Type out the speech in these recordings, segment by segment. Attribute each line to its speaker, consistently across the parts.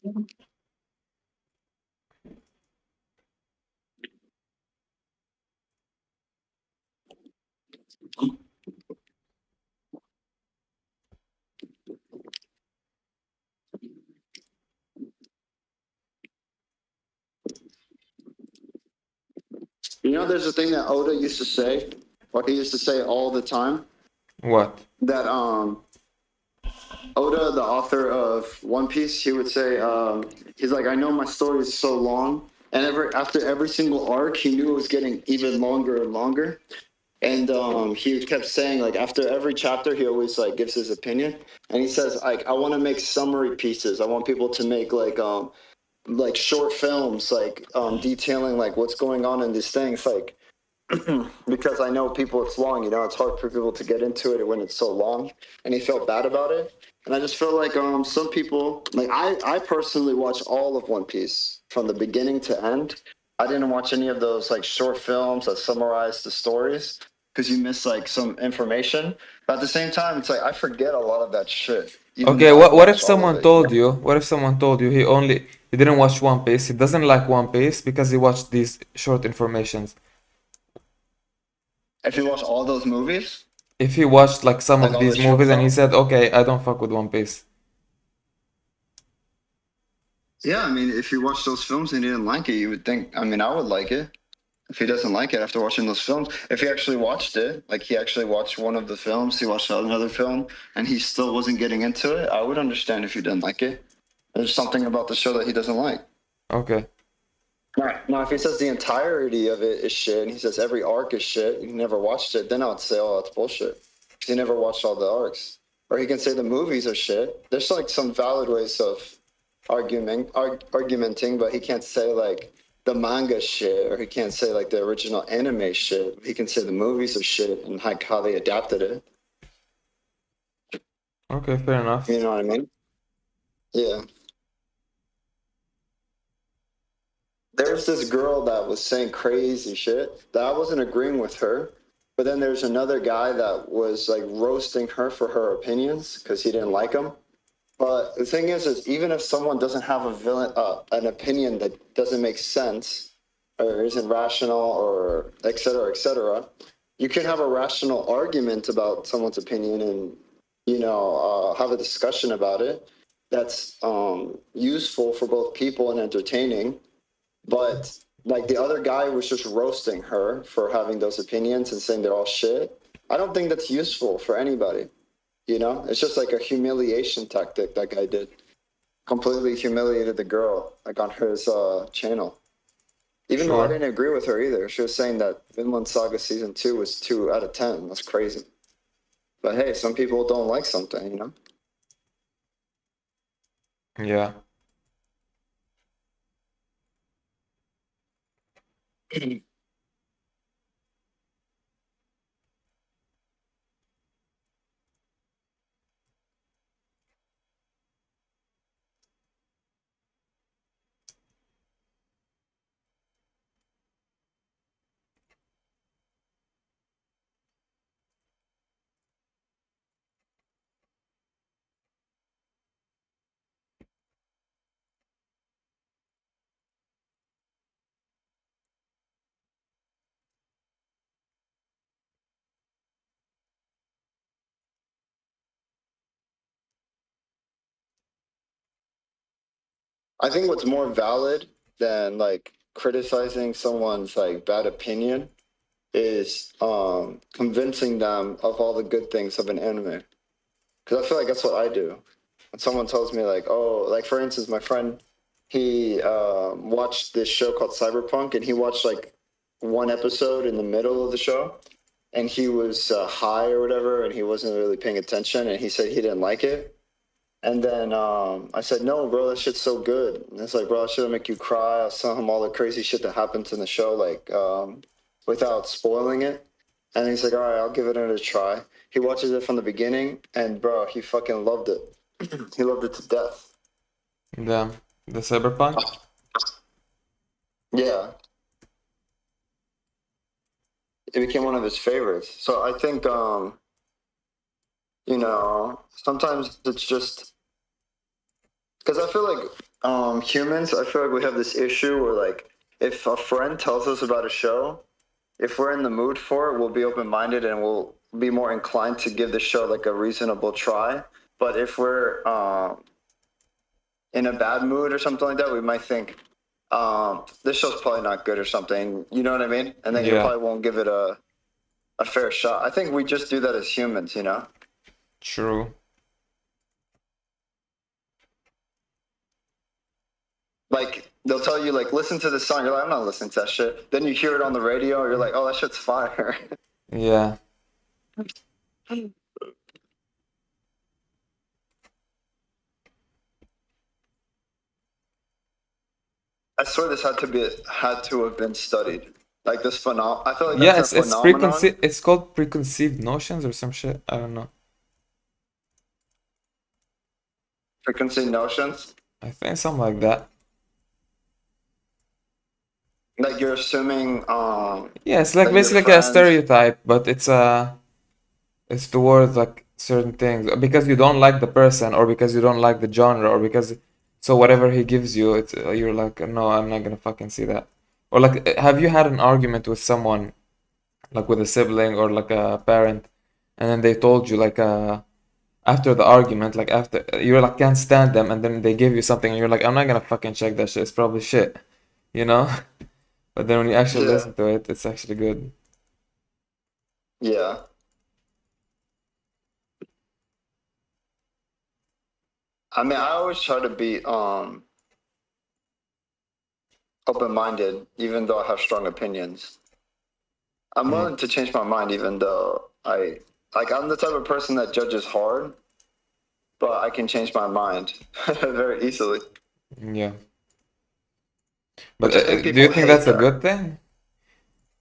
Speaker 1: You know, there's a thing that Oda used to say, or he used to say all the time,
Speaker 2: What?
Speaker 1: that Oda, the author of One Piece, he would say, he's like, I know my story is so long, and after every single arc, he knew it was getting even longer and longer. And he kept saying, like, after every chapter, he always like gives his opinion, and he says, like, I want to make summary pieces. I want people to make like short films, like detailing like what's going on in these things, like because I know people, it's long, you know, it's hard for people to get into it when it's so long. And he felt bad about it. And I just feel like some people, like I personally watch all of One Piece from the beginning to end. I didn't watch any of those like short films that summarize the stories because you miss like some information. But at the same time, it's like I forget a lot of that shit, even
Speaker 2: Okay,
Speaker 1: though I've
Speaker 2: what if
Speaker 1: watched all of
Speaker 2: someone
Speaker 1: it. You
Speaker 2: told
Speaker 1: know?
Speaker 2: you, what if someone told you he didn't watch One Piece, he doesn't like One Piece because he watched these short informations.
Speaker 1: If you watch all those movies,
Speaker 2: If he watched like some
Speaker 1: like
Speaker 2: of
Speaker 1: all the
Speaker 2: these
Speaker 1: short
Speaker 2: movies and he
Speaker 1: films,
Speaker 2: said, okay, I don't fuck with One Piece.
Speaker 1: yeah, I mean, if you watch those films and you didn't like it, you would think, I mean, I would like it. If he doesn't like it after watching those films, if he actually watched it, like he actually watched one of the films, he watched another film, and he still wasn't getting into it, I would understand if he didn't like it. There's something about the show that he doesn't like.
Speaker 2: Okay.
Speaker 1: Right. Now, if he says the entirety of it is shit, and he says every arc is shit, you never watched it, then I would say, oh, that's bullshit. Because he never watched all the arcs. Or he can say the movies are shit. There's like some valid ways of argumenting, but he can't say like the manga shit, or he can't say like the original anime shit. He can say the movies are shit and like how they adapted it.
Speaker 2: Okay, fair enough.
Speaker 1: You know what I mean? Yeah. There's this girl that was saying crazy shit that I wasn't agreeing with her. But then there's another guy that was like roasting her for her opinions because he didn't like them. But the thing is even if someone doesn't have an opinion that doesn't make sense or isn't rational or et cetera, you can have a rational argument about someone's opinion and, you know, have a discussion about it that's useful for both people and entertaining. But like the other guy was just roasting her for having those opinions and saying they're all shit. I don't think that's useful for anybody. You know, it's just like a humiliation tactic that guy did. Completely humiliated the girl, like on his channel. Even though I
Speaker 2: Sure.
Speaker 1: didn't agree with her either. She was saying that Vinland Saga season 2 was 2 out of 10. That's crazy. But hey, some people don't like something, you know?
Speaker 2: Yeah.
Speaker 1: I think what's more valid than like criticizing someone's like bad opinion is convincing them of all the good things of an anime. Because I feel like that's what I do. When someone tells me like, oh, like for instance, my friend, he watched this show called Cyberpunk, and he watched like one episode in the middle of the show, and he was high or whatever, and he wasn't really paying attention, and he said he didn't like it. And then I said, no, bro, that shit's so good. And it's like, bro, that shit'll make you cry. I was telling him all the crazy shit that happens in the show, like without spoiling it. And he's like, all right, I'll give it another try. He watches it from the beginning, and bro, he fucking loved it. He loved it to death.
Speaker 2: The Cyberpunk?
Speaker 1: Yeah, it became one of his favorites. So I think, you know, sometimes it's just because I feel like Humans, I feel like we have this issue where like if a friend tells us about a show, if we're in the mood for it, we'll be open minded and we'll be more inclined to give the show like a reasonable try. But if we're in a bad mood or something like that, we might think, this show's probably not good or something. You know what I mean? And then you
Speaker 2: Yeah,
Speaker 1: probably won't give it a fair shot. I think we just do that as humans, you know?
Speaker 2: true.
Speaker 1: Like they'll tell you like listen to this song. You're like, I'm not listening to that shit. Then you hear it on the radio, you're like, oh, that shit's fire.
Speaker 2: Yeah.
Speaker 1: I swear this had to have been studied. Like this I feel like
Speaker 2: Yeah,
Speaker 1: that's a
Speaker 2: it's
Speaker 1: phenomenon.
Speaker 2: preconceived, it's called preconceived notions or some shit. I don't know.
Speaker 1: Frequency notions.
Speaker 2: I think something like that.
Speaker 1: Like you're assuming
Speaker 2: Yeah, it's like
Speaker 1: that your
Speaker 2: basically like a
Speaker 1: friends.
Speaker 2: stereotype, but it's towards like certain things because you don't like the person or because you don't like the genre or because so whatever he gives you, it's you're like no, I'm not gonna fucking see that. Or like, have you had an argument with someone, like with a sibling or like a parent, and then they told you like after the argument, like after you're like can't stand them, and then they give you something, and you're like I'm not gonna fucking check that shit. It's probably shit, you know? But then when you actually
Speaker 1: Yeah,
Speaker 2: listen to it, it's actually good.
Speaker 1: yeah. I mean, I always try to be open minded, even though I have strong opinions. I'm
Speaker 2: Mm,
Speaker 1: willing to change my mind, even though I'm the type of person that judges hard, but I can change my mind very easily,
Speaker 2: yeah. But
Speaker 1: which I think
Speaker 2: do you
Speaker 1: people
Speaker 2: think
Speaker 1: hate
Speaker 2: that's a
Speaker 1: that.
Speaker 2: good thing?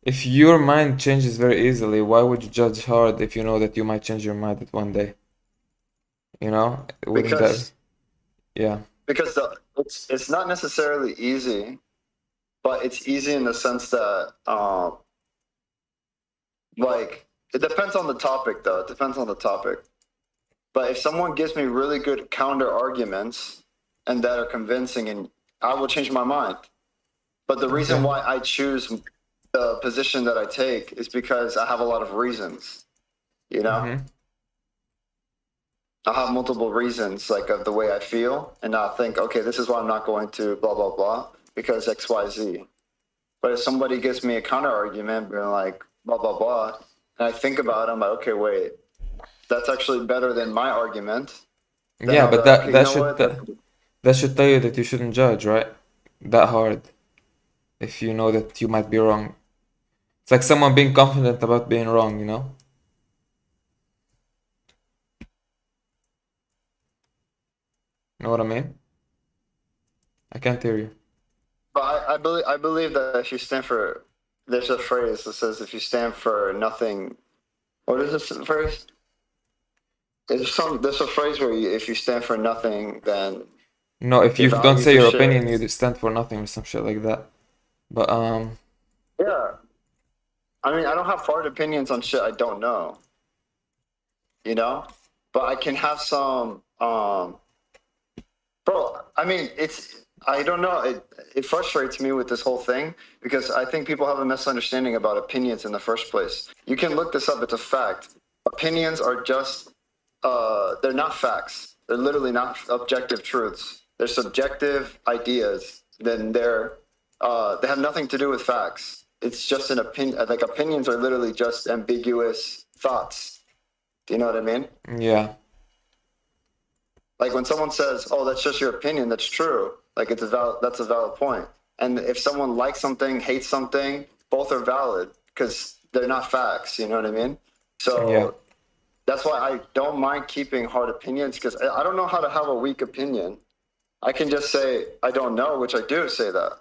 Speaker 2: If your mind changes very easily, why would you judge hard if you know that you might change your mind at one day? You know? Wouldn't that?
Speaker 1: because
Speaker 2: Yeah.
Speaker 1: it's not necessarily easy, but it's easy in the sense that like it depends on the topic though. It depends on the topic. But if someone gives me really good counter arguments and that are convincing, and I will change my mind. But the reason
Speaker 2: Okay.
Speaker 1: why I choose the position that I take is because I have a lot of reasons. You know,
Speaker 2: Mm-hmm.
Speaker 1: I have multiple reasons, like of the way I feel, and I'll think, okay, this is why I'm not going to blah blah blah because X Y Z. But if somebody gives me a counter argument, being like blah blah blah, and I think about it, I'm like, okay, wait, that's actually better than my argument. Then
Speaker 2: Yeah,
Speaker 1: I'll be
Speaker 2: but
Speaker 1: like, okay, you know what?
Speaker 2: that should tell you that you shouldn't judge, right? That hard. If you know that you might be wrong. It's like someone being confident about being wrong, you know? Know what I mean? I can't hear you.
Speaker 1: But I believe that if you stand for, there's a phrase that says if you stand for nothing. What is this phrase? There's a phrase where if you stand for nothing, then
Speaker 2: No, if
Speaker 1: your
Speaker 2: you don't
Speaker 1: values
Speaker 2: say
Speaker 1: are
Speaker 2: your
Speaker 1: shit.
Speaker 2: opinion, you stand for nothing or some shit like that. But
Speaker 1: Yeah, I mean, I don't have hard opinions on shit I don't know, you know, but I can have some. Bro, I mean, I don't know. It frustrates me with this whole thing because I think people have a misunderstanding about opinions in the first place. You can look this up, it's a fact. Opinions are just, they're not facts. They're literally not objective truths. They're subjective ideas. They have nothing to do with facts. It's just an opinion. Like opinions are literally just ambiguous thoughts. Do you know what I mean?
Speaker 2: yeah.
Speaker 1: Like when someone says, "Oh, that's just your opinion," that's true. Like that's a valid point. And if someone likes something, hates something, both are valid because they're not facts. You know what I mean?
Speaker 2: Yeah.
Speaker 1: So that's why I don't mind keeping hard opinions because I don't know how to have a weak opinion. I can just say I don't know, which I do say that.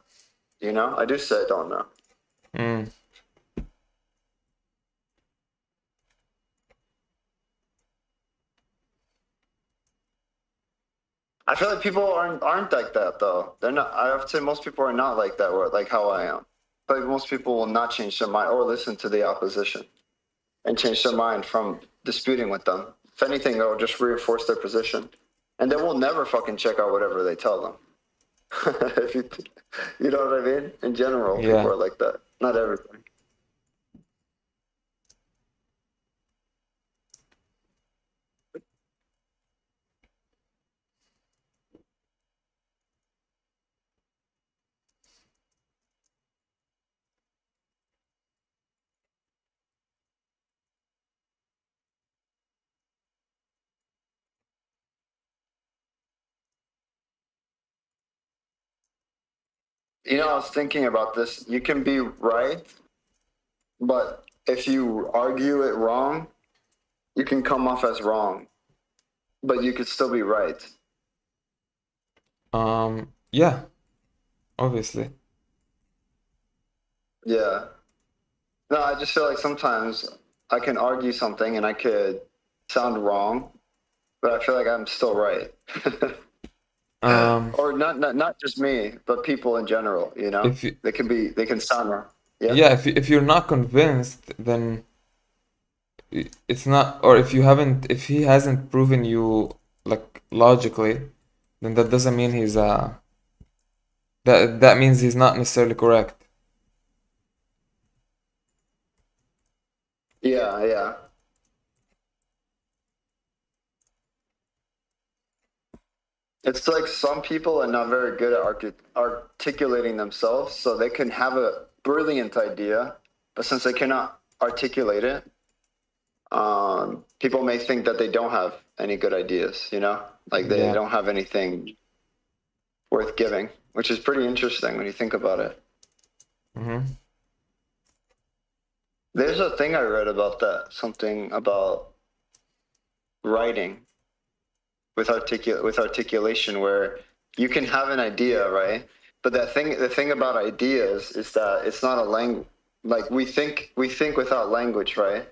Speaker 1: You know, I do say I don't know.
Speaker 2: Mm.
Speaker 1: I feel like people aren't like that though. They're not. I have to say most people are not like that, or like how I am. But most people will not change their mind or listen to the opposition and change their mind from disputing with them. If anything, it'll just reinforce their position. And they will never fucking check out whatever they tell them. If you, you know what I mean? In general, people
Speaker 2: Yeah.
Speaker 1: are like that. Not everything. I was thinking about this. You can be right, but if you argue it wrong, you can come off as wrong, but you could still be right.
Speaker 2: Yeah, obviously.
Speaker 1: Yeah. No, I just feel like sometimes I can argue something and I could sound wrong, but I feel like I'm still right.
Speaker 2: Um,
Speaker 1: Or not just me, but people in general,
Speaker 2: if you,
Speaker 1: they can sound wrong. Yeah.
Speaker 2: yeah, if you're not convinced, then it's not, or if you haven't, if he hasn't proven you like logically, then that doesn't mean he's that means he's not necessarily correct.
Speaker 1: Yeah, yeah. It's like some people are not very good at articulating themselves, so they can have a brilliant idea, but since they cannot articulate it, people may think that they don't have any good ideas, like they
Speaker 2: Yeah.
Speaker 1: don't have anything worth giving, which is pretty interesting when you think about it.
Speaker 2: Mm-hmm.
Speaker 1: There's a thing I read about that, something about writing with articulation, where you can have an idea, right? But the thing about ideas is that it's not a language. Like we think without language, right?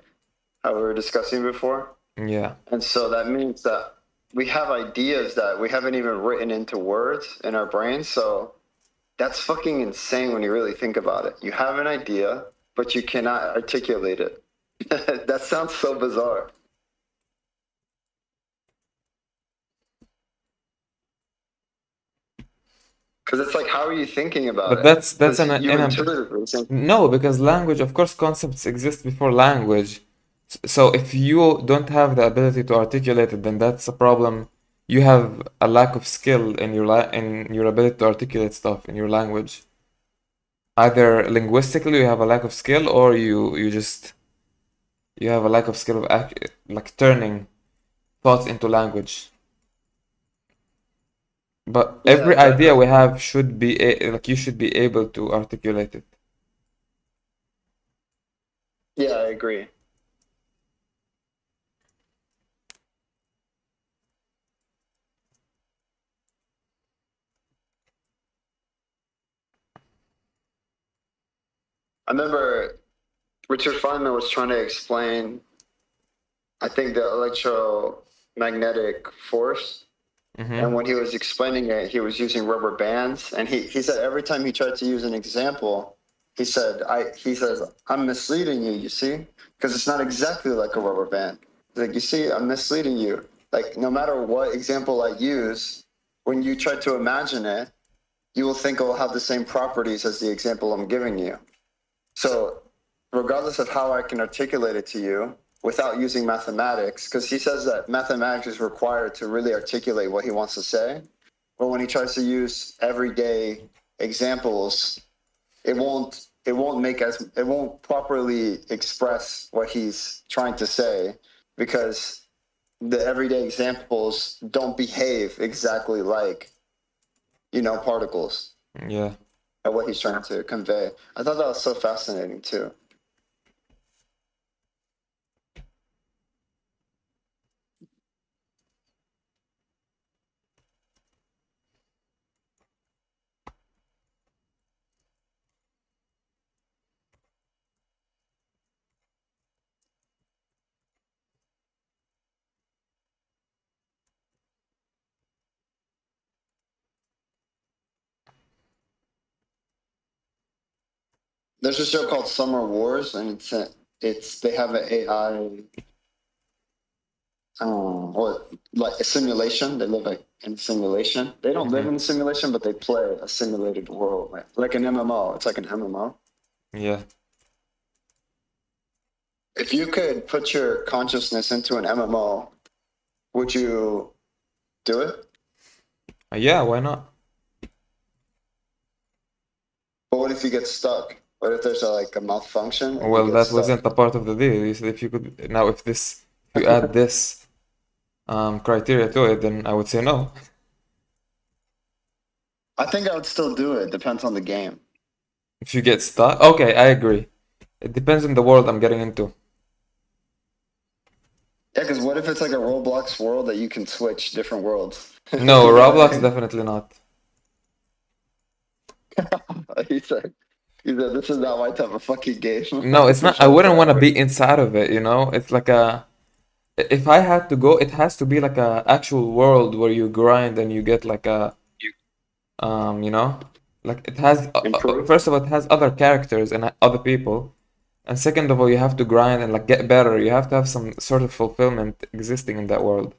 Speaker 1: How we were discussing before.
Speaker 2: Yeah.
Speaker 1: And so that means that we have ideas that we haven't even written into words in our brains. So that's fucking insane when you really think about it. You have an idea, but you cannot articulate it. That sounds so bizarre. Because it's like, how are you thinking about
Speaker 2: But
Speaker 1: it?
Speaker 2: that's
Speaker 1: Because
Speaker 2: an
Speaker 1: you
Speaker 2: in a
Speaker 1: intuitively think,
Speaker 2: no, because language, of course, concepts exist before language. So if you don't have the ability to articulate it, then that's a problem. You have a lack of skill in in your ability to articulate stuff in your language. Either linguistically you have a lack of skill, or you have a lack of skill of like turning thoughts into language. But
Speaker 1: yeah,
Speaker 2: every idea
Speaker 1: exactly.
Speaker 2: we have should be like you should be able to articulate it.
Speaker 1: Yeah, I agree. I remember Richard Feynman was trying to explain, I think, the electromagnetic force. And
Speaker 2: Mm-hmm.
Speaker 1: when he was explaining it, he was using rubber bands. And he said every time he tried to use an example, he says, I'm misleading you, you see? Because it's not exactly like a rubber band. He's like, you see, I'm misleading you. Like, no matter what example I use, when you try to imagine it, you will think it will have the same properties as the example I'm giving you. So, regardless of how I can articulate it to you without using mathematics, because he says that mathematics is required to really articulate what he wants to say. But when he tries to use everyday examples, it won't properly express what he's trying to say, because the everyday examples don't behave exactly like, particles,
Speaker 2: Yeah.
Speaker 1: at what he's trying to convey. I thought that was so fascinating too. There's a show called Summer Wars, and it's they have an AI what, like a simulation. They live like in a simulation. They don't live
Speaker 2: Hmm.
Speaker 1: in a simulation, but they play a simulated world, like an MMO. It's like an MMO.
Speaker 2: Yeah.
Speaker 1: If you could put your consciousness into an MMO, would you do it?
Speaker 2: Yeah, why not?
Speaker 1: But what if you get stuck? What if there's like a malfunction and you
Speaker 2: Well,
Speaker 1: get
Speaker 2: that wasn't
Speaker 1: stuck?
Speaker 2: a part of the deal. You said if you could now if you add this criteria to it, then I would say no.
Speaker 1: I think I would still do it. Depends on the game.
Speaker 2: If you get stuck, okay, I agree. It depends on the world I'm getting into.
Speaker 1: Yeah, because what if it's like a Roblox world that you can switch different worlds?
Speaker 2: No,
Speaker 1: You know what I
Speaker 2: Roblox
Speaker 1: mean?
Speaker 2: definitely not.
Speaker 1: He said, this is not my type of fucking game.
Speaker 2: No, it's
Speaker 1: For
Speaker 2: not. I
Speaker 1: sure,
Speaker 2: wouldn't want to
Speaker 1: forever.
Speaker 2: be inside of it, you know? It's like a if I had to go, it has to be like a actual world where you grind and you get like a you know, like it has
Speaker 1: Improve.
Speaker 2: first of all it has other characters and other people, and second of all you have to grind and like get better. You have to have some sort of fulfillment existing in that world.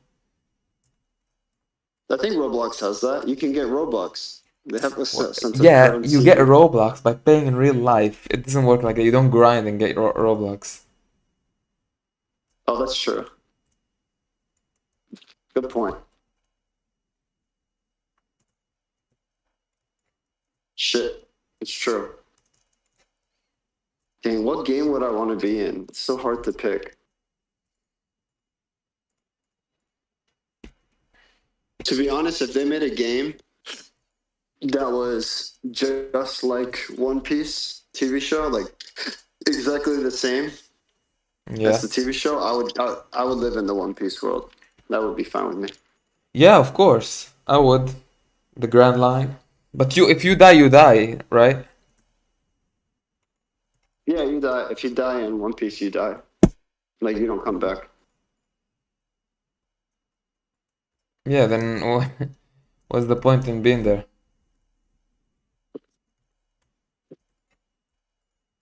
Speaker 1: I think Roblox has that. You can get Robux. They have a
Speaker 2: Well,
Speaker 1: sense of
Speaker 2: yeah, you get a
Speaker 1: currency.
Speaker 2: Roblox by paying in real life. It doesn't work like that. You don't grind and get Roblox.
Speaker 1: Oh, that's true. Good point. Shit, it's true. Dang, what game would I want to be in? It's so hard to pick. To be honest, if they made a game that was just like One Piece TV show, like exactly the same as
Speaker 2: Yeah.
Speaker 1: the TV show, I would live in the One Piece world. That would be fine with me.
Speaker 2: Yeah, of course. I would. The Grand Line. But if you die, you die, right?
Speaker 1: Yeah, you die. If you die in One Piece, you die. Like you don't come back.
Speaker 2: Yeah, then what's the point in being there?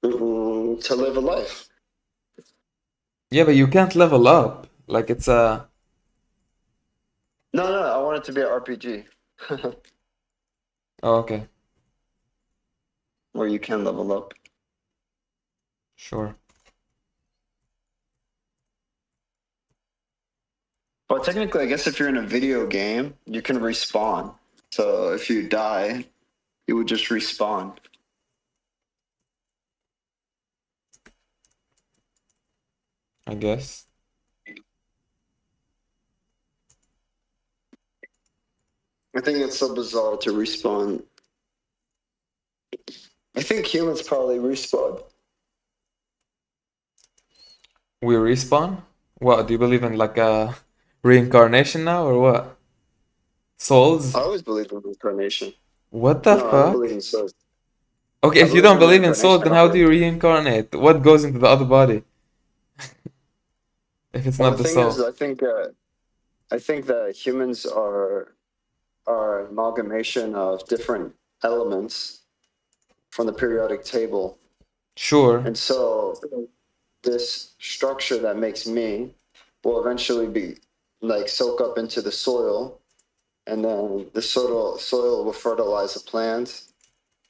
Speaker 1: To live a life.
Speaker 2: Yeah, but you can't level up. Like it's a
Speaker 1: No, no, I want it to be an RPG
Speaker 2: oh, okay,
Speaker 1: where you can level up.
Speaker 2: sure.
Speaker 1: But technically, I guess if you're in a video game, you can respawn. So if you die, you would just respawn.
Speaker 2: I guess.
Speaker 1: I think it's so bizarre to respawn. I think humans probably respawn.
Speaker 2: We respawn? What, do you believe in like a reincarnation now or what?
Speaker 1: I
Speaker 2: Souls?
Speaker 1: always believe in reincarnation.
Speaker 2: What the
Speaker 1: No, I don't
Speaker 2: fuck?
Speaker 1: believe in souls.
Speaker 2: Okay,
Speaker 1: I
Speaker 2: if you
Speaker 1: believe
Speaker 2: don't
Speaker 1: in
Speaker 2: believe in souls,
Speaker 1: reincarnation. I
Speaker 2: then
Speaker 1: don't
Speaker 2: how do
Speaker 1: believe.
Speaker 2: you reincarnate? What goes into the other body if it's
Speaker 1: Well,
Speaker 2: not
Speaker 1: the
Speaker 2: the
Speaker 1: thing is,
Speaker 2: soul?
Speaker 1: I think that humans are an amalgamation of different elements from the periodic table,
Speaker 2: Sure.
Speaker 1: and so this structure that makes me will eventually be like soak up into the soil, and then the soil will fertilize the plant,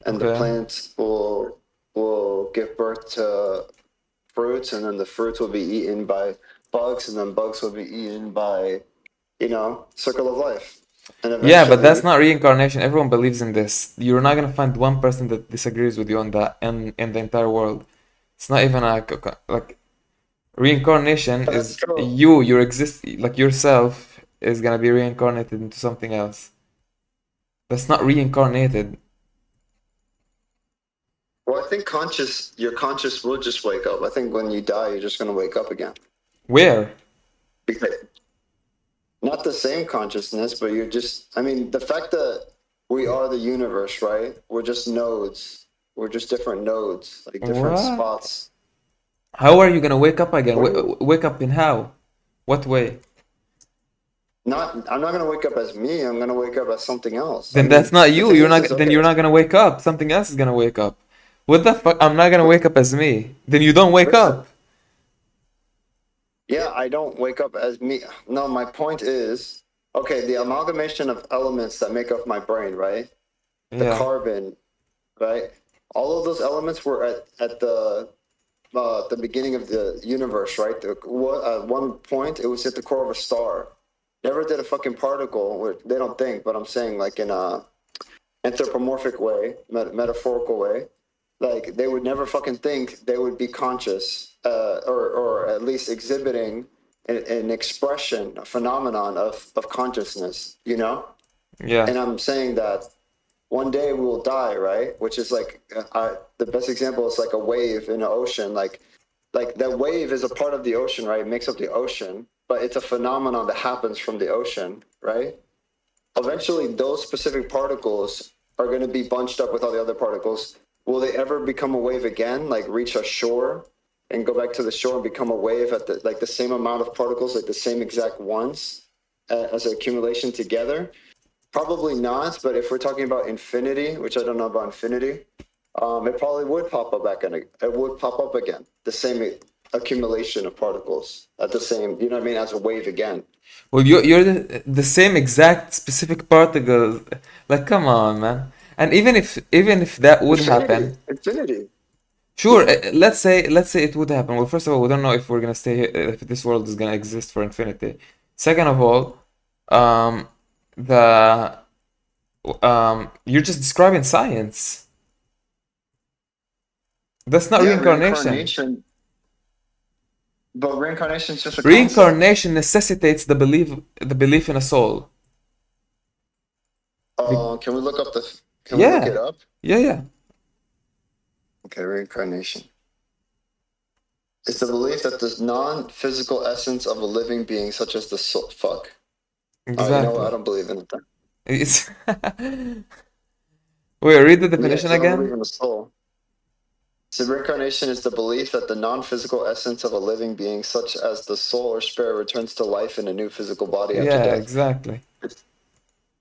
Speaker 1: and the
Speaker 2: Okay.
Speaker 1: plant will give birth to fruits, and then the fruits will be eaten by bugs, and then bugs will be eaten by, circle of life. And
Speaker 2: Yeah, but that's
Speaker 1: eventually,
Speaker 2: not reincarnation. Everyone believes in this. You're not gonna find one person that disagrees with you on that in the entire world. It's not even a like reincarnation
Speaker 1: that's
Speaker 2: is
Speaker 1: true.
Speaker 2: your exist like yourself is gonna be reincarnated into something else. That's not reincarnated.
Speaker 1: Well, I think your conscious will just wake up. I think when you die, you're just going to wake up again.
Speaker 2: Where?
Speaker 1: Because not the same consciousness, but you're just, I mean, the fact that we are the universe, right? We're just nodes. We're just different nodes, like different
Speaker 2: What?
Speaker 1: spots.
Speaker 2: How are you gonna wake up again?
Speaker 1: What do you,
Speaker 2: Wake up in how? What way?
Speaker 1: I'm not going to wake up as me. I'm going to wake up as something else. I
Speaker 2: Then that's
Speaker 1: mean,
Speaker 2: not
Speaker 1: the
Speaker 2: you.
Speaker 1: thing
Speaker 2: You're
Speaker 1: is,
Speaker 2: not. Then
Speaker 1: okay,
Speaker 2: you're not gonna wake up. Something else is gonna wake up. What the fuck? I'm not gonna wake up as me. Then you don't wake
Speaker 1: listen,
Speaker 2: up.
Speaker 1: Yeah, I don't wake up as me. No, my point is, okay, the amalgamation of elements that make up my brain, right? The
Speaker 2: Yeah,
Speaker 1: carbon, right? All of those elements were at the beginning of the universe, right? At one point, it was at the core of a star. Never did a fucking particle. They don't think, but I'm saying like in a anthropomorphic way, metaphorical way. Like they would never fucking think they would be conscious, or at least exhibiting an expression, a phenomenon of consciousness. You know,
Speaker 2: yeah,
Speaker 1: and I'm saying that one day we will die, right? Which is like the best example is like a wave in an ocean. Like that wave is a part of the ocean, right? It makes up the ocean, but it's a phenomenon that happens from the ocean, right? Eventually those specific particles are going to be bunched up with all the other particles. Will they ever become a wave again, like reach a shore and go back to the shore and become a wave at the same amount of particles, like the same exact ones as an accumulation together? Probably not, but if we're talking about infinity, which I don't know about infinity, it probably would pop up back, and it would pop up again. The same accumulation of particles at the same, you know what I mean, as a wave again.
Speaker 2: well, you're the same exact specific particles. Like, come on, man. And even if that would
Speaker 1: Infinity,
Speaker 2: happen,
Speaker 1: infinity.
Speaker 2: sure.
Speaker 1: Yeah.
Speaker 2: Let's say it would happen. Well, first of all, we don't know if we're gonna stay here, if this world is gonna exist for infinity. Second of all, um, the you're just describing science. That's not
Speaker 1: Yeah,
Speaker 2: reincarnation.
Speaker 1: reincarnation, but reincarnation is just a concept.
Speaker 2: Reincarnation necessitates the belief in a soul. Be-
Speaker 1: Can we look up can we look it
Speaker 2: yeah,
Speaker 1: up?
Speaker 2: yeah, yeah,
Speaker 1: Okay, reincarnation. It's the belief that the non-physical essence of a living being, such as the soul. Fuck. You know what? I
Speaker 2: exactly.
Speaker 1: don't believe in it then.
Speaker 2: It's Wait, read the
Speaker 1: Yeah,
Speaker 2: definition
Speaker 1: because I don't believe
Speaker 2: again.
Speaker 1: in the soul. So reincarnation is the belief that the non-physical essence of a living being, such as the soul or spirit, returns to life in a new physical body after
Speaker 2: Yeah,
Speaker 1: death.
Speaker 2: exactly.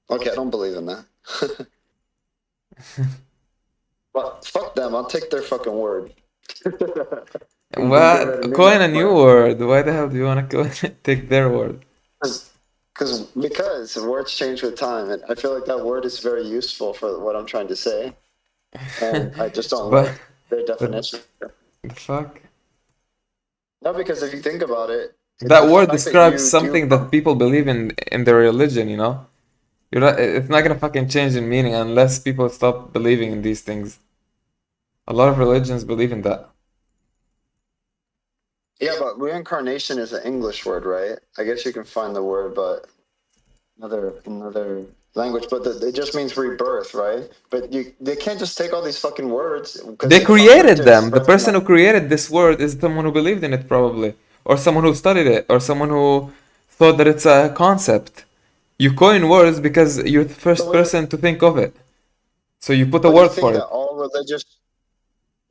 Speaker 1: Okay, I don't believe in that. But fuck them. I'll take their fucking word. And get rid of
Speaker 2: What?
Speaker 1: me.
Speaker 2: Coin a new word. Why the hell do you want to take their word?
Speaker 1: Because words change with time, and I feel like that word is very useful for what I'm trying to say, and I just don't
Speaker 2: But
Speaker 1: like their
Speaker 2: but
Speaker 1: definition.
Speaker 2: the fuck?
Speaker 1: No, because if you think about it,
Speaker 2: That
Speaker 1: the
Speaker 2: word
Speaker 1: fact that
Speaker 2: describes
Speaker 1: you do
Speaker 2: something that people believe in their religion, you know? It's not gonna fucking change in meaning unless people stop believing in these things. A lot of religions believe in that.
Speaker 1: Yeah, but reincarnation is an English word, right? I guess you can find the word, but another language. But it just means rebirth, right? But they can't just take all these fucking words
Speaker 2: They
Speaker 1: because if I'm trying
Speaker 2: created
Speaker 1: to
Speaker 2: them. The
Speaker 1: express
Speaker 2: person
Speaker 1: my
Speaker 2: who created this word is someone who believed in it, probably, or someone who studied it, or someone who thought that it's a concept. You coin words because you're the
Speaker 1: but
Speaker 2: first
Speaker 1: wait,
Speaker 2: person to think of it. So you put a
Speaker 1: but you
Speaker 2: word
Speaker 1: think
Speaker 2: for
Speaker 1: that
Speaker 2: it.
Speaker 1: all religious,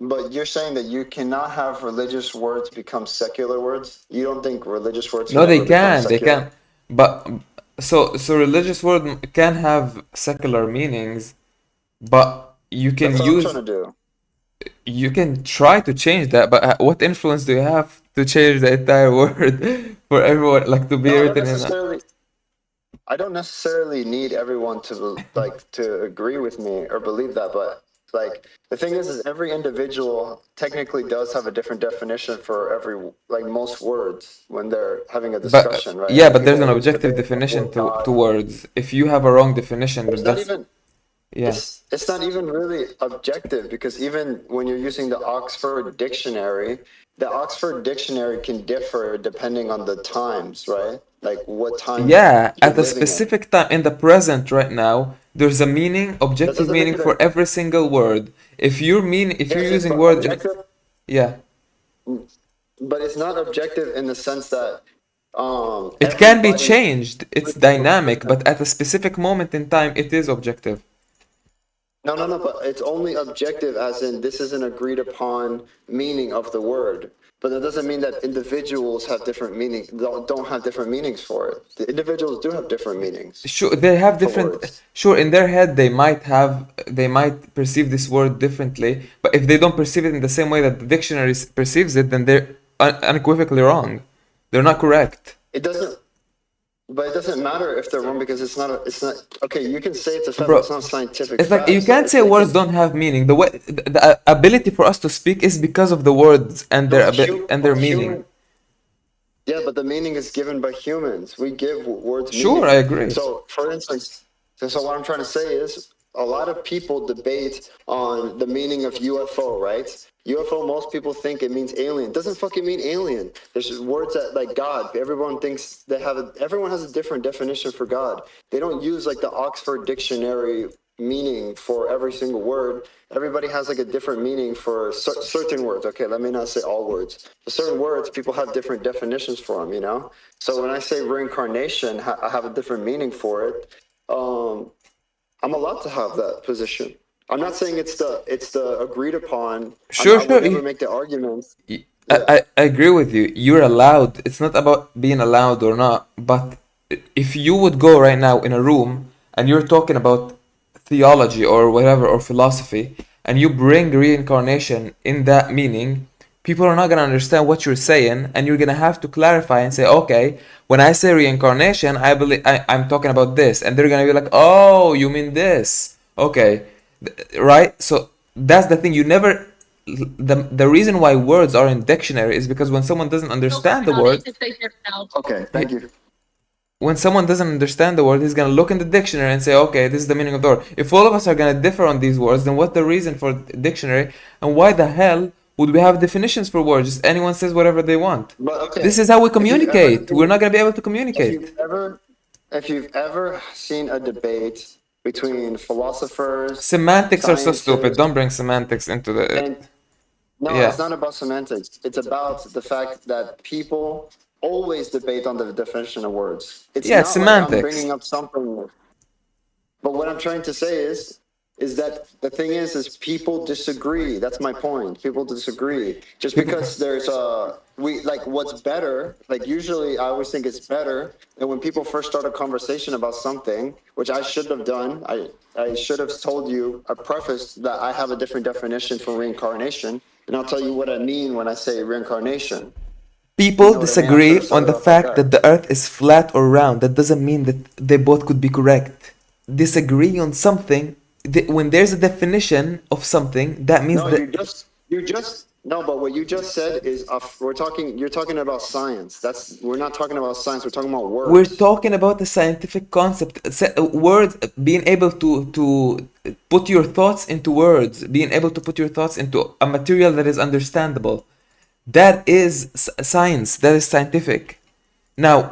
Speaker 1: but you're saying that you cannot have religious words become secular words? You don't think religious words can
Speaker 2: No, they
Speaker 1: ever become
Speaker 2: can, they
Speaker 1: secular?
Speaker 2: can. But so religious word can have secular meanings, but
Speaker 1: That's what I'm trying to do.
Speaker 2: you can try to change that. But what influence do you have to change the entire word for everyone, like to be
Speaker 1: No,
Speaker 2: written in a,
Speaker 1: I don't necessarily need everyone to like to agree with me or believe that, but like the thing is every individual technically does have a different definition for every like most words when they're having a
Speaker 2: but
Speaker 1: discussion, right?
Speaker 2: yeah,
Speaker 1: Like
Speaker 2: but there's
Speaker 1: people
Speaker 2: an
Speaker 1: always
Speaker 2: objective
Speaker 1: debate about
Speaker 2: definition
Speaker 1: what
Speaker 2: to
Speaker 1: God.
Speaker 2: words. If you have a wrong definition, then
Speaker 1: It's not
Speaker 2: that's
Speaker 1: even
Speaker 2: yeah.
Speaker 1: it's not even really objective because even when you're using the Oxford Dictionary, the Oxford Dictionary can differ depending on the times, right? Like what time
Speaker 2: Yeah,
Speaker 1: you're
Speaker 2: at a
Speaker 1: living in.
Speaker 2: specific time in the present right now, there's a meaning,
Speaker 1: That
Speaker 2: objective
Speaker 1: doesn't make
Speaker 2: meaning
Speaker 1: it
Speaker 2: for
Speaker 1: a
Speaker 2: every single word. If you're
Speaker 1: yes, yes,
Speaker 2: using
Speaker 1: but
Speaker 2: word in
Speaker 1: objective,
Speaker 2: yeah,
Speaker 1: but it's not objective in the sense that
Speaker 2: it can be
Speaker 1: everybody
Speaker 2: changed. It's
Speaker 1: every single
Speaker 2: dynamic,
Speaker 1: person.
Speaker 2: but at a specific moment in time, it is objective.
Speaker 1: No, no, no, but it's only objective as in this is an agreed upon meaning of the word. But that doesn't mean that individuals have different meaning don't have different meanings for it. The individuals do have different meanings
Speaker 2: Sure, they have
Speaker 1: for
Speaker 2: different.
Speaker 1: words.
Speaker 2: Sure, in their head, they might perceive this word differently. But if they don't perceive it in the same way that the dictionary perceives it, then they're unequivocally wrong. They're not correct.
Speaker 1: It doesn't, but it doesn't matter if they're wrong because it's not, okay, you can say it's a fact, but
Speaker 2: Bro,
Speaker 1: it's not a scientific
Speaker 2: it's like you
Speaker 1: fact. So
Speaker 2: can't
Speaker 1: if
Speaker 2: say
Speaker 1: they
Speaker 2: words
Speaker 1: can,
Speaker 2: don't have meaning. The way the ability for us to speak is because of the words and
Speaker 1: no,
Speaker 2: their meaning.
Speaker 1: yeah, but the meaning is given by humans. We give words
Speaker 2: Sure, I
Speaker 1: meaning.
Speaker 2: agree.
Speaker 1: So, for instance, so what I'm trying to say is a lot of people debate on the meaning of UFO, right? UFO, most people think it means alien. It doesn't fucking mean alien. There's words that, like God, everyone thinks they have everyone has a different definition for God. They don't use like the Oxford Dictionary meaning for every single word. Everybody has like a different meaning for certain words. Okay, let me not say all words. For certain words, people have different definitions for them, you know? So when I say reincarnation, I have a different meaning for it. I'm allowed to have that position. I'm not saying it's the agreed upon.
Speaker 2: Sure,
Speaker 1: I would
Speaker 2: sure.
Speaker 1: never make the argument.
Speaker 2: I,
Speaker 1: Yeah.
Speaker 2: I agree with you. You're allowed. It's not about being allowed or not. But if you would go right now in a room and you're talking about theology or whatever or philosophy, and you bring reincarnation in that meaning, people are not gonna understand what you're saying, and you're gonna have to clarify and say, okay, when I say reincarnation, I believe I'm talking about this, and they're gonna be like, oh, you mean this? Okay, right? So that's the thing. You never the reason why words are in dictionary is because when someone doesn't understand the word,
Speaker 1: Okay.
Speaker 2: yeah,
Speaker 1: Thank you.
Speaker 2: when someone doesn't understand the word, he's gonna look in the dictionary and say, okay, this is the meaning of the word. If all of us are gonna differ on these words, then what's the reason for the dictionary, and why the hell would we have definitions for words? Just anyone says whatever they want.
Speaker 1: But okay,
Speaker 2: This is how we
Speaker 1: if you ever
Speaker 2: communicate. We're not gonna be able to
Speaker 1: if
Speaker 2: communicate.
Speaker 1: you've ever if you've ever seen a debate between philosophers,
Speaker 2: Semantics are so stupid.
Speaker 1: scientists,
Speaker 2: Don't bring semantics into the.
Speaker 1: and no, it's
Speaker 2: Yeah.
Speaker 1: not about semantics. It's about the fact that people always debate on the definition of words. It's
Speaker 2: Yeah, it's
Speaker 1: not like I'm
Speaker 2: semantics.
Speaker 1: bringing up something. But what I'm trying to say is that the thing is people disagree. That's my point. People disagree. Just
Speaker 2: People.
Speaker 1: because there's we like what's better, like usually I always think it's better and when people first start a conversation about something, which I should have done, I should have told you, I prefaced that I have a different definition for reincarnation, and I'll tell you what I mean when I say reincarnation. You
Speaker 2: People
Speaker 1: know what I mean? I should have
Speaker 2: disagree on
Speaker 1: started
Speaker 2: the
Speaker 1: off like
Speaker 2: fact
Speaker 1: that.
Speaker 2: that the earth is flat or round. That doesn't mean that they both could be correct. Disagree on something, when there's a definition of something, that means
Speaker 1: No,
Speaker 2: that
Speaker 1: no, but what you just said is you're talking about science. We're not talking about science, we're talking about
Speaker 2: we're
Speaker 1: words.
Speaker 2: talking about the scientific concept. Words, being able to put your thoughts into words, being able to put your thoughts into a material that is understandable. That is science, that is scientific. Now,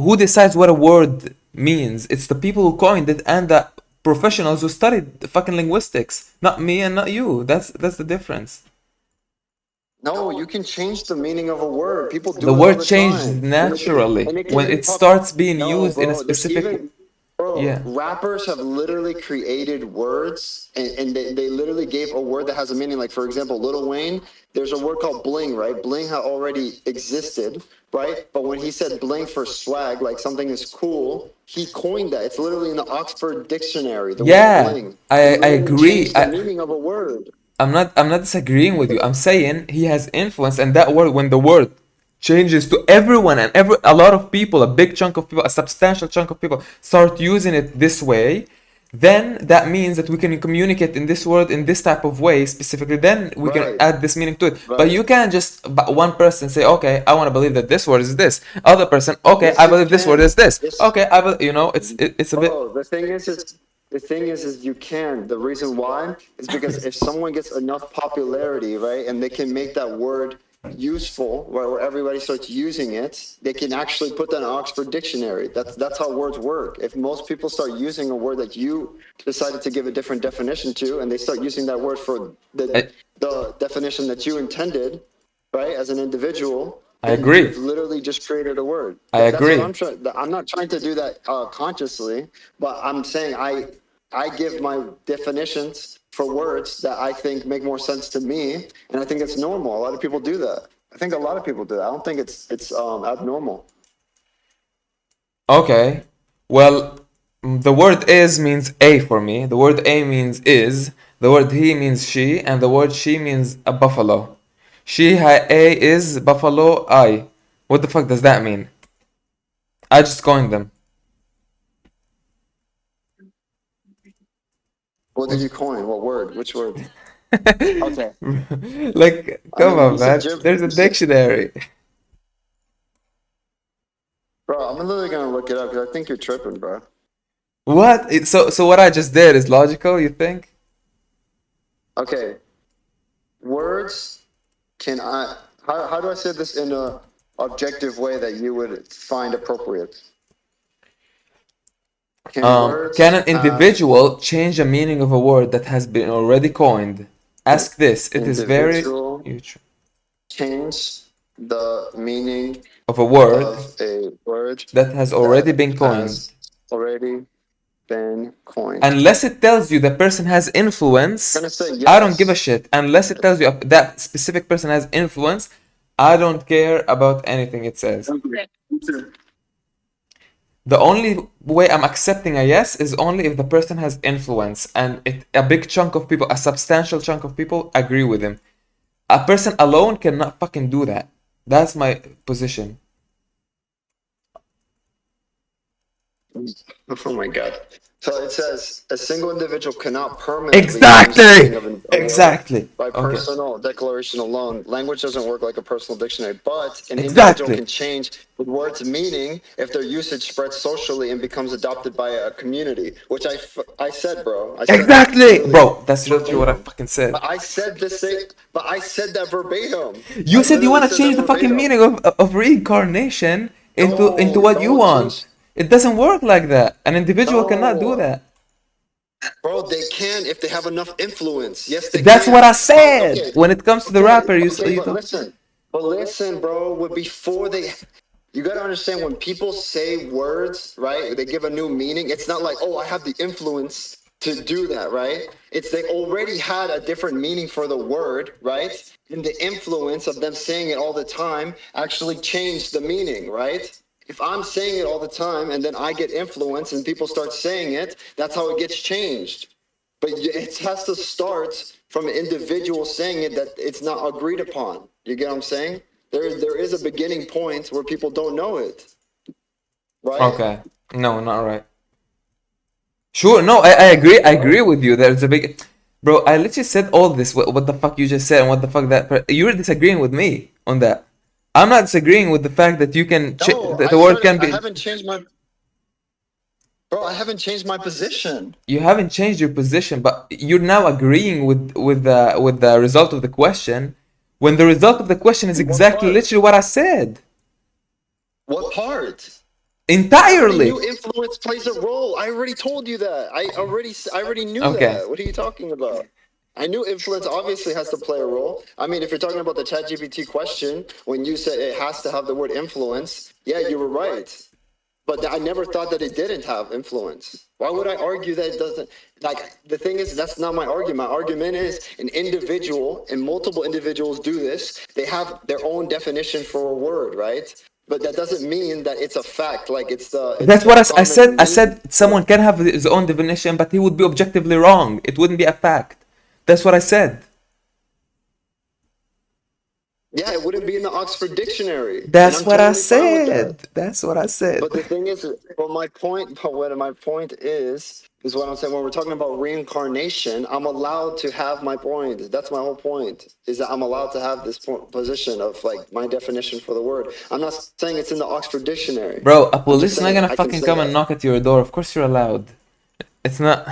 Speaker 2: who decides what a word means? It's the people who coined it and the professionals who studied fucking linguistics. Not me and not you. That's the difference.
Speaker 1: No, you can change the meaning of a word. People
Speaker 2: The
Speaker 1: do it all
Speaker 2: word
Speaker 1: the
Speaker 2: changes
Speaker 1: time.
Speaker 2: naturally
Speaker 1: And it can
Speaker 2: when
Speaker 1: be
Speaker 2: it starts being
Speaker 1: no,
Speaker 2: used in a
Speaker 1: bro. There's
Speaker 2: specific.
Speaker 1: even bro,
Speaker 2: Yeah.
Speaker 1: rappers have literally created words and they literally gave a word that has a meaning. Like for example, Lil Wayne, there's a word called bling, right? Bling had already existed, right? But when he said bling for swag, like something is cool, he coined that. It's literally in the Oxford Dictionary, the word
Speaker 2: Yeah,
Speaker 1: bling. It
Speaker 2: I
Speaker 1: literally
Speaker 2: agree.
Speaker 1: changed the meaning of a word.
Speaker 2: I'm not disagreeing with you. I'm saying he has influence, and that word, when the word changes to everyone and a lot of people, a big chunk of people, a substantial chunk of people start using it this way, then that means that we can communicate in this word in this type of way specifically. Then we can
Speaker 1: Right.
Speaker 2: add this meaning to it. But
Speaker 1: Right.
Speaker 2: you can't just one person say, okay, I want to believe that this word is this. Other person, okay,
Speaker 1: Yes,
Speaker 2: I
Speaker 1: you
Speaker 2: believe this word
Speaker 1: can.
Speaker 2: is this.
Speaker 1: Yes,
Speaker 2: Okay, I believe, it's a bit.
Speaker 1: bro. The thing is you can. The reason why is because if someone gets enough popularity, right, and they can make that word useful, where everybody starts using it, they can actually put that in Oxford Dictionary. That's how words work. If most people start using a word that you decided to give a different definition to, and they start using that word for
Speaker 2: I,
Speaker 1: the definition that you intended, right, as an individual,
Speaker 2: I
Speaker 1: then you've
Speaker 2: agree.
Speaker 1: literally just created a word.
Speaker 2: I
Speaker 1: That's what
Speaker 2: agree.
Speaker 1: I'm trying. I'm not trying to do that consciously, but I'm saying I give my definitions for words that I think make more sense to me, and I think it's normal. A lot of people do that. I think a lot of people do that. I don't think it's abnormal.
Speaker 2: Okay. Well, the word is means a for me. The word a means is. The word he means she, and the word she means a buffalo. A is buffalo I. What the fuck does that mean? I just coined them.
Speaker 1: What did you coin? What word? Which word? Okay.
Speaker 2: Like,
Speaker 1: I
Speaker 2: come
Speaker 1: mean,
Speaker 2: on,
Speaker 1: you said
Speaker 2: man.
Speaker 1: gibberish.
Speaker 2: There's a dictionary.
Speaker 1: Bro, I'm literally gonna look it up because I think you're tripping, bro.
Speaker 2: What? So what I just did is logical, you think?
Speaker 1: Okay, words can I? How do I say this in a objective way that you would find appropriate? Can
Speaker 2: Can
Speaker 1: words
Speaker 2: an
Speaker 1: have
Speaker 2: individual change the meaning of a word that has been already coined?
Speaker 1: an
Speaker 2: Ask this. It is very
Speaker 1: individual
Speaker 2: huge.
Speaker 1: change the meaning
Speaker 2: Of a word
Speaker 1: of a word
Speaker 2: that has already
Speaker 1: that
Speaker 2: been coined.
Speaker 1: has already been coined?
Speaker 2: Unless it tells you the person has
Speaker 1: I'm
Speaker 2: influence,
Speaker 1: gonna say
Speaker 2: I don't give a
Speaker 1: yes.
Speaker 2: shit. Unless it tells you that specific person has influence, I don't care about anything it says.
Speaker 1: Okay. Me too.
Speaker 2: The only way I'm accepting a yes is only if the person has influence and a big chunk of people, a substantial chunk of people agree with him. A person alone cannot fucking do that. That's my position.
Speaker 1: Oh my God. So it says a single individual cannot permanently change the meaning
Speaker 2: Exactly!
Speaker 1: of a word
Speaker 2: Exactly.
Speaker 1: by
Speaker 2: Okay.
Speaker 1: personal declaration alone. Language doesn't work like a personal dictionary, but an individual
Speaker 2: Exactly.
Speaker 1: can change the word's meaning if their usage spreads socially and becomes adopted by a community, which I said, bro. I said that
Speaker 2: Exactly!
Speaker 1: literally
Speaker 2: Bro, that's literally what I
Speaker 1: verbatim.
Speaker 2: fucking said.
Speaker 1: But I said the same, but I said that verbatim.
Speaker 2: You
Speaker 1: I
Speaker 2: said you
Speaker 1: literally
Speaker 2: want to
Speaker 1: said that
Speaker 2: change the fucking
Speaker 1: verbatim.
Speaker 2: meaning of reincarnation into
Speaker 1: No,
Speaker 2: what you
Speaker 1: don't
Speaker 2: want.
Speaker 1: change.
Speaker 2: It doesn't work like that. An individual cannot do
Speaker 1: No.
Speaker 2: that.
Speaker 1: Bro, they can if they have enough influence. Yes, they
Speaker 2: That's what
Speaker 1: can.
Speaker 2: I
Speaker 1: How?
Speaker 2: said.
Speaker 1: Okay,
Speaker 2: When it comes to the
Speaker 1: okay,
Speaker 2: rapper,
Speaker 1: okay.
Speaker 2: you
Speaker 1: But
Speaker 2: talk.
Speaker 1: listen, bro. Before they, you gotta understand when people say words, right? They give a new meaning. It's not like, oh, I have the influence to do that, right? It's they already had a different meaning for the word, right? And the influence of them saying it all the time actually changed the meaning, right? If I'm saying it all the time and then I get influence and people start saying it, that's how it gets changed. But it has to start from an individual saying it that it's not agreed upon. You get what I'm saying? There is a beginning point where people don't know it, right?
Speaker 2: Okay. No, not right. Sure, no, I agree.
Speaker 1: Yes,
Speaker 2: I agree
Speaker 1: bro.
Speaker 2: with you. There's a big. Bro, I literally said all this. What the fuck you just said and what the fuck that. You're disagreeing with me on that. I'm not disagreeing with the fact that you can.
Speaker 1: No,
Speaker 2: That the word can
Speaker 1: I
Speaker 2: be.
Speaker 1: haven't changed my bro. I haven't changed my position.
Speaker 2: You haven't changed your position, but you're now agreeing with the result of the question, when the result of the question is
Speaker 1: In what
Speaker 2: exactly
Speaker 1: part?
Speaker 2: literally what I said.
Speaker 1: What part? I already
Speaker 2: Entirely.
Speaker 1: knew influence plays a role. I already told you that. I already knew
Speaker 2: Okay.
Speaker 1: that. What are you talking about? I knew influence obviously has to play a role. I mean, if you're talking about the ChatGPT question, when you said it has to have the word influence, yeah, you were right. But I never thought that it didn't have influence. Why would I argue that it doesn't? Like, the thing is, that's not my argument. My argument is an individual, and multiple individuals do this. They have their own definition for a word, right? But that doesn't mean that it's a fact. Like, it's
Speaker 2: That's what
Speaker 1: the
Speaker 2: I said.
Speaker 1: common
Speaker 2: I
Speaker 1: meaning.
Speaker 2: said someone can have his own definition, but he would be objectively wrong. It wouldn't be a fact. That's what I said.
Speaker 1: Yeah, it wouldn't be in the Oxford Dictionary, and
Speaker 2: That's
Speaker 1: I'm
Speaker 2: what I
Speaker 1: totally fine with that.
Speaker 2: said. That's what I said.
Speaker 1: But the thing is, but what my point is what I'm saying. When we're talking about reincarnation, I'm allowed to have my point. That's my whole point. Is that I'm allowed to have this position of like my definition for the word. I'm not saying it's in the Oxford Dictionary.
Speaker 2: Bro, a
Speaker 1: I'm just
Speaker 2: police is not
Speaker 1: saying
Speaker 2: gonna
Speaker 1: I can
Speaker 2: fucking
Speaker 1: say
Speaker 2: come and
Speaker 1: that.
Speaker 2: knock at your door. Of course you're allowed. It's not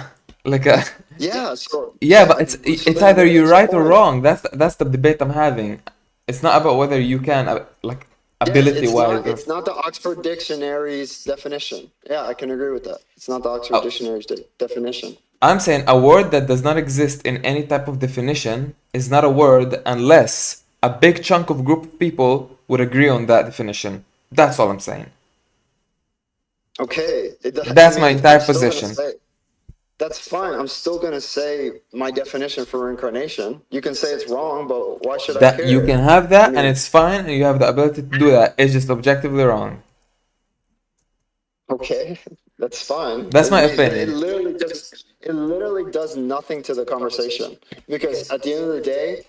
Speaker 2: like a.
Speaker 1: Yeah. So
Speaker 2: Yeah, but it's
Speaker 1: then
Speaker 2: either
Speaker 1: what
Speaker 2: you're
Speaker 1: is the
Speaker 2: right or
Speaker 1: point?
Speaker 2: wrong. That's the debate I'm having. It's not about whether you can like
Speaker 1: Yes,
Speaker 2: ability wise or.
Speaker 1: it's not the Oxford Dictionary's definition. Yeah, I can agree with that. It's not the Oxford
Speaker 2: Oh,
Speaker 1: Dictionary's definition.
Speaker 2: I'm saying a word that does not exist in any type of definition is not a word unless a big chunk of group of people would agree on that definition. That's all I'm saying.
Speaker 1: Okay. I
Speaker 2: That's my
Speaker 1: mean, I'm
Speaker 2: entire
Speaker 1: still gonna
Speaker 2: position.
Speaker 1: say that's fine. I'm still gonna say my definition for reincarnation. You can say it's wrong, but why should I
Speaker 2: That you can
Speaker 1: care?
Speaker 2: have
Speaker 1: I
Speaker 2: that and
Speaker 1: mean,
Speaker 2: it's fine and you have the ability to do that. It's just objectively wrong.
Speaker 1: okay, that's fine.
Speaker 2: That's my opinion.
Speaker 1: It literally does nothing to the conversation because at the end of the day,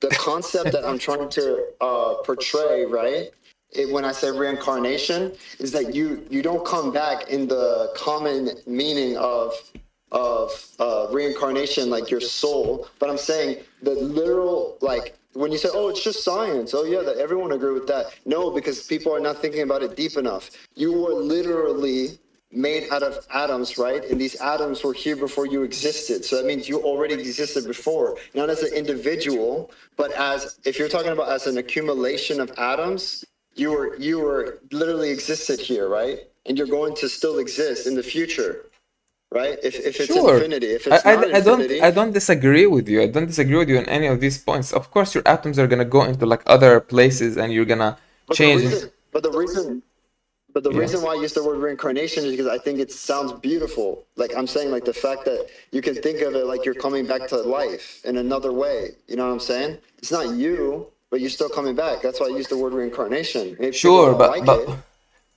Speaker 1: the concept that I'm trying to portray, right? when I say reincarnation, is that you don't come back in the common meaning of reincarnation, like your soul. But I'm saying the literal, like when you say, oh, it's just science. Oh yeah, that everyone agree with that. No, because people are not thinking about it deep enough. You were literally made out of atoms, right? And these atoms were here before you existed. So that means you already existed before, not as an individual, but as, if you're talking about as an accumulation of atoms, you were literally existed here, right? And you're going to still exist in the future, right? If it's
Speaker 2: Sure.
Speaker 1: infinity. If it's not
Speaker 2: I
Speaker 1: infinity,
Speaker 2: don't disagree with you. I don't disagree with you on any of these points. Of course, your atoms are gonna go into like other places and you're gonna
Speaker 1: but the
Speaker 2: change into,
Speaker 1: reason, but the reason, but the
Speaker 2: yeah.
Speaker 1: reason why I use the word reincarnation is because I think it sounds beautiful. Like I'm saying, like the fact that you can think of it like you're coming back to life in another way. You know what I'm saying? It's not you, but you're still coming back. That's why I use the word reincarnation. Maybe people
Speaker 2: Sure,
Speaker 1: don't like it.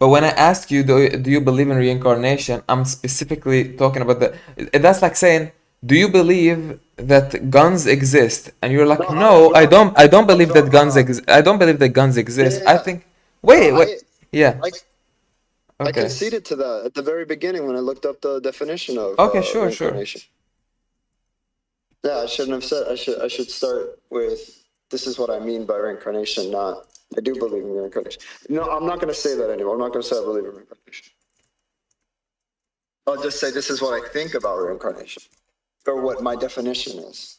Speaker 2: but when I ask you, do you believe in reincarnation? I'm specifically talking about the. That's like saying, do you believe that guns exist? And you're
Speaker 1: No,
Speaker 2: like,
Speaker 1: I,
Speaker 2: no,
Speaker 1: bro,
Speaker 2: I don't believe
Speaker 1: bro,
Speaker 2: that guns exist. I don't believe that guns
Speaker 1: yeah,
Speaker 2: exist.
Speaker 1: yeah,
Speaker 2: I
Speaker 1: yeah.
Speaker 2: think.
Speaker 1: No,
Speaker 2: Wait. Yeah.
Speaker 1: I, I
Speaker 2: Okay.
Speaker 1: conceded to that at the very beginning when I looked up the definition of
Speaker 2: Okay. Sure.
Speaker 1: reincarnation. Yeah, I shouldn't have said. I should start with this is what I mean by reincarnation. Not I do believe in reincarnation. No, I'm not going to say that anymore. I'm not going to say I believe in reincarnation. I'll just say this is what I think about reincarnation, or what my definition is.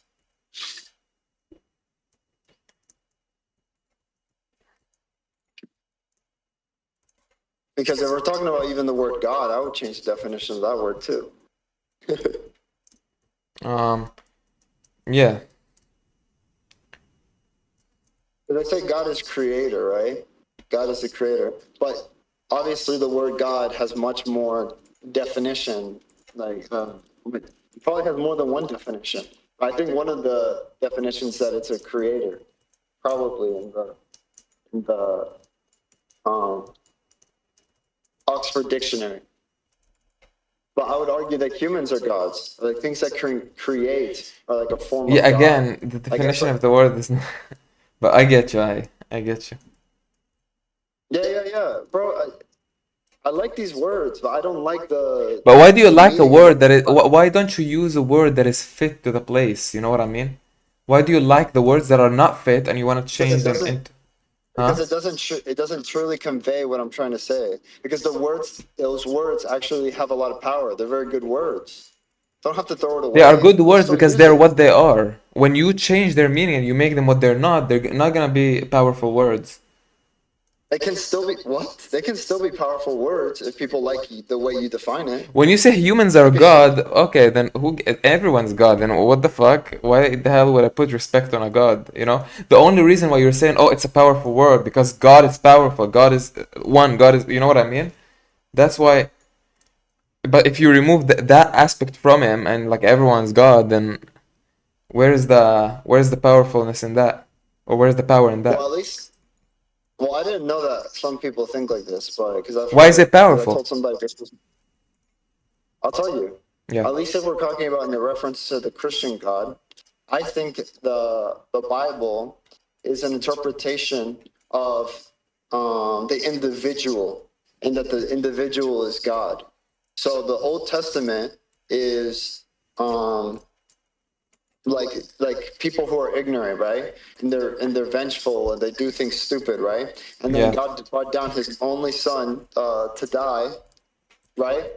Speaker 1: Because if we're talking about even the word God, I would change the definition of that word too.
Speaker 2: Yeah.
Speaker 1: They say God is creator, right? God is the creator. But obviously, the word God has much more definition. Like, it probably has more than one definition. I think one of the definitions that it's a creator, probably in the um, Oxford Dictionary. But I would argue that humans are gods. Like things that can create are like a form
Speaker 2: Yeah.
Speaker 1: of God.
Speaker 2: Again, the
Speaker 1: I guess
Speaker 2: definition
Speaker 1: like
Speaker 2: of the word is not. But I get you. I get you.
Speaker 1: yeah, bro. I like these words, but I don't like
Speaker 2: But why do you
Speaker 1: the
Speaker 2: like a
Speaker 1: meaning of
Speaker 2: word
Speaker 1: them.
Speaker 2: that is, why don't you use a word that is fit to the place? You know what I mean? Why do you like the words that are not fit and you want to
Speaker 1: Because
Speaker 2: change
Speaker 1: it
Speaker 2: them
Speaker 1: doesn't
Speaker 2: into,
Speaker 1: because
Speaker 2: huh?
Speaker 1: it doesn't truly convey what I'm trying to say. Because those words actually have a lot of power. They're very good words. Don't have to throw it
Speaker 2: They are
Speaker 1: away.
Speaker 2: good
Speaker 1: You
Speaker 2: words
Speaker 1: still
Speaker 2: because
Speaker 1: use
Speaker 2: they're
Speaker 1: it.
Speaker 2: what they are. When you change their meaning and you make them what they're not gonna be powerful words.
Speaker 1: They can still be what? They can still be powerful words if people like the way you define it.
Speaker 2: When you say humans are
Speaker 1: They can still.
Speaker 2: God, okay, then everyone's God. Then what the fuck? Why the hell would I put respect on a God? You know, the only reason why you're saying, oh, it's a powerful word because God is powerful. God is one. God is, you know what I mean? That's why. But if you remove that aspect from him and like everyone's God, then where's the powerfulness in that, or where's the power in
Speaker 1: Well,
Speaker 2: that?
Speaker 1: at least. Well, I didn't know that some people think like this, but because I've
Speaker 2: Why is
Speaker 1: heard
Speaker 2: it
Speaker 1: because I
Speaker 2: powerful?
Speaker 1: told somebody this was. I'll tell you.
Speaker 2: Yeah.
Speaker 1: At least if we're talking about in the reference to the Christian God, I think the Bible is an interpretation of the individual, and that the individual is God. So the Old Testament is like people who are ignorant, right? And they're vengeful and they do things stupid, right? And then
Speaker 2: Yeah.
Speaker 1: God brought down His only Son to die, right?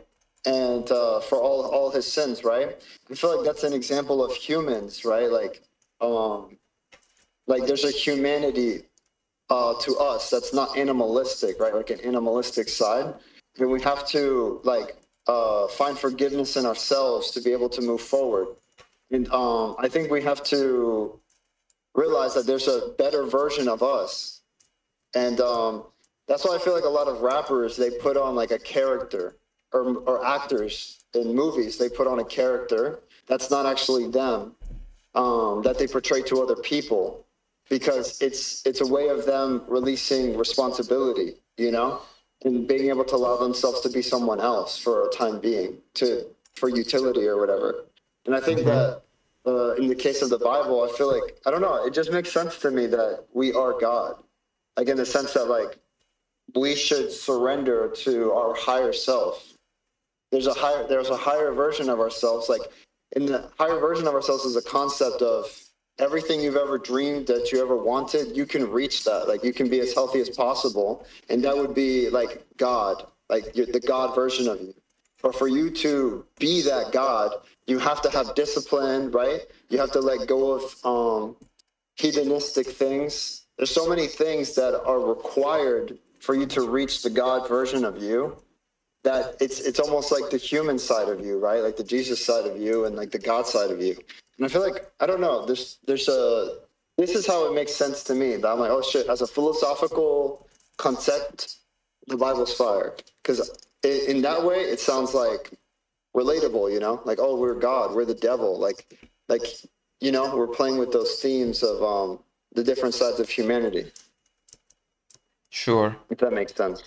Speaker 1: And for all his sins, right? I feel like that's an example of humans, right? Like there's a humanity to us that's not animalistic, right? Like an animalistic side, and we have to like find forgiveness in ourselves to be able to move forward. And I think we have to realize that there's a better version of us, and that's why I feel like a lot of rappers they put on like a character, or actors in movies they put on a character that's not actually them, that they portray to other people, because it's a way of them releasing responsibility, and being able to allow themselves to be someone else for a time being, for utility or whatever. And I think
Speaker 2: Hmm.
Speaker 1: that in the case of the Bible, I feel like I don't know, it just makes sense to me that we are God, like in the sense that like we should surrender to our higher self. There's a higher version of ourselves. Like in the higher version of ourselves is a concept of everything you've ever dreamed that you ever wanted, you can reach that. Like you can be as healthy as possible. And that would be like God, like the God version of you. But for you to be that God, you have to have discipline, right? You have to let go of hedonistic things. There's so many things that are required for you to reach the God version of you that it's almost like the human side of you, right? Like the Jesus side of you and like the God side of you. And I feel like I don't know. There's a this is how it makes sense to me. That I'm like, oh shit, as a philosophical concept, the Bible's fire because in that way it sounds like relatable. You know, like oh we're God, we're the devil, like you know we're playing with those themes of the different sides of humanity.
Speaker 2: Sure.
Speaker 1: If that makes sense.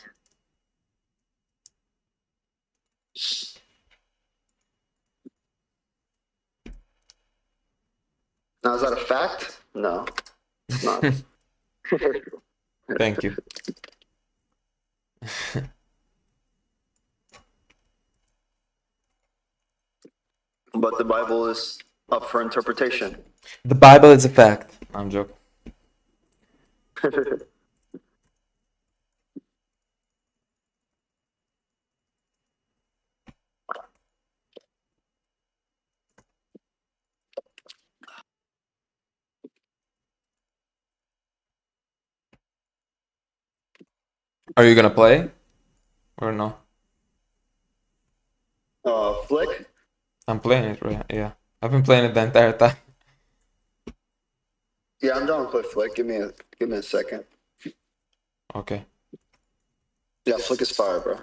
Speaker 1: Now is that a fact? No, it's not.
Speaker 2: Thank you.
Speaker 1: But the Bible is up for interpretation.
Speaker 2: The Bible is a fact. I'm joking. Are you gonna play or no?
Speaker 1: Flick?
Speaker 2: I'm playing it, right? Yeah. I've been playing it the entire time.
Speaker 1: Yeah, I'm down to play Flick. Give me a second.
Speaker 2: Okay.
Speaker 1: Yeah, Flick is fire, bro.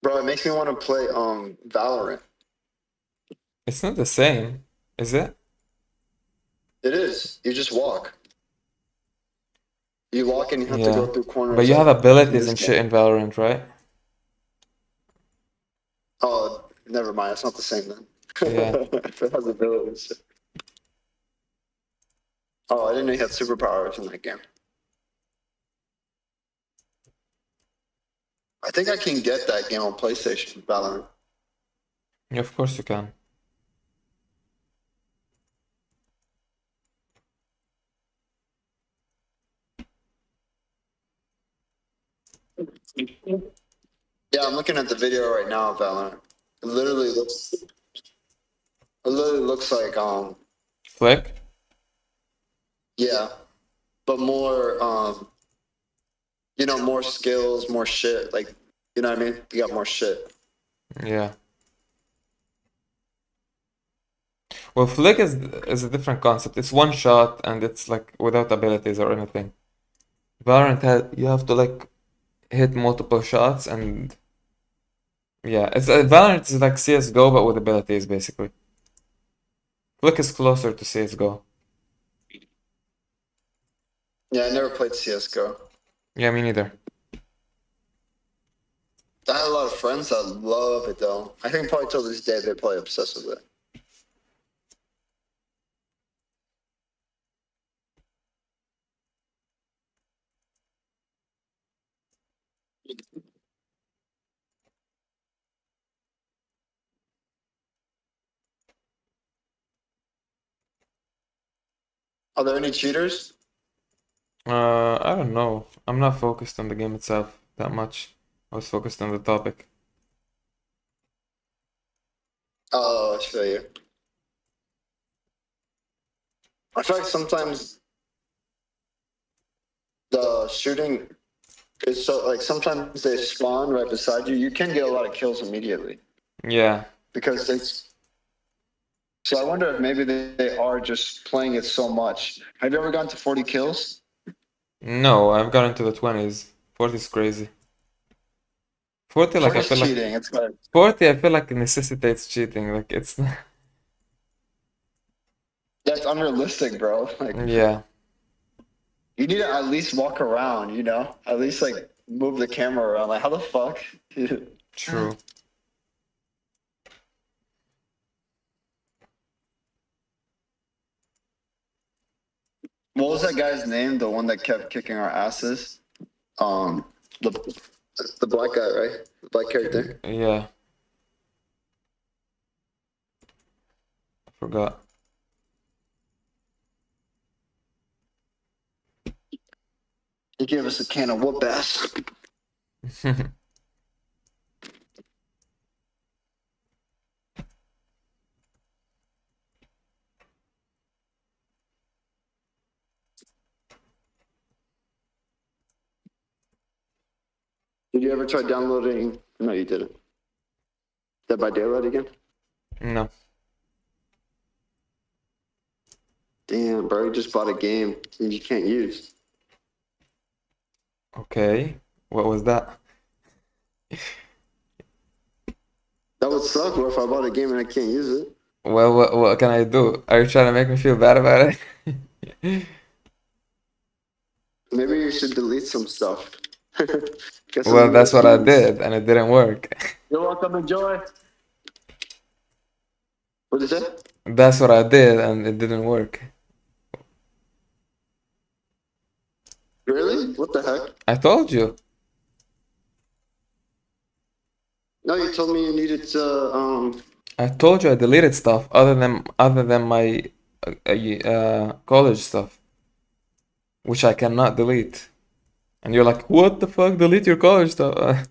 Speaker 1: Bro, it makes me want to play Valorant.
Speaker 2: It's not the same, is it?
Speaker 1: It is. You just walk. You walk and you have to go
Speaker 2: Yeah.
Speaker 1: through
Speaker 2: But
Speaker 1: corners
Speaker 2: you have
Speaker 1: like in
Speaker 2: abilities
Speaker 1: this
Speaker 2: and shit
Speaker 1: game.
Speaker 2: in Valorant, right?
Speaker 1: Oh, never mind. It's not the same then.
Speaker 2: Yeah.
Speaker 1: If it has abilities. Oh, I didn't know you had superpowers in that game. I think I can get that game on PlayStation, Valorant.
Speaker 2: Yeah, of course you can.
Speaker 1: Yeah, I'm looking at the video right now of Valorant. It literally looks like
Speaker 2: Flick?
Speaker 1: yeah, but more more skills, more shit. Like you know what I mean? You got more shit.
Speaker 2: Yeah. Well, Flick is a different concept. It's one shot and it's like without abilities or anything. Valorant has you have to like hit multiple shots and yeah, it's Valorant is like CS:GO but with abilities basically. Flick is closer to CS:GO.
Speaker 1: Yeah, I never played CS:GO.
Speaker 2: Yeah, me neither.
Speaker 1: I had a lot of friends that love it though. I think probably till this day they play obsessed with it. Are there any cheaters?
Speaker 2: I don't know. I'm not focused on the game itself that much. I was focused on the topic.
Speaker 1: Oh, I feel you. I feel like sometimes the shooting is so like sometimes they spawn right beside you. You can get a lot of kills immediately
Speaker 2: Yeah.
Speaker 1: because they. So I wonder if maybe they are just playing it so much. Have you ever gotten to 40 kills?
Speaker 2: No, I've got into the 20s. 40 is crazy. 40 like
Speaker 1: 40
Speaker 2: I
Speaker 1: is
Speaker 2: feel like
Speaker 1: cheating. It's like
Speaker 2: 40 I feel like necessitates cheating. Like it's
Speaker 1: that's unrealistic, bro. Like
Speaker 2: yeah.
Speaker 1: You need to at least walk around, you know? At least like move the camera around. Like how the fuck?
Speaker 2: True.
Speaker 1: What was that guy's name? The one that kept kicking our asses? Um, the the black guy, right? The black character.
Speaker 2: Yeah, I forgot.
Speaker 1: He gave us a can of whoop ass. Did you ever try downloading? No, you didn't. Dead by Daylight again?
Speaker 2: No.
Speaker 1: Damn, bro, you just bought a game you can't use.
Speaker 2: Okay. What was that?
Speaker 1: That would suck. What if I bought a game and I can't use it?
Speaker 2: Well, what can I do? Are you trying to make me feel bad about it?
Speaker 1: Maybe you should delete some stuff. Get some
Speaker 2: Well, that's what I
Speaker 1: USBs.
Speaker 2: did, and it didn't work.
Speaker 1: You're welcome, enjoy. What is it?
Speaker 2: That's what I did, and it didn't work.
Speaker 1: Really? What the heck?
Speaker 2: I told you.
Speaker 1: No, you told me you needed to.
Speaker 2: I told you I deleted stuff other than my college stuff, which I cannot delete. And you're like, what the fuck? Delete your college stuff.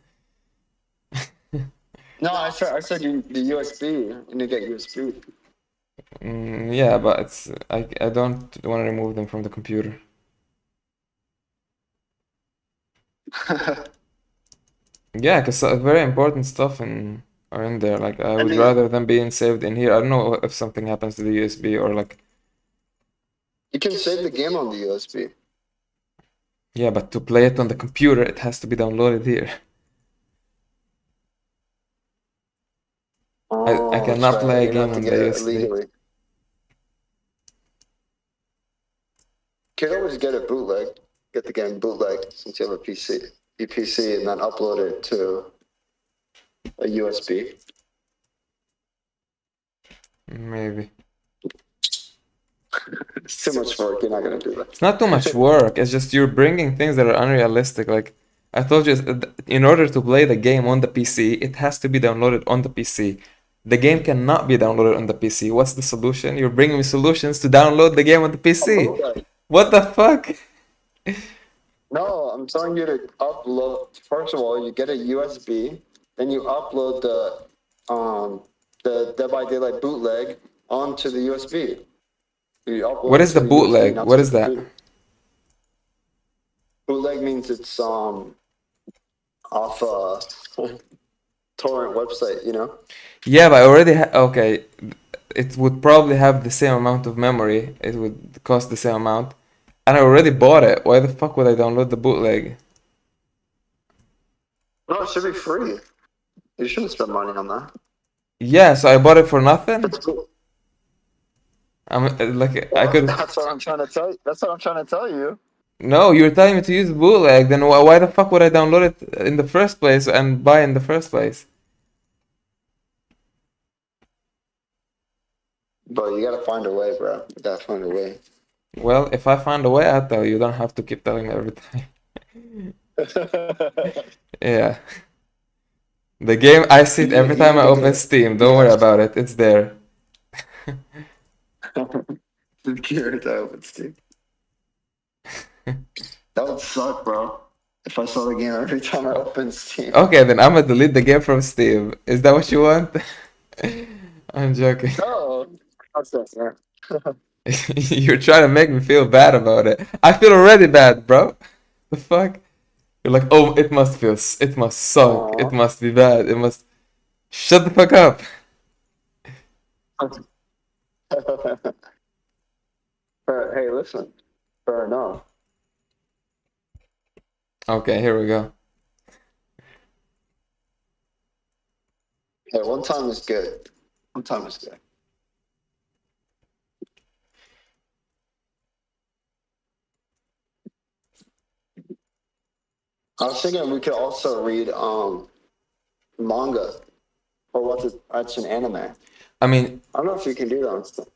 Speaker 1: No, I said the USB. You need to get USB.
Speaker 2: Yeah, but I don't want to remove them from the computer. Yeah, because very important stuff are in there. Like I would
Speaker 1: mean,
Speaker 2: rather them being saved in here. I don't know if something happens to the USB or like.
Speaker 1: you can save the game on the USB.
Speaker 2: Yeah, but to play it on the computer, it has to be downloaded here. I
Speaker 1: Oh, that's
Speaker 2: cannot play
Speaker 1: right.
Speaker 2: a
Speaker 1: You
Speaker 2: game
Speaker 1: have to
Speaker 2: on
Speaker 1: get
Speaker 2: the
Speaker 1: it
Speaker 2: USB.
Speaker 1: illegally. You can always get it bootleg. Get the game bootleg since you have a PC, and then upload it to a USB.
Speaker 2: Maybe.
Speaker 1: It's too much work. You're not gonna do
Speaker 2: It's not too much
Speaker 1: that.
Speaker 2: work. It's just you're bringing things that are unrealistic. Like I told you, in order to play the game on the PC, it has to be downloaded on the PC. The game cannot be downloaded on the PC. What's the solution? You're bringing me solutions to download the game on the
Speaker 1: A
Speaker 2: PC.
Speaker 1: bootleg.
Speaker 2: What the fuck?
Speaker 1: No, I'm telling you to upload. First of all, you get a USB, then you upload the Dead by Daylight bootleg onto the USB. You upload
Speaker 2: What
Speaker 1: it
Speaker 2: is
Speaker 1: to
Speaker 2: the
Speaker 1: the USB,
Speaker 2: bootleg?
Speaker 1: not to
Speaker 2: What
Speaker 1: the
Speaker 2: is that?
Speaker 1: computer. Bootleg means it's off a torrent website, you know?
Speaker 2: Yeah, but I already okay. It would probably have the same amount of memory. It would cost the same amount. And I already bought it. Why the fuck would I download the bootleg?
Speaker 1: No, it should be free. You shouldn't spend money on that.
Speaker 2: Yeah, so I bought it for nothing?
Speaker 1: It's cool.
Speaker 2: I'm like I
Speaker 1: Well,
Speaker 2: could.
Speaker 1: that's what I'm trying to tell you. That's what I'm trying to tell you.
Speaker 2: No, you're telling me to use bootleg. Then why the fuck would I download it in the first place and buy in the first place?
Speaker 1: But you gotta find a way, bro. You gotta find a way.
Speaker 2: Well, if I find a way, I'll tell you. You don't have to keep telling me every time. Yeah. The game, I see it every time I open Steam. Don't worry about it. It's there.
Speaker 1: That would suck, bro. If I saw the game every time I opened Steam.
Speaker 2: Okay, then I'm gonna delete the game from Steam. Is that what you want? I'm joking.
Speaker 1: No, that's not fair.
Speaker 2: You're trying to make me feel bad about it. I feel already bad, bro. The fuck? You're like, oh, it must feel, it must suck. It
Speaker 1: Aw.
Speaker 2: must be bad. It must. Shut the fuck up.
Speaker 1: Hey, listen. Fair enough.
Speaker 2: Okay, here we go.
Speaker 1: Hey, one time is good. One time is good. I was thinking we could also read manga or watch an anime.
Speaker 2: I mean,
Speaker 1: I don't know if you can do that on stuff.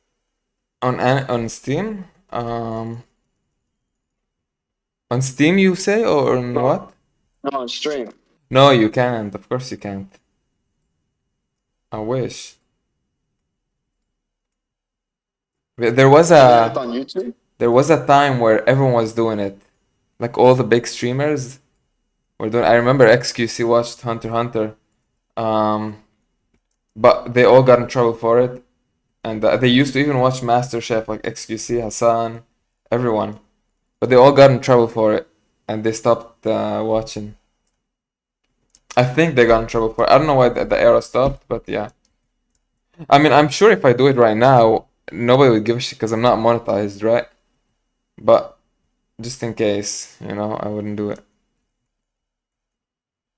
Speaker 2: on Steam, on Steam you say, or on
Speaker 1: No,
Speaker 2: what?
Speaker 1: no, on stream.
Speaker 2: No, you can't. Of course you can't. I wish. There was
Speaker 1: Even if
Speaker 2: a
Speaker 1: on YouTube.
Speaker 2: there was a time where everyone was doing it. Like all the big streamers were doing. I remember XQC watched Hunter x Hunter. Um, but they all got in trouble for it. And they used to even watch MasterChef, like XQC, Hassan, everyone. But they all got in trouble for it, and they stopped watching. I think they got in trouble for it. I don't know why the era stopped, but yeah. I mean, I'm sure if I do it right now, nobody would give a shit because I'm not monetized, right? But just in case, I wouldn't do it.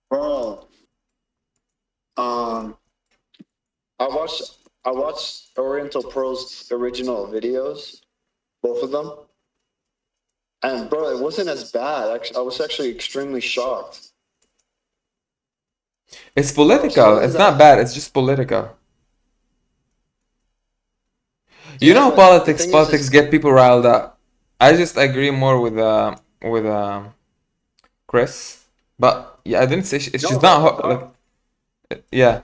Speaker 1: Bro, um, I watched Oriental Pro's original videos, both of them, and bro, it wasn't as bad. Actually, I was actually extremely shocked.
Speaker 2: It's
Speaker 1: Bro, she
Speaker 2: political.
Speaker 1: wasn't
Speaker 2: It's not
Speaker 1: that.
Speaker 2: bad. It's just political.
Speaker 1: Yeah, but the
Speaker 2: Politics.
Speaker 1: thing is,
Speaker 2: Politics get people riled up. I just agree more with Chris. But yeah, I didn't say she's
Speaker 1: no,
Speaker 2: not yeah.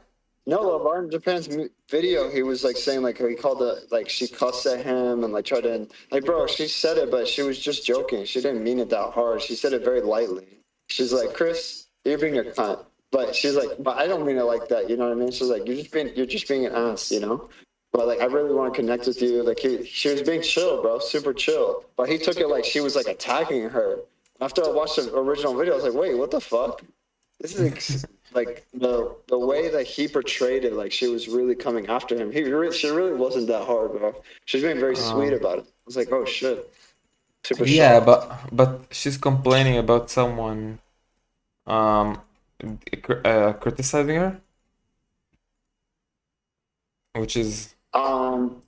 Speaker 1: no, Bar in Japan's video, he was like saying like he called it like she cussed at him and like tried to like bro, she said it, but she was just joking. She didn't mean it that hard. She said it very lightly. She's like, Chris, you're being a cunt. But she's like, but I don't mean it like that. You know what I mean? She's like, you're just being an ass. But like, I really want to connect with you. Like, she was being chill, bro, super chill. But he took it like she was like attacking her. After I watched the original video, I was like, wait, what the fuck? This is like the way that he portrayed it, like she was really coming after him. She really wasn't that hard, bro. She was being very sweet
Speaker 2: Um,
Speaker 1: about it. I was like, oh shit, super
Speaker 2: yeah,
Speaker 1: shocked.
Speaker 2: but she's complaining about someone um criticizing her, which is
Speaker 1: Um,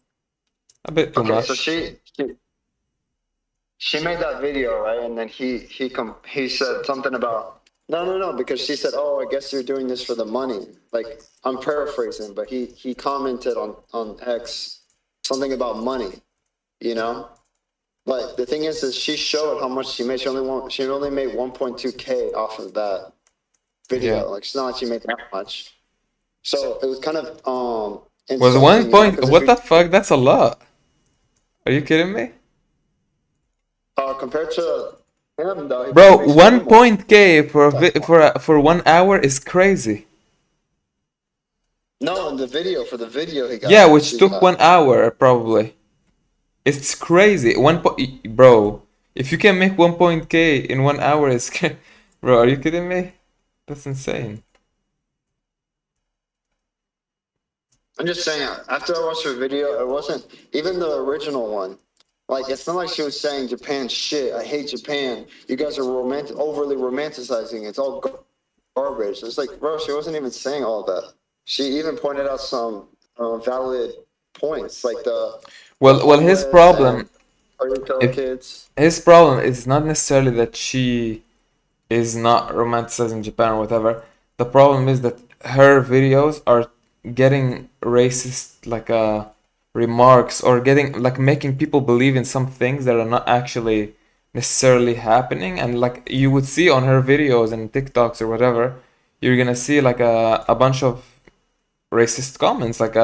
Speaker 2: a bit too
Speaker 1: okay, so
Speaker 2: much.
Speaker 1: she made that video, right? And then he said something about no, because she said, oh, I guess you're doing this for the money. Like, I'm paraphrasing, but he commented on X something about money, you know. But the thing is she showed how much she made. She only made 1.2K off of that
Speaker 2: Yeah.
Speaker 1: video. Like, it's not like she made that much. So it was kind of
Speaker 2: Was one
Speaker 1: insulting,
Speaker 2: point?
Speaker 1: because if
Speaker 2: What
Speaker 1: you
Speaker 2: the fuck? That's a lot. Are you kidding me?
Speaker 1: compared to him though, he probably
Speaker 2: Bro,
Speaker 1: makes way
Speaker 2: one
Speaker 1: more.
Speaker 2: point K for 1 hour is crazy.
Speaker 1: No, in the video, for the video
Speaker 2: Yeah, which
Speaker 1: she
Speaker 2: took
Speaker 1: got.
Speaker 2: 1 hour probably. It's crazy. Bro, if you can make 1 point K in 1 hour, bro, are you kidding me? That's insane.
Speaker 1: I'm just saying, after I watched her video, it wasn't even the original one. Like, it's not like she was saying Japan shit. I hate Japan. You guys are overly romanticizing. It's all garbage. It's like, bro, she wasn't even saying all that. She even pointed out some valid points, like the
Speaker 2: Well, his
Speaker 1: homeless and
Speaker 2: problem,
Speaker 1: Oriental
Speaker 2: if
Speaker 1: kids.
Speaker 2: his problem is not necessarily that she is not romanticizing Japan or whatever. The problem is that her videos are getting racist remarks, or getting like making people believe in some things that are not actually necessarily happening. And like you would see on her videos and TikToks or whatever, you're gonna see like a bunch of racist comments like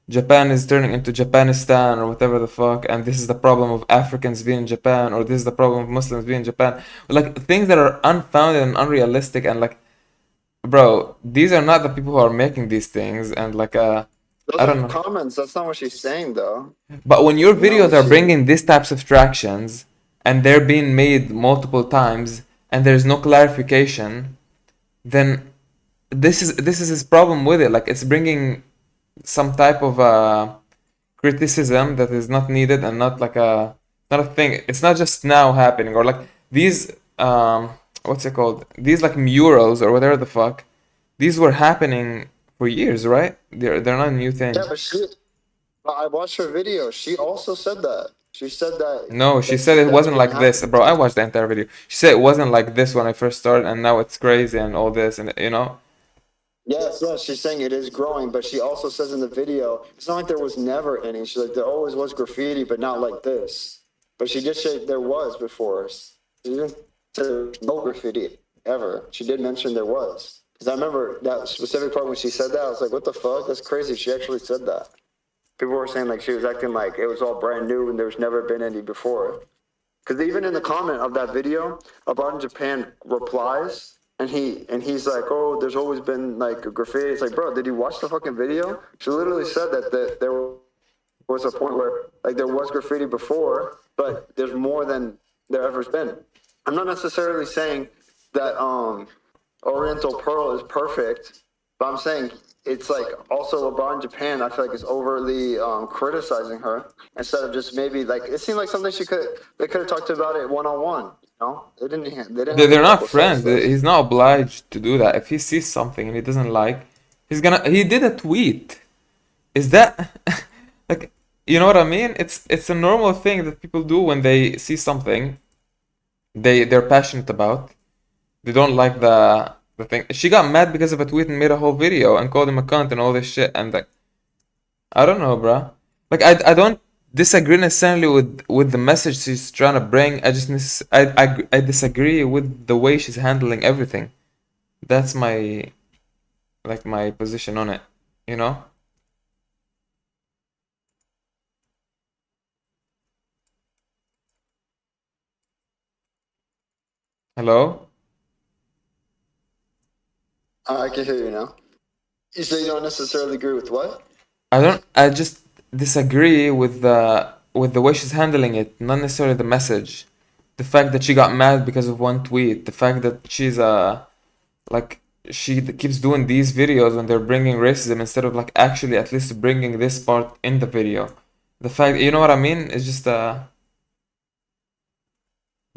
Speaker 2: Japan is turning into Japanistan or whatever the fuck, and this is the problem of Africans being in Japan, or this is the problem of Muslims being in Japan. Like things that are unfounded and unrealistic, and like, bro, these are not the people who are making these things, and like I
Speaker 1: Those are
Speaker 2: don't know.
Speaker 1: comments. That's not what she's saying, though.
Speaker 2: But when your
Speaker 1: No,
Speaker 2: videos are bringing these types of tractions and they're being made multiple times and there's no clarification, then this is his problem with it. Like it's bringing some type of criticism that is not needed, and not a thing. It's not just now happening, or like these what's it called? These like murals or whatever the fuck. These were happening for years, right? They're not a new
Speaker 1: Yeah,
Speaker 2: thing.
Speaker 1: but I watched her video. She also said that. She said that
Speaker 2: No, she said it
Speaker 1: that's
Speaker 2: wasn't
Speaker 1: what
Speaker 2: like this.
Speaker 1: happened.
Speaker 2: Bro, I watched the entire video. She said it wasn't like this when I first started, and now it's crazy and all this, and you know?
Speaker 1: Yes, yes, she's saying it is growing, but she also says in the video, it's not like there was never any. She's like, there always was graffiti, but not like this. But she did say there was before. She didn't say there was no graffiti ever. She did mention there was. Because I remember that specific part when she said that, I was like, what the fuck? That's crazy. She actually said that. People were saying like she was acting like it was all brand new and there's never been any before. Because even in the comment of that video, Abroad in Japan replies, and he's like, "Oh, there's always been like a graffiti." It's like, bro, did you watch the fucking video? She literally said that there was a point where like there was graffiti before, but there's more than there ever's been. I'm not necessarily saying that Oriental Pearl is perfect, but I'm saying it's like also LeBron Japan. I feel like is overly criticizing her instead of just maybe like it seemed like something they could have talked about it one on one. You know, they didn't have to
Speaker 2: They're not
Speaker 1: publicize
Speaker 2: friends.
Speaker 1: this.
Speaker 2: He's not obliged to do that. If he sees something and he doesn't like, he did a tweet. Is that like, you know what I mean? It's a normal thing that people do when they see something they're passionate about. They don't like the thing. She got mad because of a tweet and made a whole video and called him a cunt and all this shit. And like, I don't know, bruh. Like, I don't disagree necessarily with the message she's trying to bring. I disagree with the way she's handling everything. That's my my position on it. You know? Hello?
Speaker 1: I can hear you now. You say you don't necessarily agree with what?
Speaker 2: I don't. I just disagree with the way she's handling it. Not necessarily the message. The fact that she got mad because of one tweet. The fact that she's like keeps doing these videos when they're bringing racism instead of like actually at least bringing this part in the video. The fact, you know what I mean? It's just the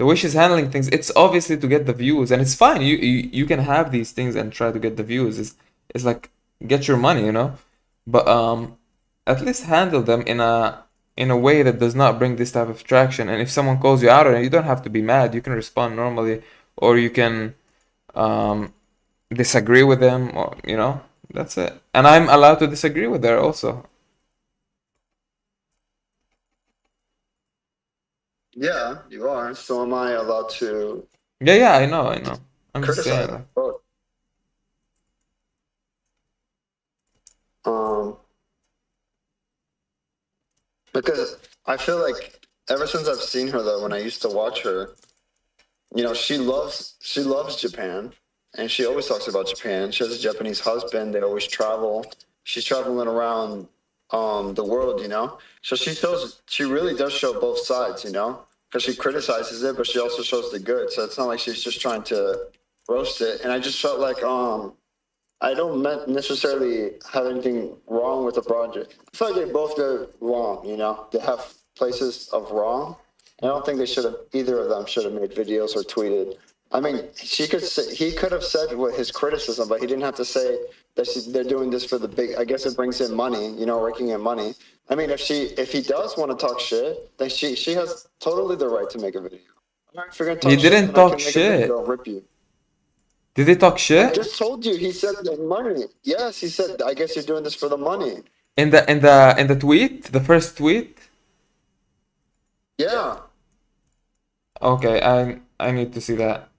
Speaker 2: way she's handling things. It's obviously to get the views, and it's fine. You can have these things and try to get the views. It's like get your money, you know. But at least handle them in a way that does not bring this type of traction. And if someone calls you out on it, you don't have to be mad. You can respond normally, or you can um disagree with them, or you know, that's it. And I'm allowed to disagree with her also.
Speaker 1: Yeah, you are. So am I allowed to
Speaker 2: Yeah, yeah, I know. I'm just saying,
Speaker 1: criticize
Speaker 2: like,
Speaker 1: both? Um, because I feel like ever since I've seen her though, when I used to watch her, you know, she loves Japan, and she always talks about Japan. She has a Japanese husband. They always travel. She's traveling around the world, you know. So she really does show both sides, you know, because she criticizes it, but she also shows the good. So it's not like she's just trying to roast it. And I just felt like I don't necessarily have anything wrong with the project. I feel like they both go wrong, you know. They have places of wrong. I don't think they should have. Either of them should have made videos or tweeted. I mean, he could have said what his criticism, but he didn't have to say that they're doing this for the big. I guess it brings in money, you know, raking in money. I mean, if he does want to talk shit, then she has totally the right to make a video. All right, if you're gonna
Speaker 2: he
Speaker 1: talk shit,
Speaker 2: didn't
Speaker 1: then I
Speaker 2: talk
Speaker 1: can make a video
Speaker 2: shit.
Speaker 1: and rip you.
Speaker 2: Did he talk
Speaker 1: I
Speaker 2: shit
Speaker 1: just told you. He said the money. Yes, he said. I guess you're doing this for the money.
Speaker 2: in the tweet, the first tweet?
Speaker 1: Yeah.
Speaker 2: Okay, I need to see that.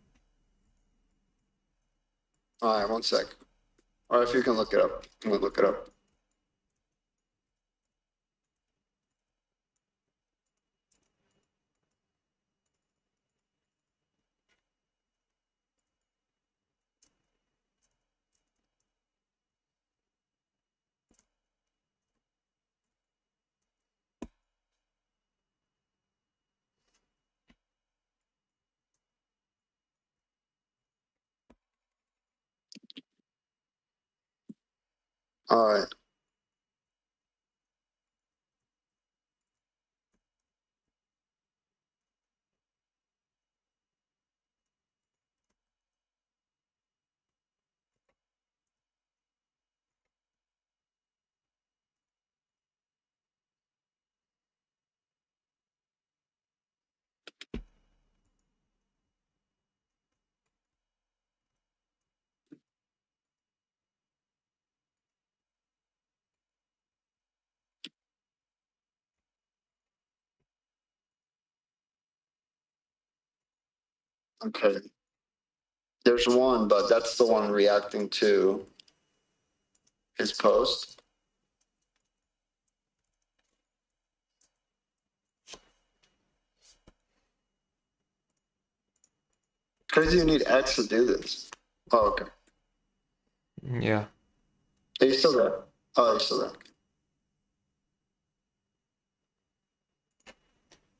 Speaker 1: All right. One sec. Or if you can look it up, we'll look it up. All right. Okay. There's one, but that's the one reacting to his post. Because you need X to do this. Oh, okay.
Speaker 2: Yeah.
Speaker 1: Are you still there? Oh, you're still there.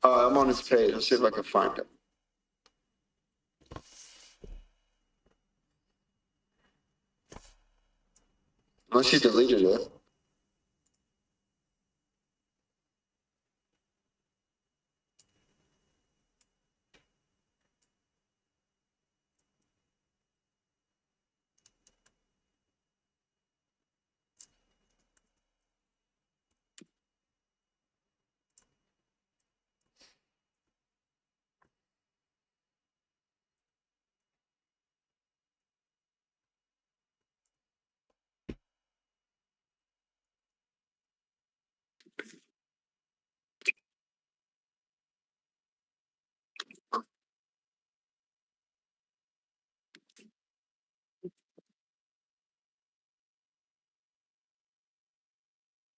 Speaker 1: I'm on his page. Let's see if I can find it. Unless you deleted it.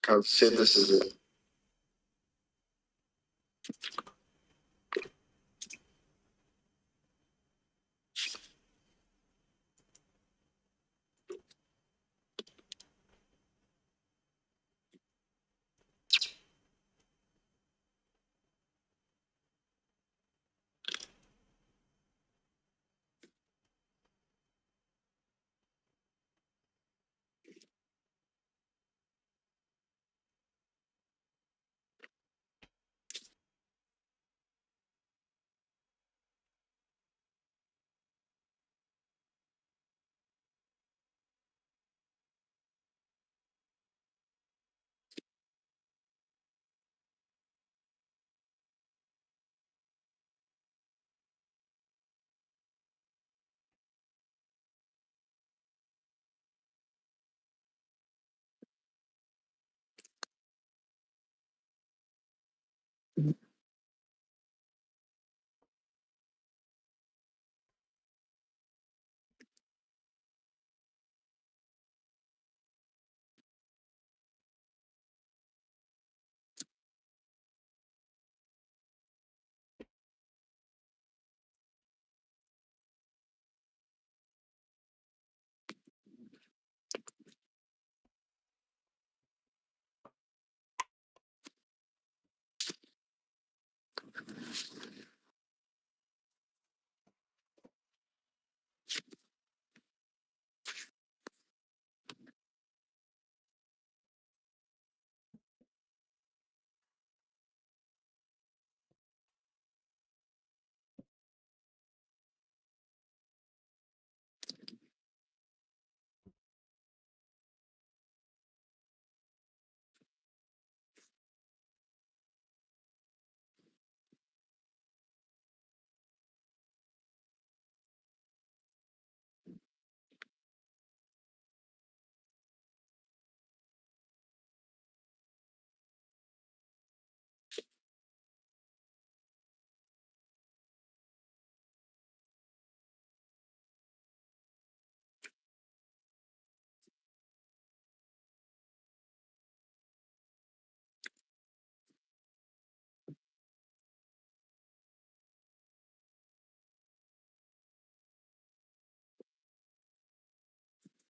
Speaker 1: Let's see if this is it.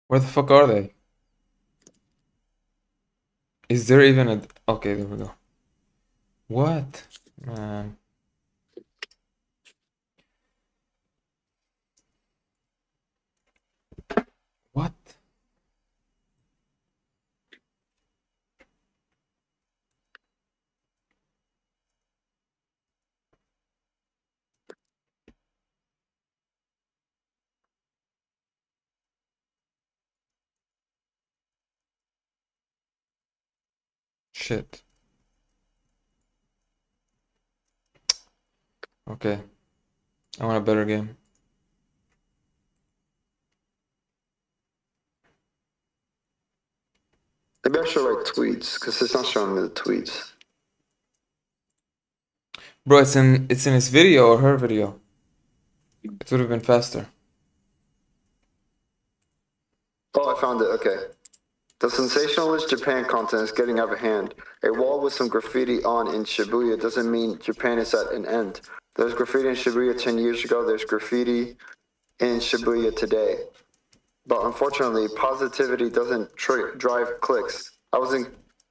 Speaker 2: Where the fuck are they? Is there even a... Okay, there we go. What? Man. What? Shit. Okay. I want a better game.
Speaker 1: Maybe I should write tweets because it's not showing me the tweets.
Speaker 2: Bro, it's in his video or her video? It would have been faster.
Speaker 1: Oh, I found it. Okay. The sensationalist Japan content is getting out of hand. A wall with some graffiti on in Shibuya doesn't mean Japan is at an end. There's graffiti in Shibuya 10 years ago. There's graffiti in Shibuya today. But unfortunately, positivity doesn't drive clicks. I was in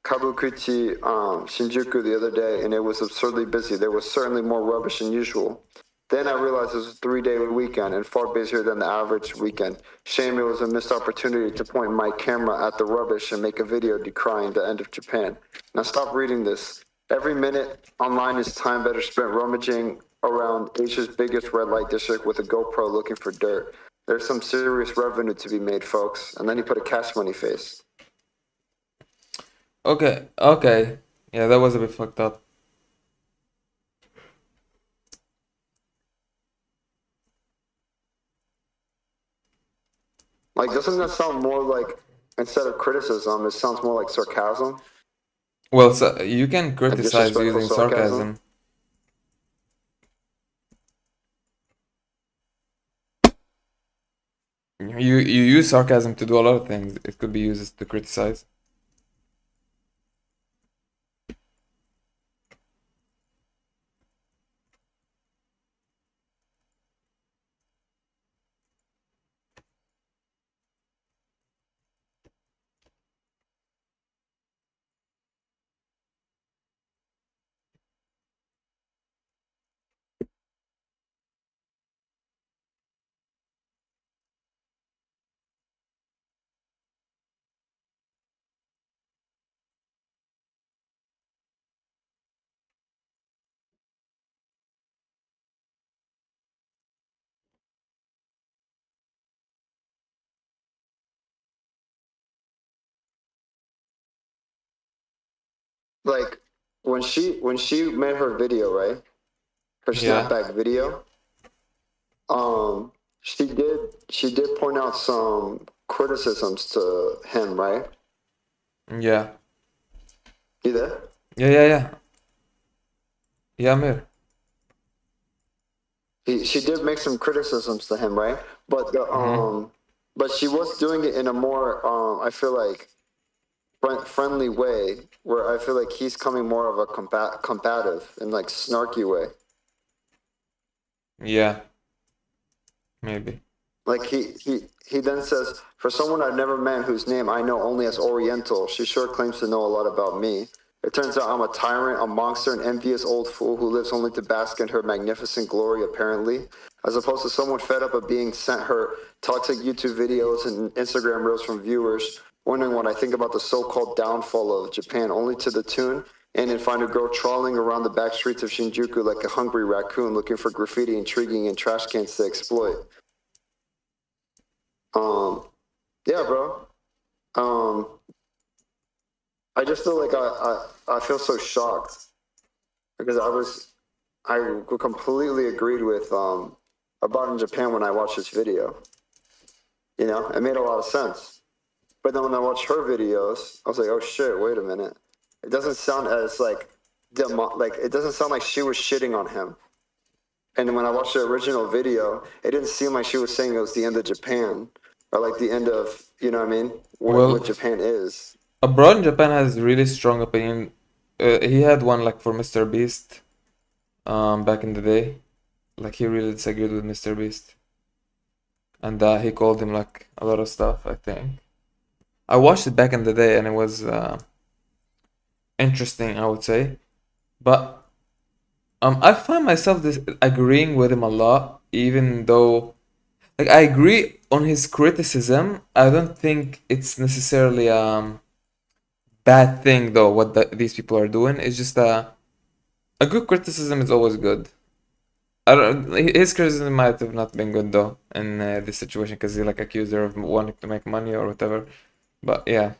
Speaker 1: Kabukichi, Shinjuku the other day, and it was absurdly busy. There was certainly more rubbish than usual. Then I realized it was a 3 day weekend and far busier than the average weekend. Shame it was a missed opportunity to point my camera at the rubbish and make a video decrying the end of Japan. Now stop reading this. Every minute online is time better spent rummaging around Asia's biggest red light district with a GoPro looking for dirt. There's some serious revenue to be made, folks. And then he put a cash money face.
Speaker 2: Okay, okay. Yeah, that was a bit fucked up.
Speaker 1: Like, doesn't that sound more like, instead of criticism, it sounds more like sarcasm?
Speaker 2: Well, so you can
Speaker 1: Like
Speaker 2: criticize
Speaker 1: disrespectful
Speaker 2: using
Speaker 1: sarcasm?
Speaker 2: sarcasm. You use sarcasm to do a lot of things. It could be used to criticize.
Speaker 1: Like, when she made her video, right? Her
Speaker 2: Yeah,
Speaker 1: snapback video, um, she did point out some criticisms to him, right?
Speaker 2: yeah,
Speaker 1: You there?
Speaker 2: yeah. Yeah, Amir.
Speaker 1: She did make some criticisms to him, right? But the
Speaker 2: Mm-hmm.
Speaker 1: but she was doing it in a more I feel like friendly way, where I feel like he's coming more of a combative and like snarky way.
Speaker 2: Yeah, maybe.
Speaker 1: Like he then says, for someone I've never met whose name I know only as Oriental, she sure claims to know a lot about me. It turns out I'm a tyrant, a monster, an envious old fool who lives only to bask in her magnificent glory, apparently, as opposed to someone fed up of being sent her toxic YouTube videos and Instagram reels from viewers, wondering what I think about the so-called downfall of Japan, only to the tune and then find a girl trawling around the back streets of Shinjuku like a hungry raccoon looking for graffiti, intriguing, and trash cans to exploit. Um, yeah, bro. Um, I just feel like I feel so shocked because I completely agreed with about in Japan when I watched this video. You know, it made a lot of sense. But then when I watched her videos, I was like, oh shit, wait a minute. It doesn't sound as like like it doesn't sound like she was shitting on him. And then when I watched the original video, it didn't seem like she was saying it was the end of Japan or like the end of, you know what I mean? What
Speaker 2: Well,
Speaker 1: Japan is.
Speaker 2: abroad in Japan has really strong opinion. He had one like for Mr. Beast, back in the day. Like he really disagreed with Mr. Beast, and he called him like a lot of stuff. I think I watched it back in the day, and it was interesting, I would say. But I find myself agreeing with him a lot, even though like I agree on his criticism. I don't think it's necessarily bad thing though. What these people are doing is just a good criticism is always good. I don't, his criticism might have not been good though in this situation because he like accused her of wanting to make money or whatever. But yeah.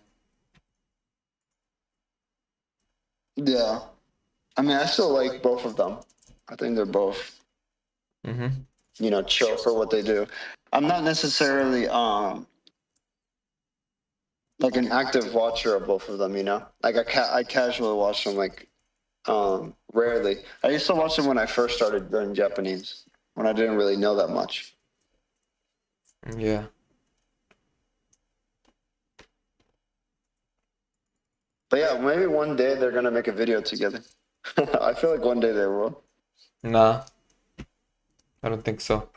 Speaker 1: Yeah. I mean, I still like both of them. I think they're both,
Speaker 2: Mm-hmm.
Speaker 1: chill for what they do. I'm not necessarily like an active watcher of both of them, you know? Like I casually watch them like rarely. I used to watch them when I first started learning Japanese. when I didn't really know that much.
Speaker 2: Yeah.
Speaker 1: But yeah, maybe one day they're gonna make a video together. I feel like one day they will.
Speaker 2: Nah, I don't think so.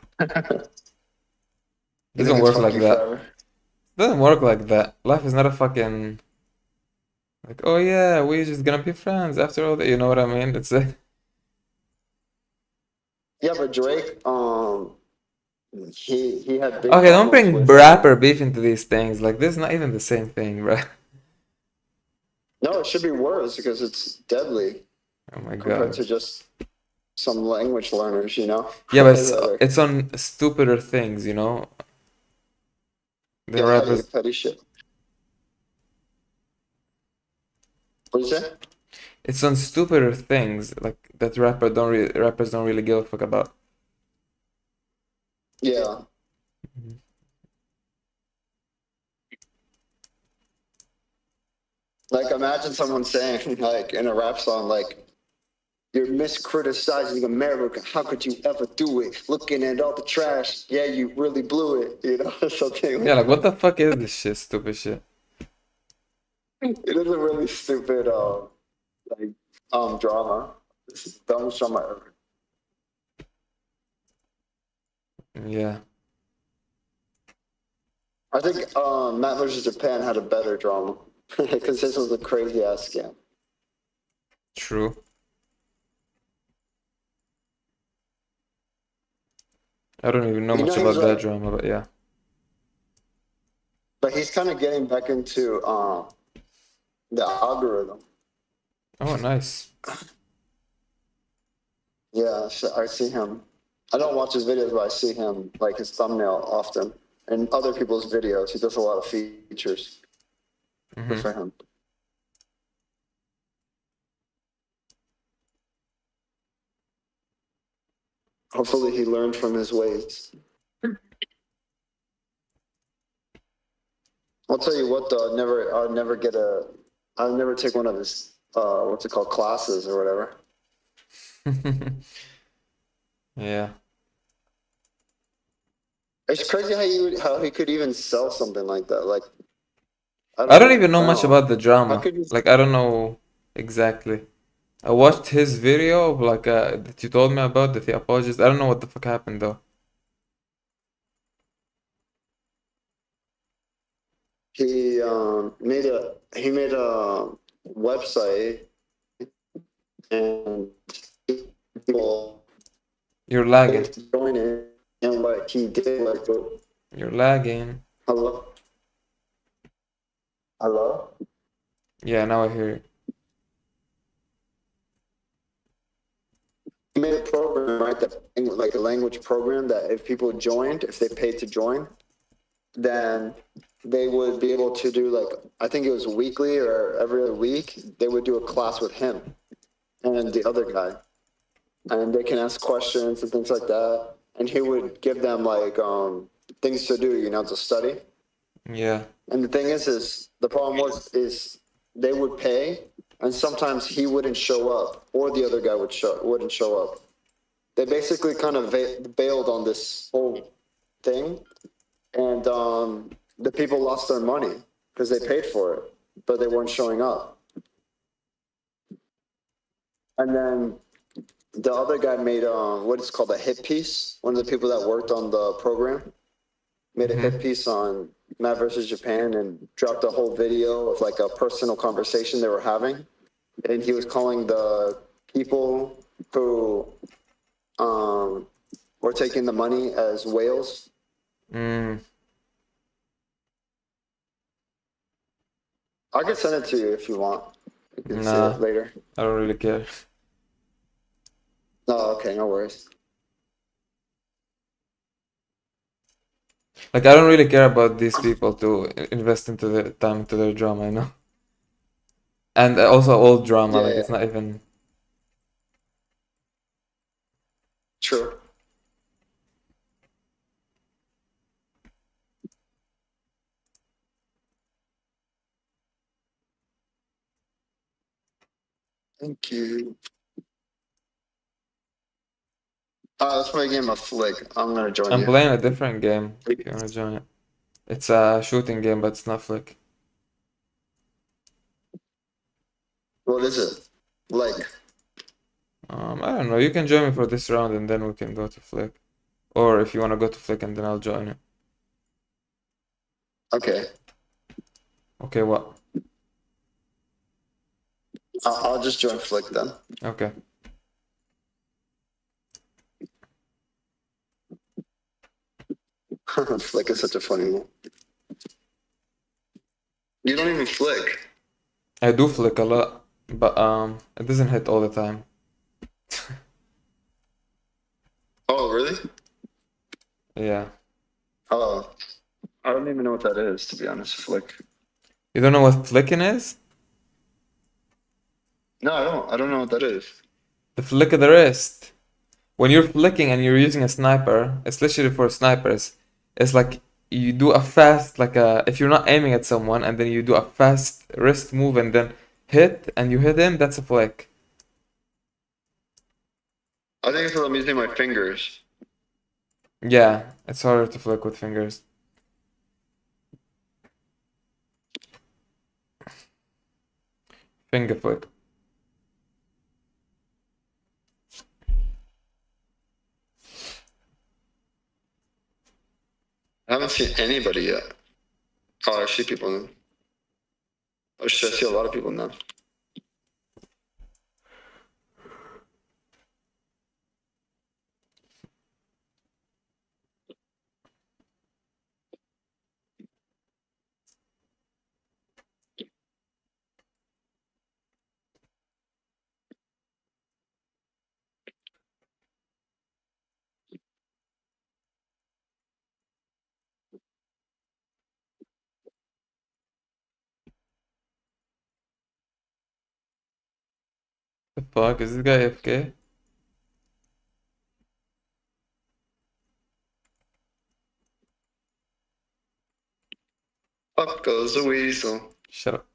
Speaker 1: You think
Speaker 2: Doesn't
Speaker 1: it's
Speaker 2: work
Speaker 1: fuck
Speaker 2: like
Speaker 1: you
Speaker 2: that.
Speaker 1: forever?
Speaker 2: Doesn't work like that. Life is not a fucking like, oh yeah, we're just gonna be friends after all that. You know what I mean? It's a
Speaker 1: Yeah, but Drake, he had big
Speaker 2: okay. Don't
Speaker 1: problems
Speaker 2: bring
Speaker 1: with
Speaker 2: rapper beef into these things. Like this is not even the same thing, bro.
Speaker 1: No, it should be worse because it's deadly
Speaker 2: Oh my
Speaker 1: compared
Speaker 2: God.
Speaker 1: to just some language learners, you know?
Speaker 2: Yeah, but
Speaker 1: That are,
Speaker 2: it's on stupider things, you know. The
Speaker 1: yeah,
Speaker 2: rappers.
Speaker 1: petty shit. What do you say?
Speaker 2: It's on stupider things like that rappers don't really give a fuck about.
Speaker 1: Yeah.
Speaker 2: Mhm.
Speaker 1: Like imagine someone saying like in a rap song like you're miscriticizing America. How could you ever do it? Looking at all the trash. Yeah, you really blew it. You know, something
Speaker 2: Yeah,
Speaker 1: like
Speaker 2: like what
Speaker 1: that.
Speaker 2: the fuck is this shit? Stupid shit.
Speaker 1: It is a really stupid like drama. It's the dumbest drama ever.
Speaker 2: Yeah,
Speaker 1: I think Matt versus Japan had a better drama because this was a crazy ass scam.
Speaker 2: true. I don't even know
Speaker 1: You know,
Speaker 2: much
Speaker 1: he was
Speaker 2: about that
Speaker 1: like,
Speaker 2: drama, but yeah.
Speaker 1: but he's kind of getting back into the algorithm.
Speaker 2: Oh, nice.
Speaker 1: Yeah, so I see him. I don't watch his videos, but I see him like his thumbnail often and other people's videos. He does a lot of features. Good
Speaker 2: Hmm.
Speaker 1: for him. Hopefully, he learned from his ways. I'll tell you what, though. I'll never take one of his what's it called, classes or whatever.
Speaker 2: Yeah.
Speaker 1: It's crazy how he could even sell something like that. Like
Speaker 2: I don't even
Speaker 1: I
Speaker 2: know
Speaker 1: don't
Speaker 2: much
Speaker 1: know.
Speaker 2: about the
Speaker 1: How
Speaker 2: drama.
Speaker 1: could you?
Speaker 2: Like, I don't know exactly. I watched his video of like that you told me about that he apologized. I don't know what the fuck happened though.
Speaker 1: He made a website and people
Speaker 2: You're lagging.
Speaker 1: join it and like he did like
Speaker 2: You're lagging.
Speaker 1: hello hello.
Speaker 2: Yeah, now I hear you.
Speaker 1: He made a program, right? That like a language program that if people joined, if they paid to join, then they would be able to do like I think it was weekly or every other week. They would do a class with him and the other guy, and they can ask questions and things like that. And he would give them like things to do, you know, to study.
Speaker 2: Yeah.
Speaker 1: And the thing is the problem is they would pay, and sometimes he wouldn't show up, or the other guy wouldn't show up. They basically kind of bailed on this whole thing, and the people lost their money because they paid for it, but they weren't showing up. And then the other guy made what is called a hit piece. One of the people that worked on the program made a hit
Speaker 2: Hmm.
Speaker 1: piece on Matt versus Japan and dropped a whole video of like a personal conversation they were having, and he was calling the people who were taking the money as whales.
Speaker 2: Mm,
Speaker 1: I can send it to you if you want. You can see
Speaker 2: nah,
Speaker 1: it later.
Speaker 2: I don't really care.
Speaker 1: No, okay, no worries.
Speaker 2: Like, I don't really care about these people to invest into the time into their drama, you know? And also old drama,
Speaker 1: Yeah,
Speaker 2: like, it's
Speaker 1: yeah,
Speaker 2: not even.
Speaker 1: true. Thank you. Let's play a game of Flick. I'm gonna join
Speaker 2: I'm
Speaker 1: you.
Speaker 2: playing a different game if you wanna join it. It's a shooting game, but it's not Flick.
Speaker 1: What is it? Like,
Speaker 2: I don't know. You can join me for this round and then we can go to Flick. Or if you wanna go to Flick and then I'll join it.
Speaker 1: okay.
Speaker 2: Okay, what?
Speaker 1: I'll just join Flick then.
Speaker 2: Okay.
Speaker 1: Flick is such a funny one. You don't even flick.
Speaker 2: I do Flick a lot, but it doesn't hit all the time.
Speaker 1: Oh, really?
Speaker 2: Yeah.
Speaker 1: Oh, I don't even know what that is, to be honest. Flick.
Speaker 2: You don't know what flicking is?
Speaker 1: No, I don't. I don't know what that is.
Speaker 2: The flick of the wrist. When you're flicking and you're using a sniper, especially for snipers, it's like you do a fast, like if you're not aiming at someone and then you do a fast wrist move and then hit and you hit him, that's a flick.
Speaker 1: I think it's because I'm using my fingers.
Speaker 2: Yeah, it's harder to flick with fingers. Finger flick.
Speaker 1: I haven't seen anybody yet. Oh, I see people now. Oh shit, I see a lot of people now.
Speaker 2: The fuck? Is this guy AFK?
Speaker 1: Up goes the weasel.
Speaker 2: Shut up.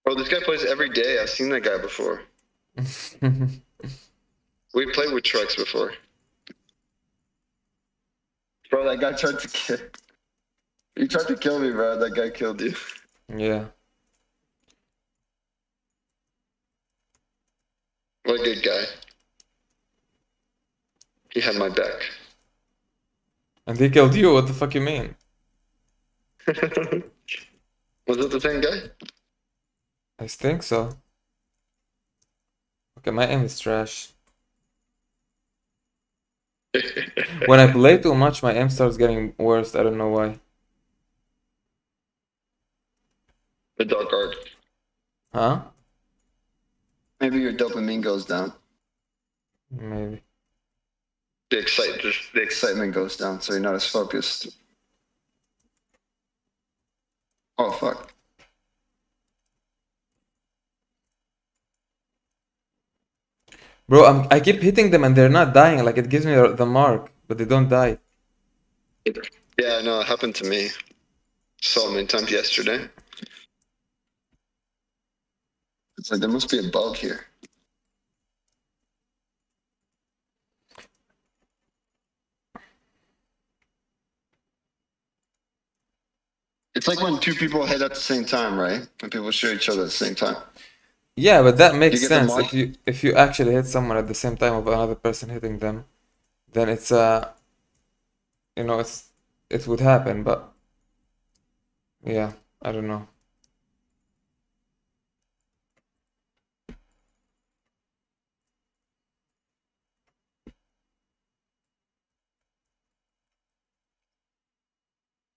Speaker 1: Bro, this guy plays every day. I've seen that guy before. We played with trucks before. Bro, that guy tried to kill. He tried to kill me, bro. That guy killed you.
Speaker 2: Yeah.
Speaker 1: What a good guy. He had my back.
Speaker 2: And he killed you? What the fuck you mean?
Speaker 1: Was it the same guy?
Speaker 2: I think so. Okay, my aim is trash. When I play too much, my aim starts getting worse. I don't know why.
Speaker 1: The dark art.
Speaker 2: Huh?
Speaker 1: Maybe your dopamine goes down.
Speaker 2: Maybe.
Speaker 1: The excitement goes down, so you're not as focused. Oh fuck.
Speaker 2: Bro, I keep hitting them and they're not dying. Like it gives me the mark, but they don't die.
Speaker 1: Yeah, no, it happened to me so many times yesterday. It's like there must be a bug here. It's like when two people hit at the same time, right? When people shoot each other at the same time.
Speaker 2: Yeah, but that
Speaker 1: You
Speaker 2: makes
Speaker 1: get the
Speaker 2: sense.
Speaker 1: mark.
Speaker 2: If you actually hit someone at the same time of another person hitting them, then it's you know, it would happen, but yeah, I don't know.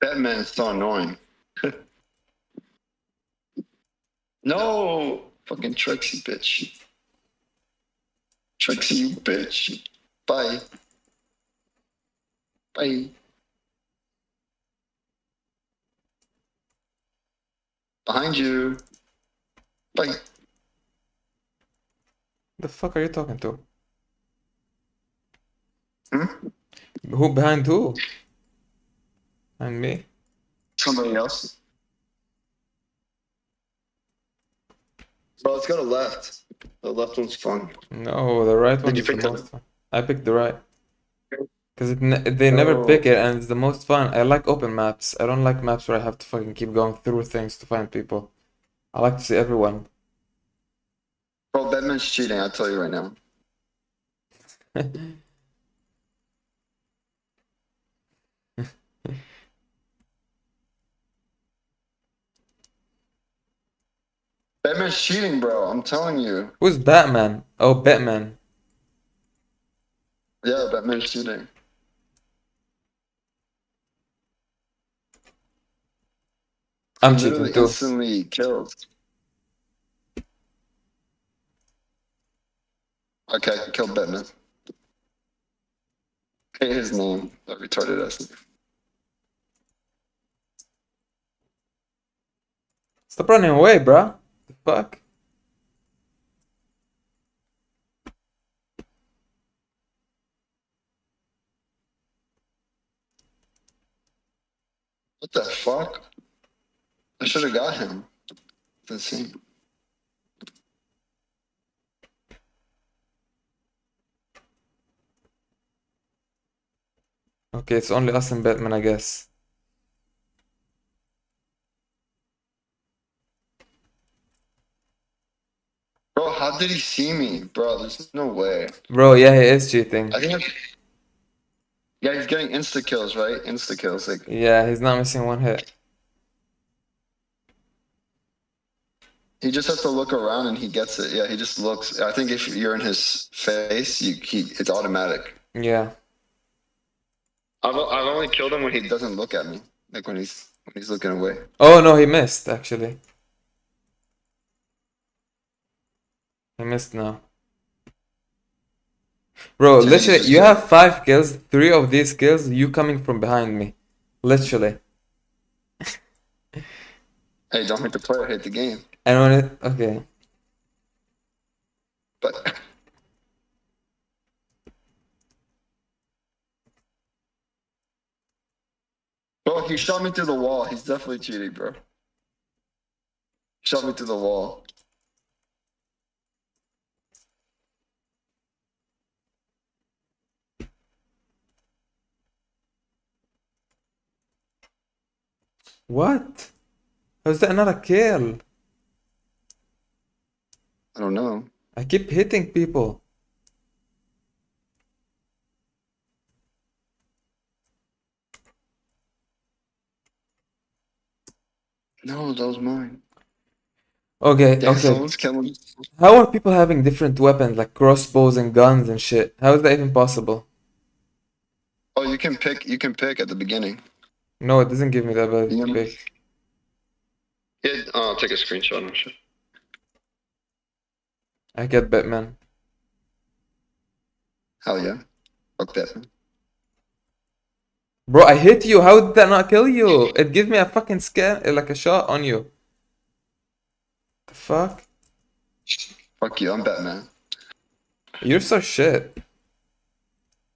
Speaker 1: Batman is so annoying. No! Fucking Trixie, bitch. Trixie, you bitch. Bye. Bye. Behind you. Bye.
Speaker 2: The fuck are you talking to?
Speaker 1: Hmm?
Speaker 2: Who behind who? Behind me?
Speaker 1: Somebody else. Bro, let's go to left. The left one's fun.
Speaker 2: No, the right one
Speaker 1: Did you
Speaker 2: is the
Speaker 1: pick the?
Speaker 2: most fun. I picked the right. Because they never
Speaker 1: Oh,
Speaker 2: pick it and it's the most fun. I like open maps. I don't like maps where I have to fucking keep going through things to find people. I like to see everyone.
Speaker 1: bro, Batman's cheating. I'll tell you right now. Batman's cheating, bro. I'm telling you.
Speaker 2: Who's Batman? Oh, Batman.
Speaker 1: Yeah, Batman's cheating. He
Speaker 2: I'm cheating
Speaker 1: literally
Speaker 2: too.
Speaker 1: instantly killed. Okay, killed Batman. Hate his name. That retarded ass name.
Speaker 2: Stop running away, bruh. The fuck?
Speaker 1: What the fuck? I should have got him. That's insane.
Speaker 2: Okay, it's only us and Batman, I guess.
Speaker 1: Bro, how did he see me? Bro, there's no way.
Speaker 2: Bro, yeah, he is cheating.
Speaker 1: I think yeah, he's getting insta kills, right? Insta kills. Like
Speaker 2: Yeah, he's not missing one hit.
Speaker 1: he just has to look around and he gets it. Yeah, he just looks. I think if you're in his face, it's automatic.
Speaker 2: Yeah.
Speaker 1: I've only killed him when he doesn't look at me. Like when he's looking away.
Speaker 2: Oh no, he missed actually. He missed now. Bro,
Speaker 1: So he's
Speaker 2: literally,
Speaker 1: just
Speaker 2: you
Speaker 1: chilling.
Speaker 2: have 5 kills. 3 of these kills, you coming from behind me. Literally.
Speaker 1: Hey, don't hit the player, hit the game.
Speaker 2: And when it, okay.
Speaker 1: But bro, he shot me through the wall. He's definitely cheating, bro. Shot me through the wall.
Speaker 2: What? How's that not a kill?
Speaker 1: I don't know.
Speaker 2: I keep hitting people.
Speaker 1: No, that was mine.
Speaker 2: Okay,
Speaker 1: Damn,
Speaker 2: okay.
Speaker 1: someone's killing.
Speaker 2: How are people having different weapons like crossbows and guns and shit? How is that even possible?
Speaker 1: Oh, you can pick. You can pick at the beginning.
Speaker 2: No, it doesn't give me the ability
Speaker 1: You
Speaker 2: to
Speaker 1: know?
Speaker 2: pick.
Speaker 1: Yeah, I'll take a screenshot and shit.
Speaker 2: I get Batman.
Speaker 1: Hell yeah. Fuck that, man.
Speaker 2: Bro, I hit you. How did that not kill you? It gives me a fucking scan, like a shot on you. The fuck?
Speaker 1: Fuck you. I'm Batman.
Speaker 2: You're so shit.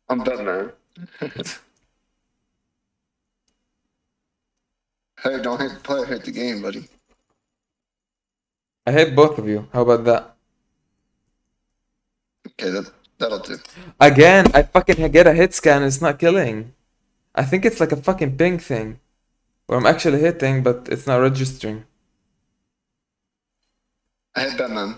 Speaker 1: I'm Batman. Hey, don't hit the player, hit the game, buddy.
Speaker 2: I hate both of you. How about that?
Speaker 1: Okay, that'll do.
Speaker 2: Again, I fucking get a hit scan and it's not killing. I think it's like a fucking ping thing. Where I'm actually hitting, but it's not registering.
Speaker 1: I hit Batman.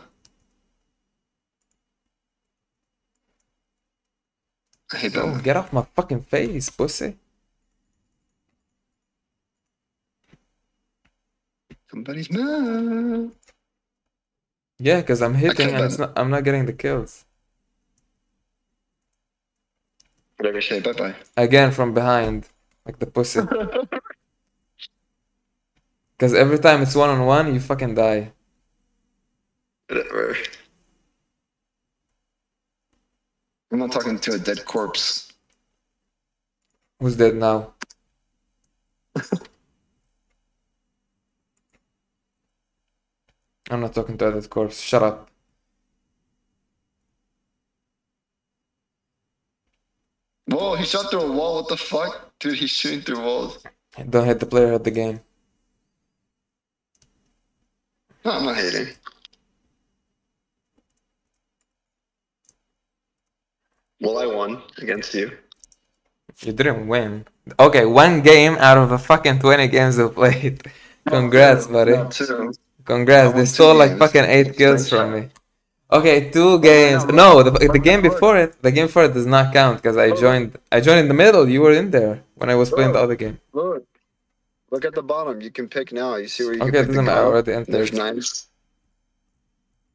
Speaker 1: I hate
Speaker 2: Bro,
Speaker 1: Batman.
Speaker 2: get off my fucking face, pussy.
Speaker 1: Somebody's mad.
Speaker 2: Yeah, because I'm
Speaker 1: I
Speaker 2: hitting
Speaker 1: killed
Speaker 2: and it's
Speaker 1: Batman.
Speaker 2: not I'm not getting the kills.
Speaker 1: Whatever you say, bye bye.
Speaker 2: Again from behind. Like the pussy. Because every time it's 1-on-1, you fucking die.
Speaker 1: Whatever. I'm not talking to a dead corpse.
Speaker 2: Who's dead now? I'm not talking to that corpse. Shut up.
Speaker 1: he shot through a wall. What the fuck? Dude, he's shooting through walls.
Speaker 2: Don't hit the player at the game.
Speaker 1: No, I'm not hating. Well, I won against you.
Speaker 2: You didn't win. Okay, one game out of the fucking 20 games you played. Congrats, buddy.
Speaker 1: No, two. I
Speaker 2: Congrats. They
Speaker 1: won
Speaker 2: stole
Speaker 1: two
Speaker 2: like
Speaker 1: games.
Speaker 2: fucking 8 kills from me. Okay, 2
Speaker 1: Look,
Speaker 2: games.
Speaker 1: look,
Speaker 2: No,
Speaker 1: look.
Speaker 2: the game before it, the game before it does not count because I joined. I joined in the middle. You were in there when I was playing the other game.
Speaker 1: Look at the bottom. You can pick now. You see where you
Speaker 2: Okay,
Speaker 1: can
Speaker 2: it
Speaker 1: pick the
Speaker 2: doesn't matter. I
Speaker 1: gun?
Speaker 2: already
Speaker 1: There's
Speaker 2: entered.
Speaker 1: 9.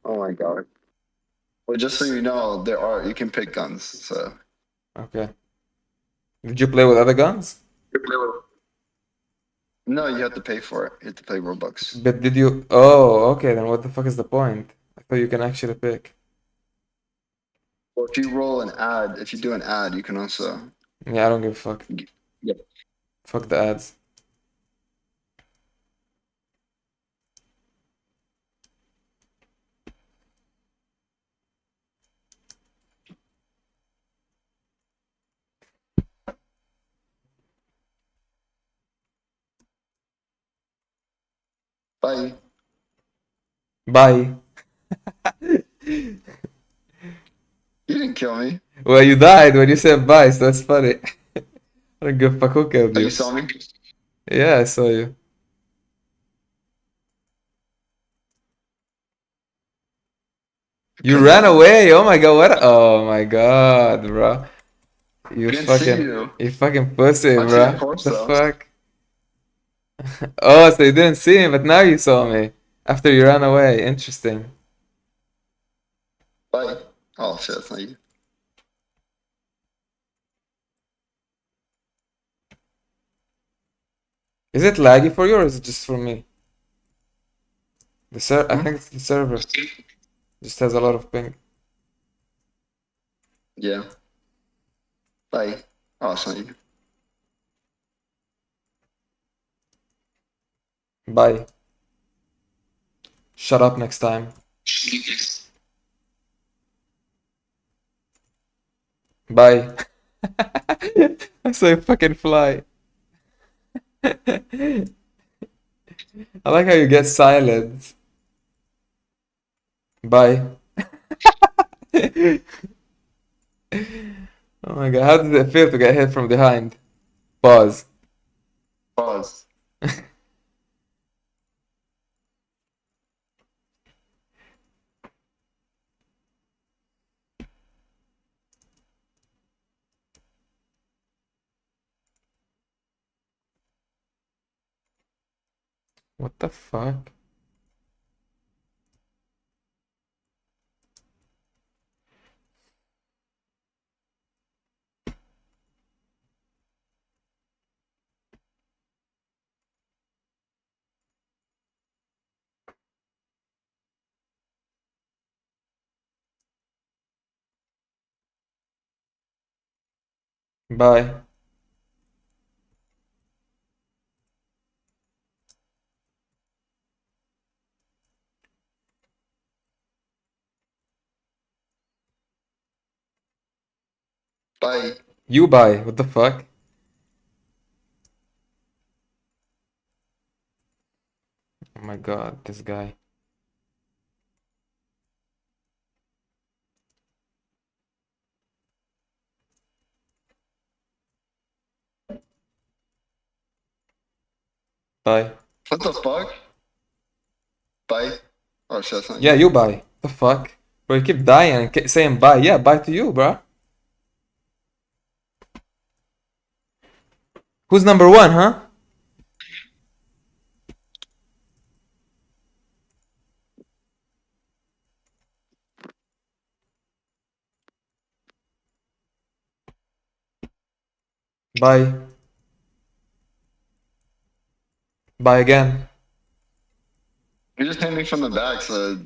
Speaker 1: Oh my god. Well, just so you know, you can pick guns. So.
Speaker 2: Okay. Did you play with other guns?
Speaker 1: No, you have to pay for it. You have to pay Robux.
Speaker 2: But did you? Oh, okay. Then what the fuck is the point? I thought you can actually pick.
Speaker 1: Well, if you roll an ad, if you do an ad, you can also.
Speaker 2: Yeah, I don't give a fuck.
Speaker 1: Yep.
Speaker 2: Fuck the ads.
Speaker 1: Bye.
Speaker 2: Bye.
Speaker 1: You didn't kill me.
Speaker 2: Well, you died when you said bye, so that's funny. I don't give a fuck who killed
Speaker 1: Oh,
Speaker 2: you.
Speaker 1: you saw me?
Speaker 2: Yeah, I saw you. You ran away. Oh my god, what? Oh my god, bro. You
Speaker 1: I didn't see
Speaker 2: fucking,
Speaker 1: you.
Speaker 2: you fucking pussy,
Speaker 1: I see
Speaker 2: bro.
Speaker 1: your corpse,
Speaker 2: The
Speaker 1: though.
Speaker 2: fuck? Oh, so you didn't see me, but now you saw me after you ran away. Interesting.
Speaker 1: Bye. Oh shit, that's not you.
Speaker 2: Is it laggy for you or is it just for me? I
Speaker 1: Hmm?
Speaker 2: think it's the server. Just has a lot of ping.
Speaker 1: Yeah. Bye. Oh, it's not you.
Speaker 2: Bye. Shut up next time. Bye. I saw you fucking fly. I like how you get silent. Bye. Oh my god, how did it feel to get hit from behind? Pause.
Speaker 1: Pause.
Speaker 2: What the fuck? Bye.
Speaker 1: Bye.
Speaker 2: You bye. What the fuck? Oh my god, this guy. Bye.
Speaker 1: What the fuck? Bye. Oh shit, that's not
Speaker 2: Yeah,
Speaker 1: you.
Speaker 2: you bye. The fuck? Bro, you keep dying and saying bye. Yeah, bye to you, bro. Who's number one, huh? Bye. Bye again.
Speaker 1: You're just hitting me from the back, so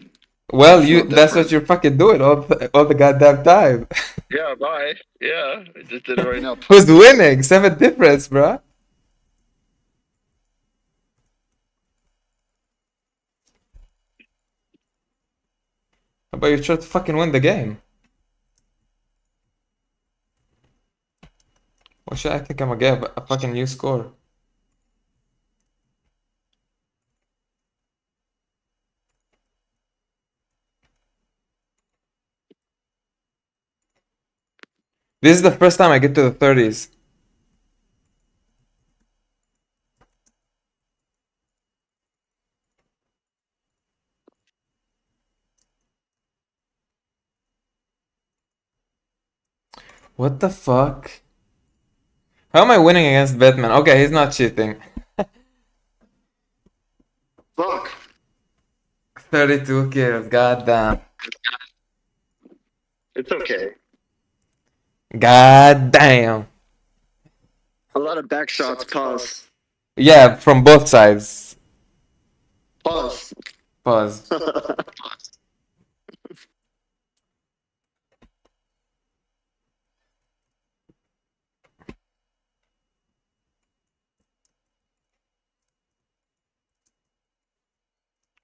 Speaker 2: Well,
Speaker 1: it's not
Speaker 2: that's what
Speaker 1: different.
Speaker 2: you're fucking doing all the goddamn time.
Speaker 1: Yeah, bye. Yeah, I just did it right now.
Speaker 2: Who's winning? 7 difference, bro. How about you try to fucking win the game? Oh shit, I think I'm gonna get a fucking new score. This is the first time I get to the 30s. What the fuck? How am I winning against Batman? Okay, he's not cheating.
Speaker 1: Fuck.
Speaker 2: 32 kills, goddamn.
Speaker 1: It's okay.
Speaker 2: Goddamn.
Speaker 1: A lot of back shots. Pause.
Speaker 2: Yeah, from both sides.
Speaker 1: Pause.
Speaker 2: Pause.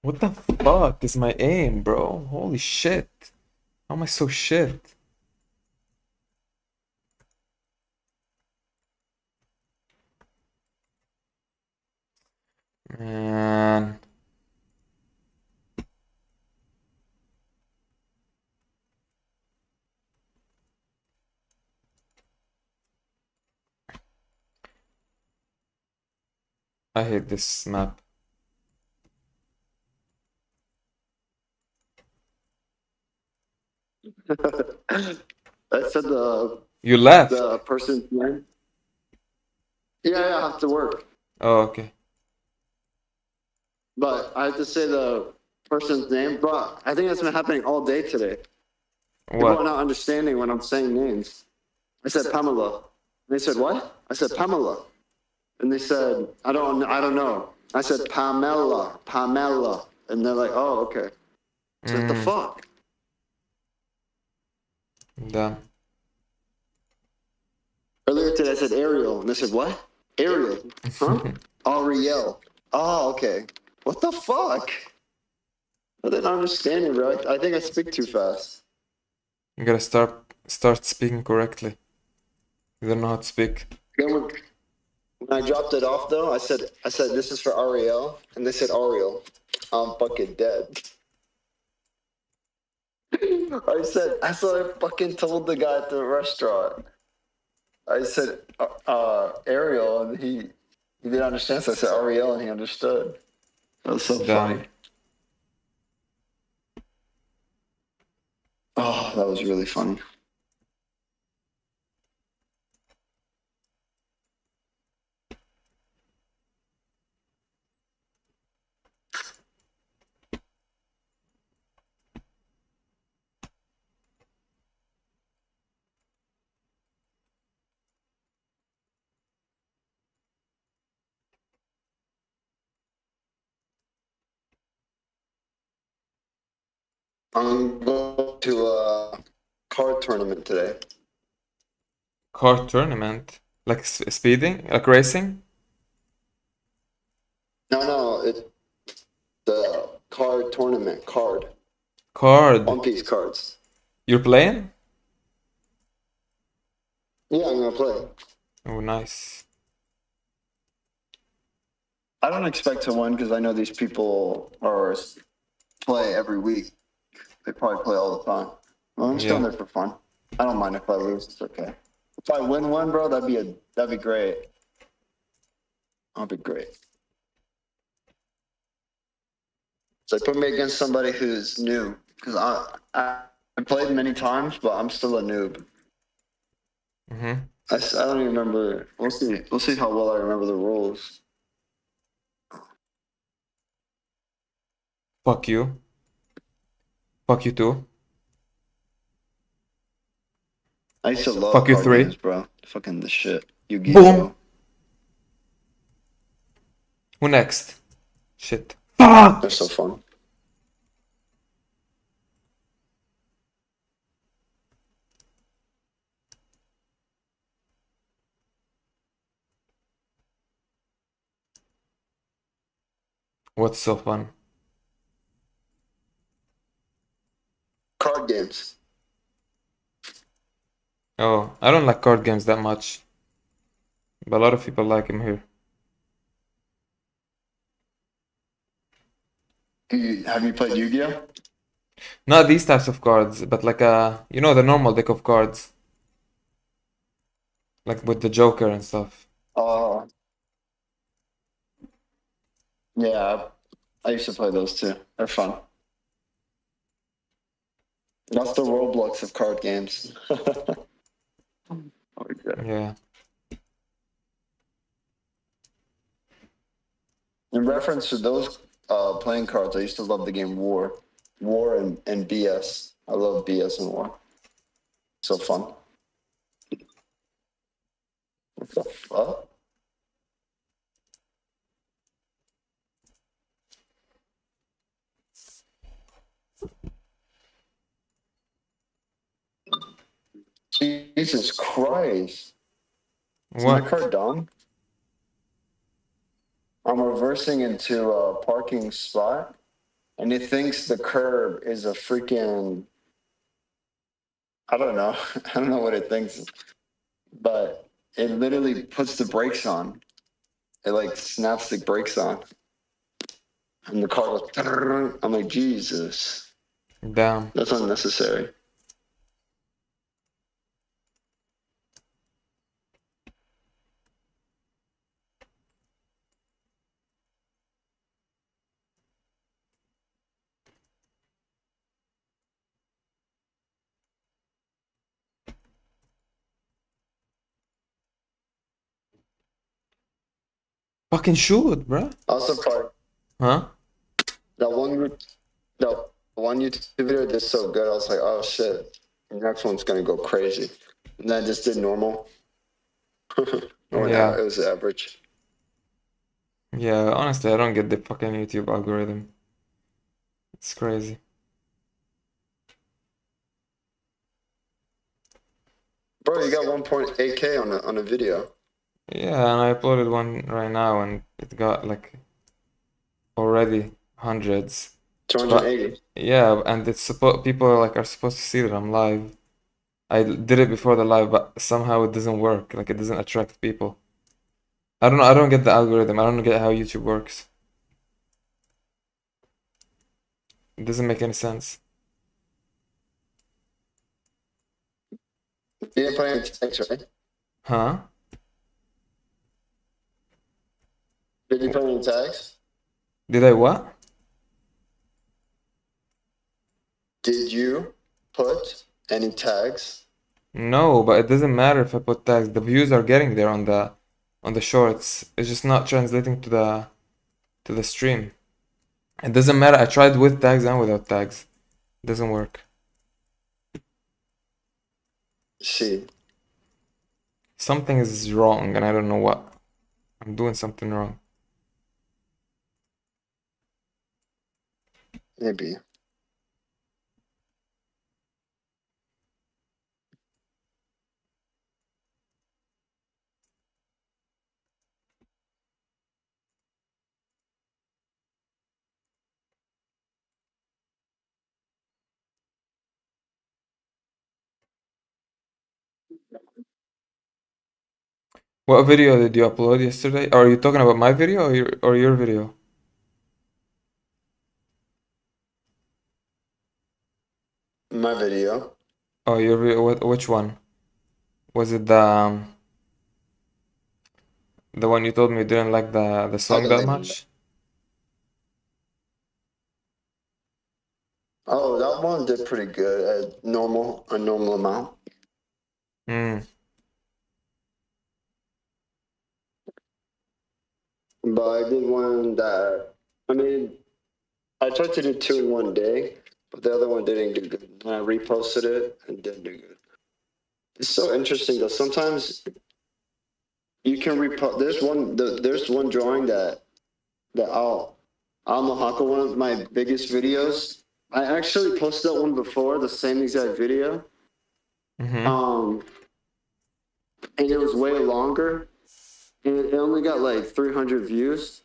Speaker 2: What the fuck is my aim, bro? Holy shit. How am I so shit? Man. I hate this map.
Speaker 1: I said
Speaker 2: You left.
Speaker 1: the person's name. Yeah, I have to work,
Speaker 2: Oh, okay.
Speaker 1: but I have to say the person's name. But I think that's been happening all day today. People are
Speaker 2: What?
Speaker 1: not understanding when I'm saying names. I said Pamela. And they said what? I said Pamela. And they said I don't know. I said Pamela, and they're like, oh, okay. So what the fuck?
Speaker 2: Damn.
Speaker 1: Earlier today I said Ariel, and they said what? Ariel, huh? Ariel. Oh, okay. What the fuck? I didn't understand it, bro. I think I speak too fast.
Speaker 2: You gotta start speaking correctly. You don't know how to speak.
Speaker 1: Then when I dropped it off though, I said this is for Ariel, and they said Ariel. I'm fucking dead. I fucking told the guy at the restaurant. I said Ariel, and he didn't understand. So I said Ariel, and he understood. That was so
Speaker 2: Damn.
Speaker 1: funny. Oh, that was really funny. I'm going to a card tournament today.
Speaker 2: Car tournament? Like speeding? Like racing?
Speaker 1: No, the card tournament card.
Speaker 2: Card.
Speaker 1: One Piece cards.
Speaker 2: You're playing?
Speaker 1: Yeah, I'm gonna play.
Speaker 2: Oh, nice.
Speaker 1: I don't expect to win because I know these people play every week. They probably play all the time. Well, I'm just going
Speaker 2: Yeah.
Speaker 1: there for fun. I don't mind if I lose. It's okay. If I win one, bro, that'd be great. That'd be great. So put me against somebody who's new because I played many times, but I'm still a noob.
Speaker 2: Mm-hmm.
Speaker 1: I don't even remember. We'll see. We'll see how well I remember the rules.
Speaker 2: Fuck you. Fuck you too.
Speaker 1: I used to love
Speaker 2: Fuck you
Speaker 1: card
Speaker 2: three.
Speaker 1: games, bro. Fucking the shit.
Speaker 2: Boom.
Speaker 1: Yu-Gi-Oh.
Speaker 2: Who next? Shit. Fuck!
Speaker 1: They're so fun.
Speaker 2: What's so fun?
Speaker 1: Card games.
Speaker 2: Oh, I don't like card games that much. But a lot of people like him here.
Speaker 1: Have you played Yu-Gi-Oh?
Speaker 2: Not these types of cards, but like you know, the normal deck of cards, like with the Joker and stuff.
Speaker 1: Oh, yeah. I used to play those too. They're fun. That's the Roblox of card games. Oh, yeah.
Speaker 2: Yeah.
Speaker 1: In reference to those playing cards, I used to love the game War. War and BS. I love BS and War. So fun. What the fuck? Jesus Christ. Is my
Speaker 2: What?
Speaker 1: car dumb? I'm reversing into a parking spot, and it thinks the curb is a freaking. I don't know. I don't know what it thinks, but it literally puts the brakes on. It like snaps the brakes on, and the car goes. "Trrrr." I'm like, Jesus,
Speaker 2: Damn.
Speaker 1: that's unnecessary.
Speaker 2: Fucking shoot, bruh.
Speaker 1: Also, probably
Speaker 2: Huh?
Speaker 1: that one, that one YouTube video did so good. I was like, oh shit, the next one's gonna go crazy, and then I just did normal. Or now
Speaker 2: Yeah.
Speaker 1: it was average.
Speaker 2: Yeah, honestly, I don't get the fucking YouTube algorithm. It's crazy.
Speaker 1: Bro, you got 1.8K on a video.
Speaker 2: Yeah, and I uploaded one right now and it got like already hundreds. But
Speaker 1: 280.
Speaker 2: yeah, and it's supposed people are supposed to see that I'm live. I did it before the live, but somehow it doesn't work. Like it doesn't attract people. I don't know. I don't get the algorithm. I don't get how YouTube works. It doesn't make any sense.
Speaker 1: You didn't put any tags, right?
Speaker 2: Huh?
Speaker 1: Did you put any tags?
Speaker 2: Did I what?
Speaker 1: Did you put any tags?
Speaker 2: No, but it doesn't matter if I put tags. The views are getting there on the shorts. It's just not translating to the stream. It doesn't matter. I tried with tags and without tags. It doesn't work.
Speaker 1: See,
Speaker 2: Something is wrong and I don't know what. I'm doing something wrong.
Speaker 1: maybe.
Speaker 2: What video did you upload yesterday? Are you talking about my video or your video?
Speaker 1: My video.
Speaker 2: Oh, your video. Which one? Was it the one you told me you didn't like the
Speaker 1: Oh,
Speaker 2: song
Speaker 1: the
Speaker 2: that
Speaker 1: late.
Speaker 2: much?
Speaker 1: Oh, that one did pretty good at a normal amount.
Speaker 2: Hmm.
Speaker 1: But I did one that, I mean, I tried to do two in one day, but the other one didn't do good. And I reposted it and didn't do good. It's so interesting though. Sometimes you can repost. There's one drawing that I'll Mohawk, one of my biggest videos. I actually posted that one before, the same exact video.
Speaker 2: Mm-hmm.
Speaker 1: Um, and it was way longer. And it only got like 300 views.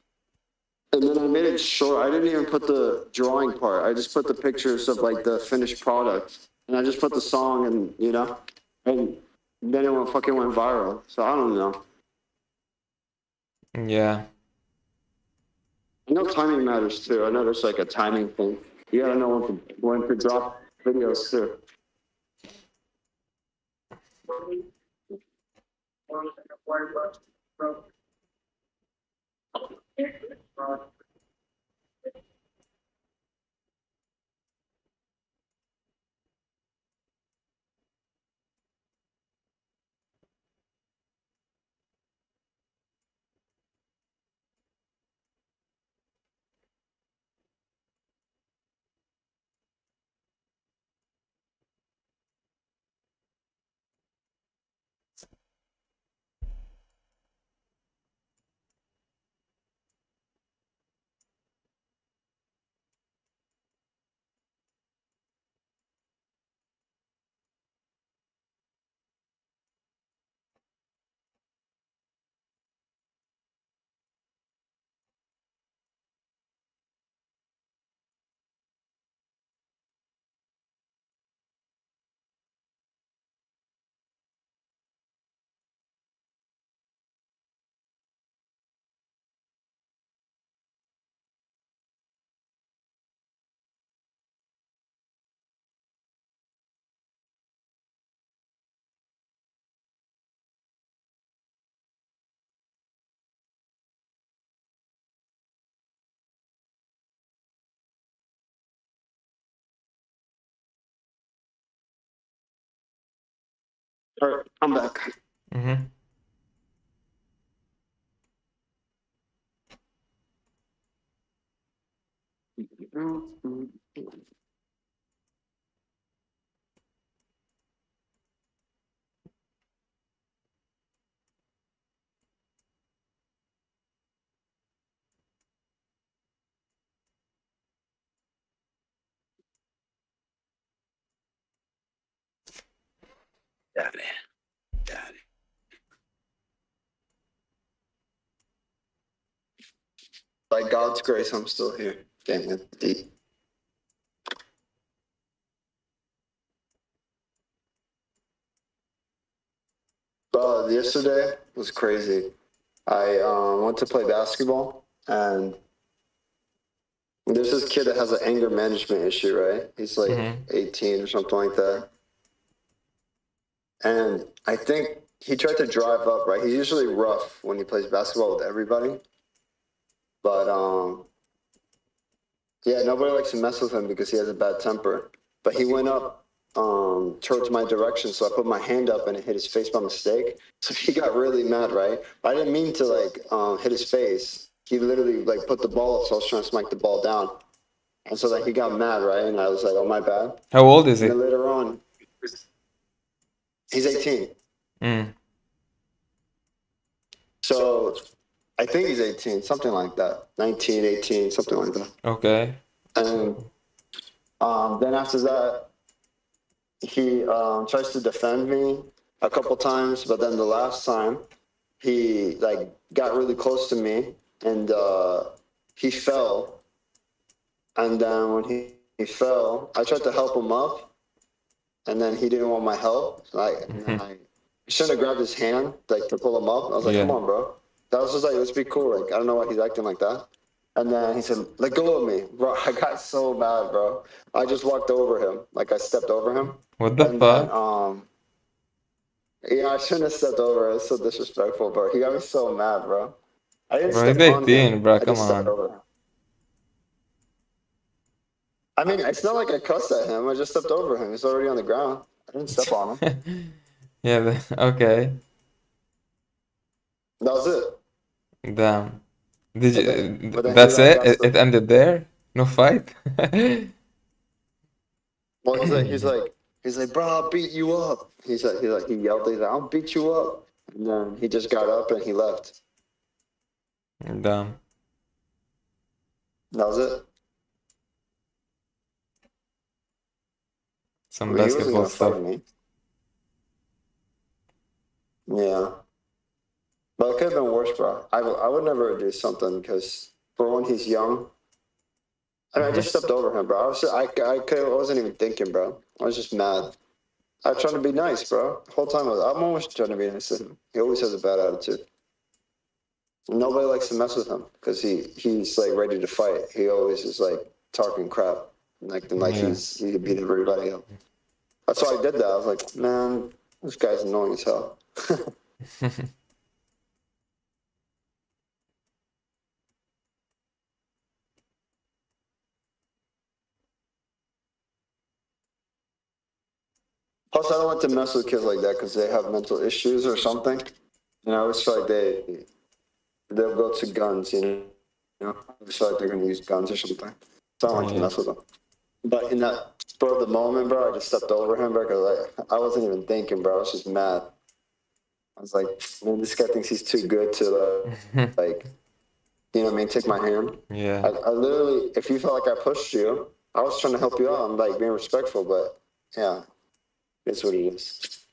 Speaker 1: And then I made it short. I didn't even put the drawing part. I just put the pictures of like the finished product. And I just put the song and and then it fucking went viral. So I don't know.
Speaker 2: Yeah.
Speaker 1: I know timing matters too. I know there's like a timing thing. You gotta know when to drop videos too. All right, I'm back.
Speaker 2: Mm-hmm.
Speaker 1: Daddy, daddy. By God's grace, I'm still here. Damn it, deep. Yesterday was crazy. I went to play basketball, and there's this kid that has an anger management issue, right? He's like
Speaker 2: Mm-hmm.
Speaker 1: 18 or something like that. And I think he tried to drive up, right? He's usually rough when he plays basketball with everybody. But yeah, nobody likes to mess with him because he has a bad temper. But he went up towards my direction, so I put my hand up and it hit his face by mistake. So he got really mad, right? But I didn't mean to like hit his face. He literally like put the ball up, so I was trying to smack the ball down. And so then he got mad, right? And I was like, oh my bad.
Speaker 2: How old is
Speaker 1: And
Speaker 2: he?
Speaker 1: then later on, he's 18.
Speaker 2: Mm.
Speaker 1: So I think he's 18, something like that. 19, 18, something like that.
Speaker 2: Okay.
Speaker 1: And then after that, he tries to defend me a couple times, but then the last time he like got really close to me and he fell. And then when he fell, I tried to help him up, and then he didn't want my help. And then
Speaker 2: Mm-hmm.
Speaker 1: I shouldn't have grabbed his hand like to pull him up. I was like,
Speaker 2: Yeah.
Speaker 1: "Come on, bro." That was just like, "Let's be cool." Like I don't know why he's acting like that. And then he said, "Let go of me, bro." I got so mad, bro. I just walked over him, like I stepped over him,
Speaker 2: What the
Speaker 1: and then
Speaker 2: fuck?
Speaker 1: yeah, I shouldn't have stepped over. It's so disrespectful, bro. He got me so mad, bro. I didn't
Speaker 2: Bro, he's
Speaker 1: step on him.
Speaker 2: 18, bro.
Speaker 1: I
Speaker 2: Come
Speaker 1: just stepped
Speaker 2: on.
Speaker 1: over him. I mean, it's not like I cussed at him. I just stepped over him. He's already on the ground. I didn't step on him.
Speaker 2: Yeah, okay.
Speaker 1: That was it.
Speaker 2: Damn. Did you,
Speaker 1: But then he
Speaker 2: that's
Speaker 1: like
Speaker 2: it?
Speaker 1: got
Speaker 2: It
Speaker 1: stuff.
Speaker 2: ended there? No fight?
Speaker 1: Well, he's like, bro, I'll beat you up. He yelled, he's like, I'll beat you up. And then he just got up and he left.
Speaker 2: Damn.
Speaker 1: That was it. I
Speaker 2: Some
Speaker 1: mean, he wasn't
Speaker 2: basketball
Speaker 1: gonna fight
Speaker 2: stuff.
Speaker 1: me. Yeah, but it could have been worse, bro. I would never do something because for one, he's young. I mean, I just
Speaker 2: Mm-hmm.
Speaker 1: stepped over him, bro. I wasn't even thinking, bro. I was just mad. I was trying to be nice, bro. The whole time I'm always trying to be nice to him. He always has a bad attitude. Nobody likes to mess with him because he's like ready to fight. He always is like talking crap, like
Speaker 2: Yeah.
Speaker 1: he could beat everybody up. That's why I did that. I was like, man, this guy's annoying as hell. Plus, I don't like to mess with kids like that because they have mental issues or something. And I always feel like they'll go to guns. I always feel like they're gonna use guns or something. So I don't like to
Speaker 2: Yeah.
Speaker 1: mess with them. But in that spur of the moment, bro, I just stepped over him, bro, because I wasn't even thinking, bro. I was just mad. I was like, man, this guy thinks he's too good to like, what I mean, take my hand.
Speaker 2: Yeah.
Speaker 1: I literally, if you felt like I pushed you, I was trying to help you out. I'm like being respectful, but yeah, it's what it is.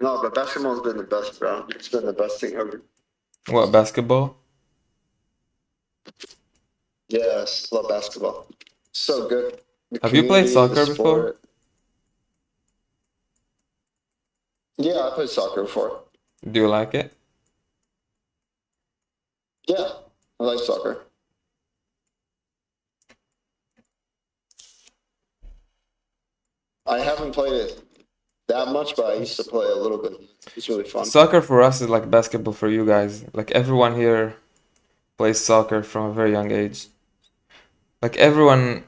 Speaker 1: No, but basketball's been the best, bro. It's been the best thing ever.
Speaker 2: What, basketball?
Speaker 1: Yes, love basketball. So good. The
Speaker 2: Have you played
Speaker 1: community, the
Speaker 2: soccer before?
Speaker 1: sport. Yeah, I played soccer before.
Speaker 2: Do you like it?
Speaker 1: Yeah, I like soccer. I haven't played it that much, but I used to play a little bit. It's really fun.
Speaker 2: Soccer for us is like basketball for you guys. Like everyone here plays soccer from a very young age. Like everyone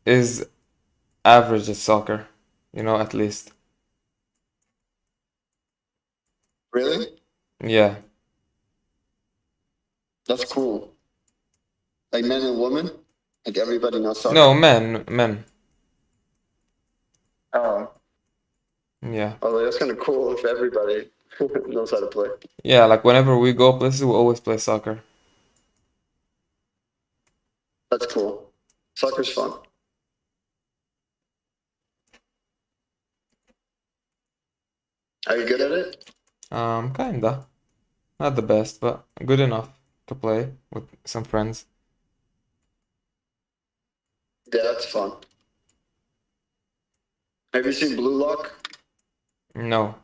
Speaker 2: is average at soccer, at least.
Speaker 1: Really?
Speaker 2: Yeah.
Speaker 1: That's cool. Like men and women? Like everybody knows
Speaker 2: No,
Speaker 1: soccer?
Speaker 2: men.
Speaker 1: Oh,
Speaker 2: Yeah.
Speaker 1: oh, that's kind of cool if everybody knows how to play.
Speaker 2: Yeah, like whenever we go places, we always play soccer.
Speaker 1: That's cool. Soccer's fun. Are you good at it?
Speaker 2: Kinda. Not the best, but good enough to play with some friends.
Speaker 1: Yeah, that's fun. Have you seen Blue Lock?
Speaker 2: No.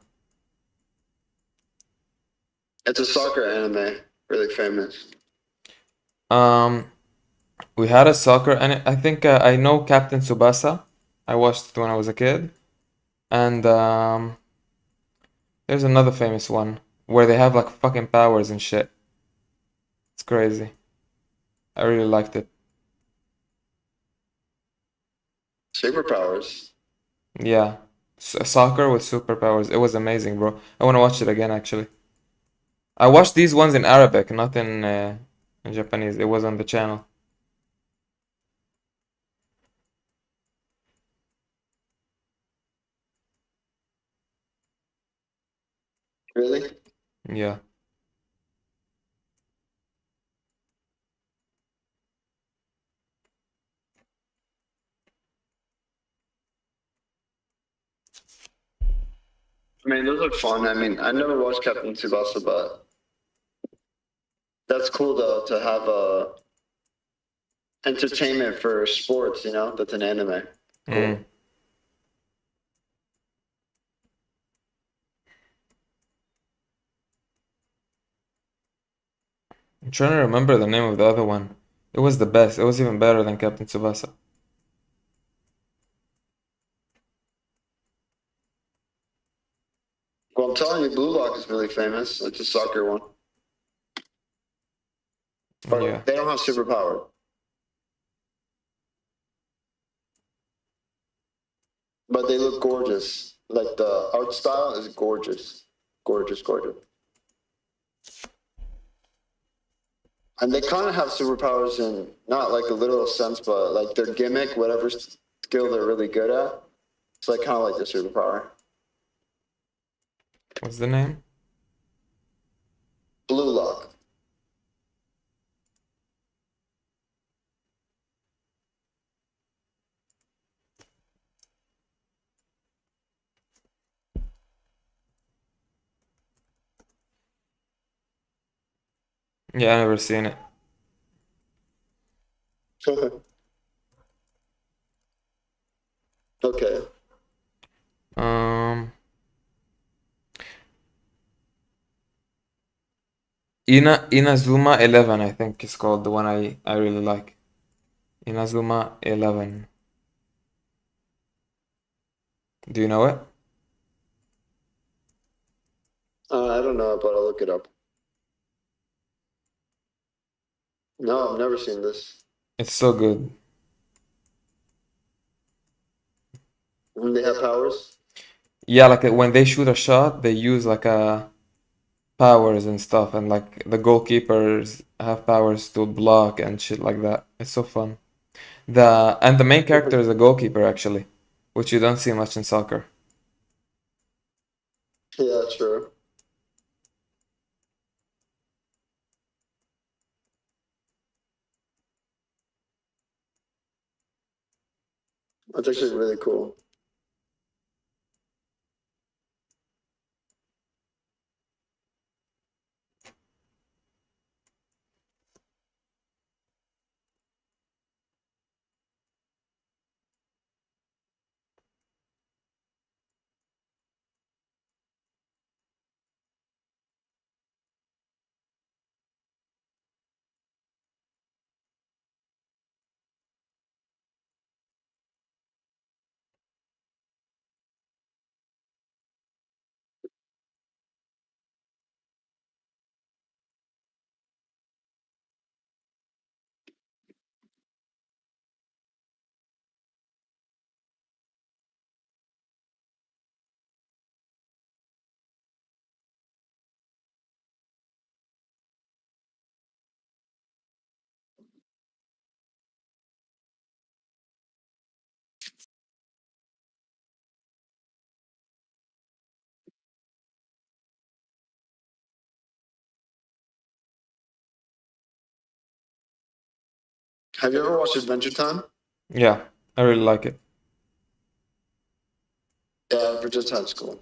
Speaker 1: It's a soccer anime, really famous.
Speaker 2: Um, we had a soccer, and I think I know Captain Tsubasa. I watched it when I was a kid, and there's another famous one where they have like fucking powers and shit. It's crazy. I really liked it.
Speaker 1: Superpowers.
Speaker 2: Yeah, soccer with superpowers. It was amazing, bro. I want to watch it again, actually. I watched these ones in Arabic, not in Japanese. It was on the channel.
Speaker 1: Really?
Speaker 2: Yeah.
Speaker 1: I mean, those look fun. I mean, I never watched Captain Tsubasa, but that's cool though to have entertainment for sports. That's an anime.
Speaker 2: Mm.
Speaker 1: Cool.
Speaker 2: I'm trying to remember the name of the other one. It was the best. It was even better than Captain Tsubasa.
Speaker 1: Well, I'm telling you, Blue Lock is really famous. It's a soccer one.
Speaker 2: Yeah.
Speaker 1: But they don't have superpower. But they look gorgeous. Like the art style is gorgeous. Gorgeous, gorgeous. And they kind of have superpowers in not like a literal sense, but like their gimmick, whatever skill they're really good at. It's like kind of like the superpower.
Speaker 2: What's the name?
Speaker 1: Blue Lock.
Speaker 2: Yeah, I've never seen it.
Speaker 1: Okay.
Speaker 2: Um, Inazuma 11, I think is called the one I really like. Inazuma 11. Do you know it?
Speaker 1: I don't know, but I'll look it up. No, I've never seen this.
Speaker 2: It's so good.
Speaker 1: And they have powers?
Speaker 2: Yeah, like when they shoot a shot, they use like a powers and stuff, and like the goalkeepers have powers to block and shit like that. It's so fun. The main character is a goalkeeper actually, which you don't see much in soccer.
Speaker 1: Yeah, true. That's actually really cool. Have you ever watched Adventure Time?
Speaker 2: Yeah, I really like it.
Speaker 1: Yeah, Adventure Time's cool.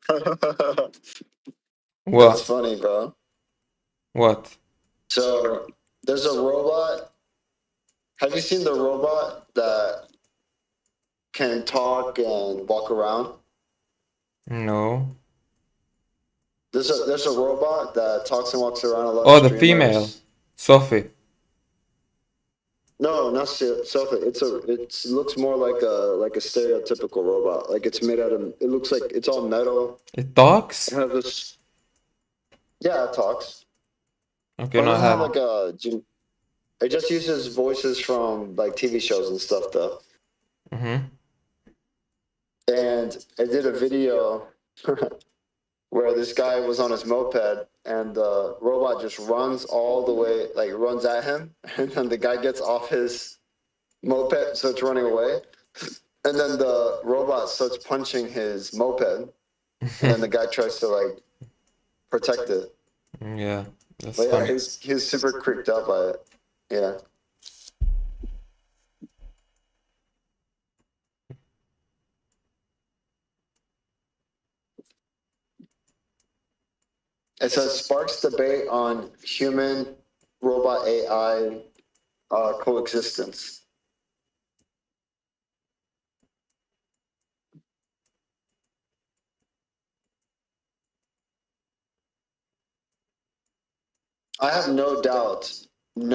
Speaker 1: That's
Speaker 2: What?
Speaker 1: funny, bro.
Speaker 2: What?
Speaker 1: So there's a robot. Have you seen the robot that can talk and walk around?
Speaker 2: No.
Speaker 1: There's a robot that talks and walks around. A lot of
Speaker 2: Oh, the female.
Speaker 1: streamers.
Speaker 2: Sophie.
Speaker 1: No, not Sophie. It looks more like a stereotypical robot. Like it's made out of. It looks like it's all metal.
Speaker 2: It
Speaker 1: It
Speaker 2: talks?
Speaker 1: has this. Yeah, it talks,
Speaker 2: Okay,
Speaker 1: but it
Speaker 2: no, I
Speaker 1: doesn't have
Speaker 2: have.
Speaker 1: like a. It just uses voices from like TV shows and stuff though.
Speaker 2: Mm-hmm.
Speaker 1: And I did a video where this guy was on his moped and the robot just runs all the way, like runs at him, and then the guy gets off his moped, starts running away, and then the robot starts punching his moped, and then the guy tries to like protect it.
Speaker 2: Yeah, that's
Speaker 1: But yeah,
Speaker 2: funny.
Speaker 1: he's super creeped out by it. Yeah. It says sparks debate on human robot AI coexistence. I have no doubt in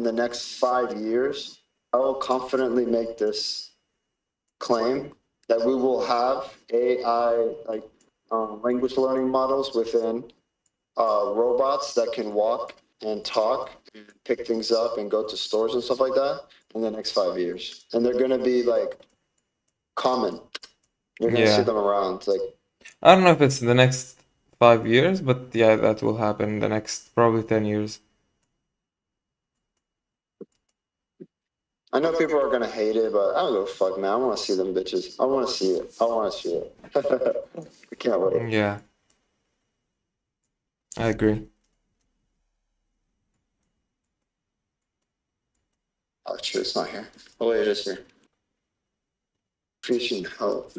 Speaker 1: the next 5 years, I will confidently make this claim that we will have AI, like language learning models within robots that can walk and talk and pick things up and go to stores and stuff like that in the next 5 years. And they're going to be like common. You're going to see
Speaker 2: Yeah.
Speaker 1: them around. Like,
Speaker 2: I don't know if it's in the next 5 years, but yeah, that will happen in the next probably 10 years.
Speaker 1: I know people are going to hate it, but I don't give a fuck, man. I want to see them bitches. I want to see it. I want to see it. I can't wait.
Speaker 2: Yeah, I agree.
Speaker 1: Oh, shit, it's not here. Oh, wait, it is here. Fishing health.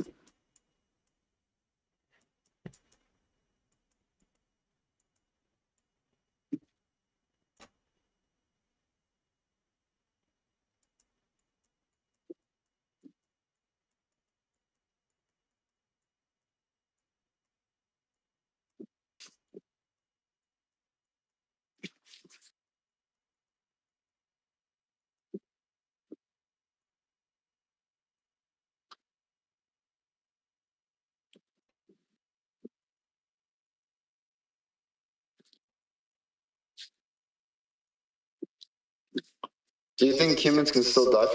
Speaker 1: Do you think humans can still die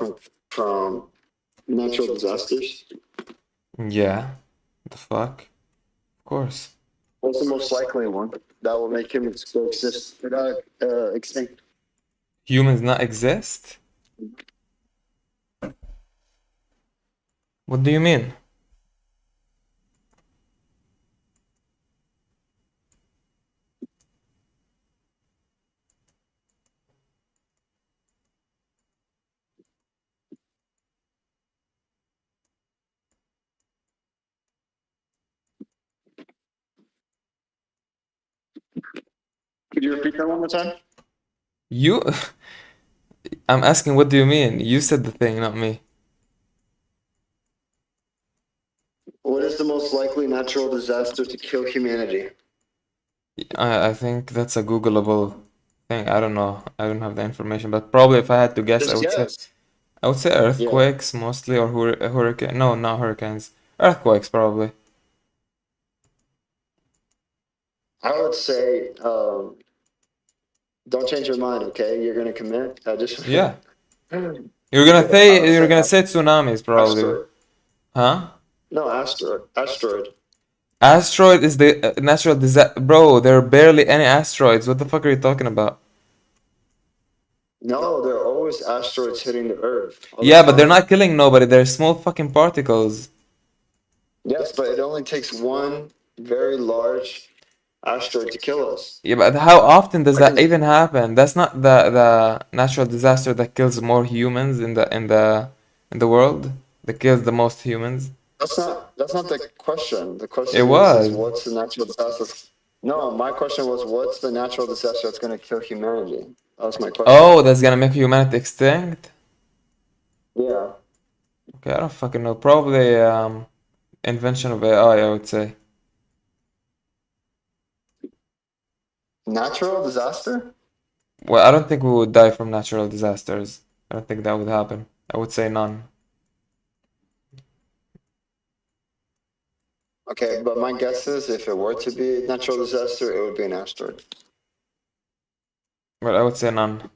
Speaker 1: from natural disasters?
Speaker 2: Yeah, the fuck? Of course.
Speaker 1: What's the most likely one that will make humans go extinct?
Speaker 2: Humans not exist? What do you mean?
Speaker 1: Could you repeat that one more time?
Speaker 2: You, I'm asking, what do you mean? You said the thing, not me.
Speaker 1: What is the most likely natural disaster to kill humanity?
Speaker 2: I think that's a Googleable thing. I don't know. I don't have the information, but probably if I had to guess,
Speaker 1: Just guess.
Speaker 2: I would say
Speaker 1: Yeah,
Speaker 2: earthquakes mostly, or hurricane. No, not hurricanes. Earthquakes probably.
Speaker 1: I would say, don't change your mind, okay? You're gonna commit. I just
Speaker 2: Yeah.
Speaker 1: okay. I would
Speaker 2: You're
Speaker 1: say
Speaker 2: gonna say tsunamis probably.
Speaker 1: asteroid.
Speaker 2: Huh?
Speaker 1: No, asteroid. Asteroid.
Speaker 2: Asteroid is the natural disaster. Bro, there are barely any asteroids. What the fuck are you talking about?
Speaker 1: No, there are always asteroids hitting the Earth all the
Speaker 2: Yeah, but they're
Speaker 1: time.
Speaker 2: not killing nobody. They're small fucking particles.
Speaker 1: Yes, but it only takes one very large asteroid to kill us.
Speaker 2: Yeah, but how often does
Speaker 1: Like
Speaker 2: that
Speaker 1: in,
Speaker 2: even happen? That's not the natural disaster that kills more humans in the world. That kills the most humans.
Speaker 1: that's not the question. The
Speaker 2: It
Speaker 1: question is
Speaker 2: was.
Speaker 1: what's the natural disaster? No, my question was what's the natural disaster that's gonna kill humanity? That was my question.
Speaker 2: Oh, that's gonna make humanity extinct?
Speaker 1: Yeah.
Speaker 2: Okay, I don't fucking know. Probably invention of AI, I would say.
Speaker 1: Natural disaster?
Speaker 2: Well, I don't think we would die from natural disasters. I don't think that would happen. I would say none.
Speaker 1: Okay, but my guess is if it were to be a natural disaster, it would be an asteroid.
Speaker 2: But I would say none.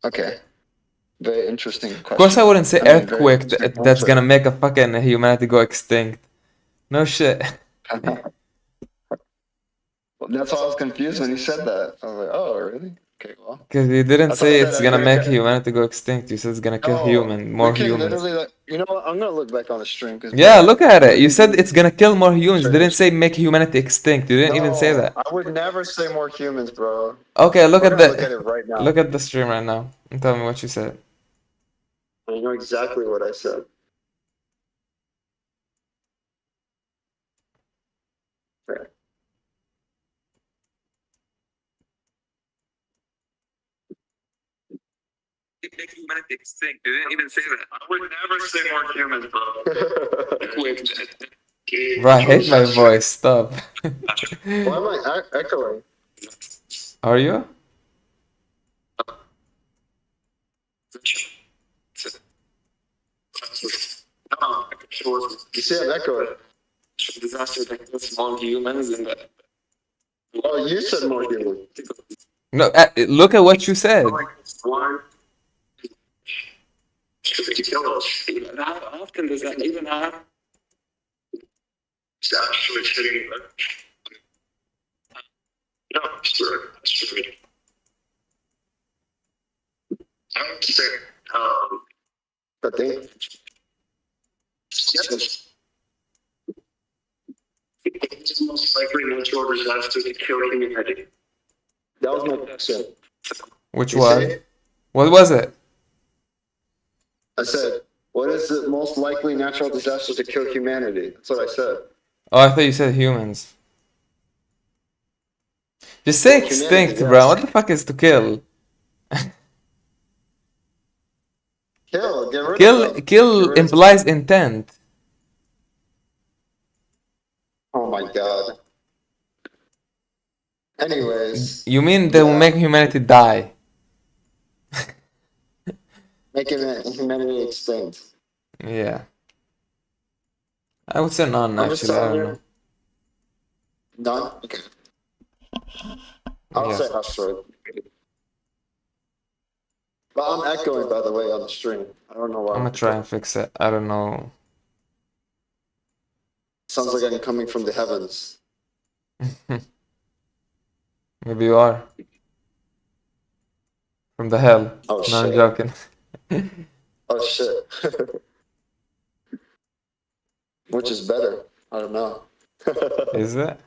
Speaker 1: Okay. Very interesting
Speaker 2: Of course, I
Speaker 1: question.
Speaker 2: wouldn't say
Speaker 1: I mean, very
Speaker 2: earthquake
Speaker 1: interesting
Speaker 2: that's
Speaker 1: answer.
Speaker 2: gonna make a fucking humanity go extinct. No shit.
Speaker 1: That's why I was confused when you said that. I was like, oh, really? Okay, well.
Speaker 2: Because you didn't
Speaker 1: That's why I
Speaker 2: say
Speaker 1: said
Speaker 2: it's gonna make
Speaker 1: America.
Speaker 2: humanity go extinct. You said it's gonna kill
Speaker 1: No, we
Speaker 2: more
Speaker 1: can
Speaker 2: humans.
Speaker 1: literally, like, you know what? I'm gonna look back on the stream because,
Speaker 2: Yeah,
Speaker 1: bro,
Speaker 2: look at
Speaker 1: we
Speaker 2: it. You
Speaker 1: can
Speaker 2: said
Speaker 1: do
Speaker 2: it's gonna kill more humans. You didn't
Speaker 1: straight.
Speaker 2: say make humanity extinct. You didn't even say
Speaker 1: No,
Speaker 2: that.
Speaker 1: I would never say more humans, bro.
Speaker 2: Okay, look
Speaker 1: We're
Speaker 2: at
Speaker 1: gonna look at
Speaker 2: the
Speaker 1: it right now.
Speaker 2: look at the stream right now and tell me what you said.
Speaker 1: I know exactly what I said. Okay.
Speaker 2: Make humanity extinct. You didn't even say that.
Speaker 1: I would never say more humans, bro.
Speaker 2: Bro, I hate my voice. Stop.
Speaker 1: Why am I echoing?
Speaker 2: Are you?
Speaker 1: You see, I'm echoing.
Speaker 2: Disaster that kills small humans and
Speaker 1: Oh, you said more humans.
Speaker 2: no, look at what you said.
Speaker 1: One.
Speaker 2: How often does that even happen?
Speaker 1: It's actually hitting. No, it's true. I would say, I think yes, it's the most likely natural disaster to kill humanity. That was my question.
Speaker 2: Which
Speaker 1: You see,
Speaker 2: was? What was it?
Speaker 1: I said, what is the most likely natural disaster to kill humanity? That's what I said.
Speaker 2: Oh, I thought you said humans. Just say
Speaker 1: Well, humanity,
Speaker 2: extinct, bro.
Speaker 1: yes.
Speaker 2: What the fuck is to kill?
Speaker 1: Kill, get rid of them. Get
Speaker 2: Kill
Speaker 1: rid of.
Speaker 2: implies intent.
Speaker 1: Oh my god. Anyways,
Speaker 2: You mean they will
Speaker 1: yeah,
Speaker 2: make humanity die?
Speaker 1: making humanity extinct.
Speaker 2: Yeah. I would say none,
Speaker 1: I'm just
Speaker 2: actually. I
Speaker 1: telling
Speaker 2: don't know.
Speaker 1: you, done. Okay, I'll
Speaker 2: Yeah.
Speaker 1: say asteroid. But I'm echoing, by the way, on the stream. I don't know why
Speaker 2: I'm
Speaker 1: I'm
Speaker 2: gonna try
Speaker 1: echoing.
Speaker 2: and fix it. I don't know.
Speaker 1: Sounds like I'm coming from the heavens.
Speaker 2: Maybe you are. From the hell.
Speaker 1: Oh
Speaker 2: No, I'm
Speaker 1: shit.
Speaker 2: joking.
Speaker 1: Oh shit. Which is better? I don't know.
Speaker 2: Is it?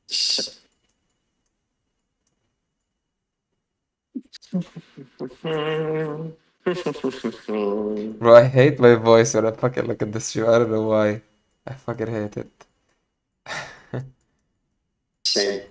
Speaker 1: Shit.
Speaker 2: Bro, I hate my voice when I fucking look at the stream. I don't know why. I fucking hate it.
Speaker 1: Same.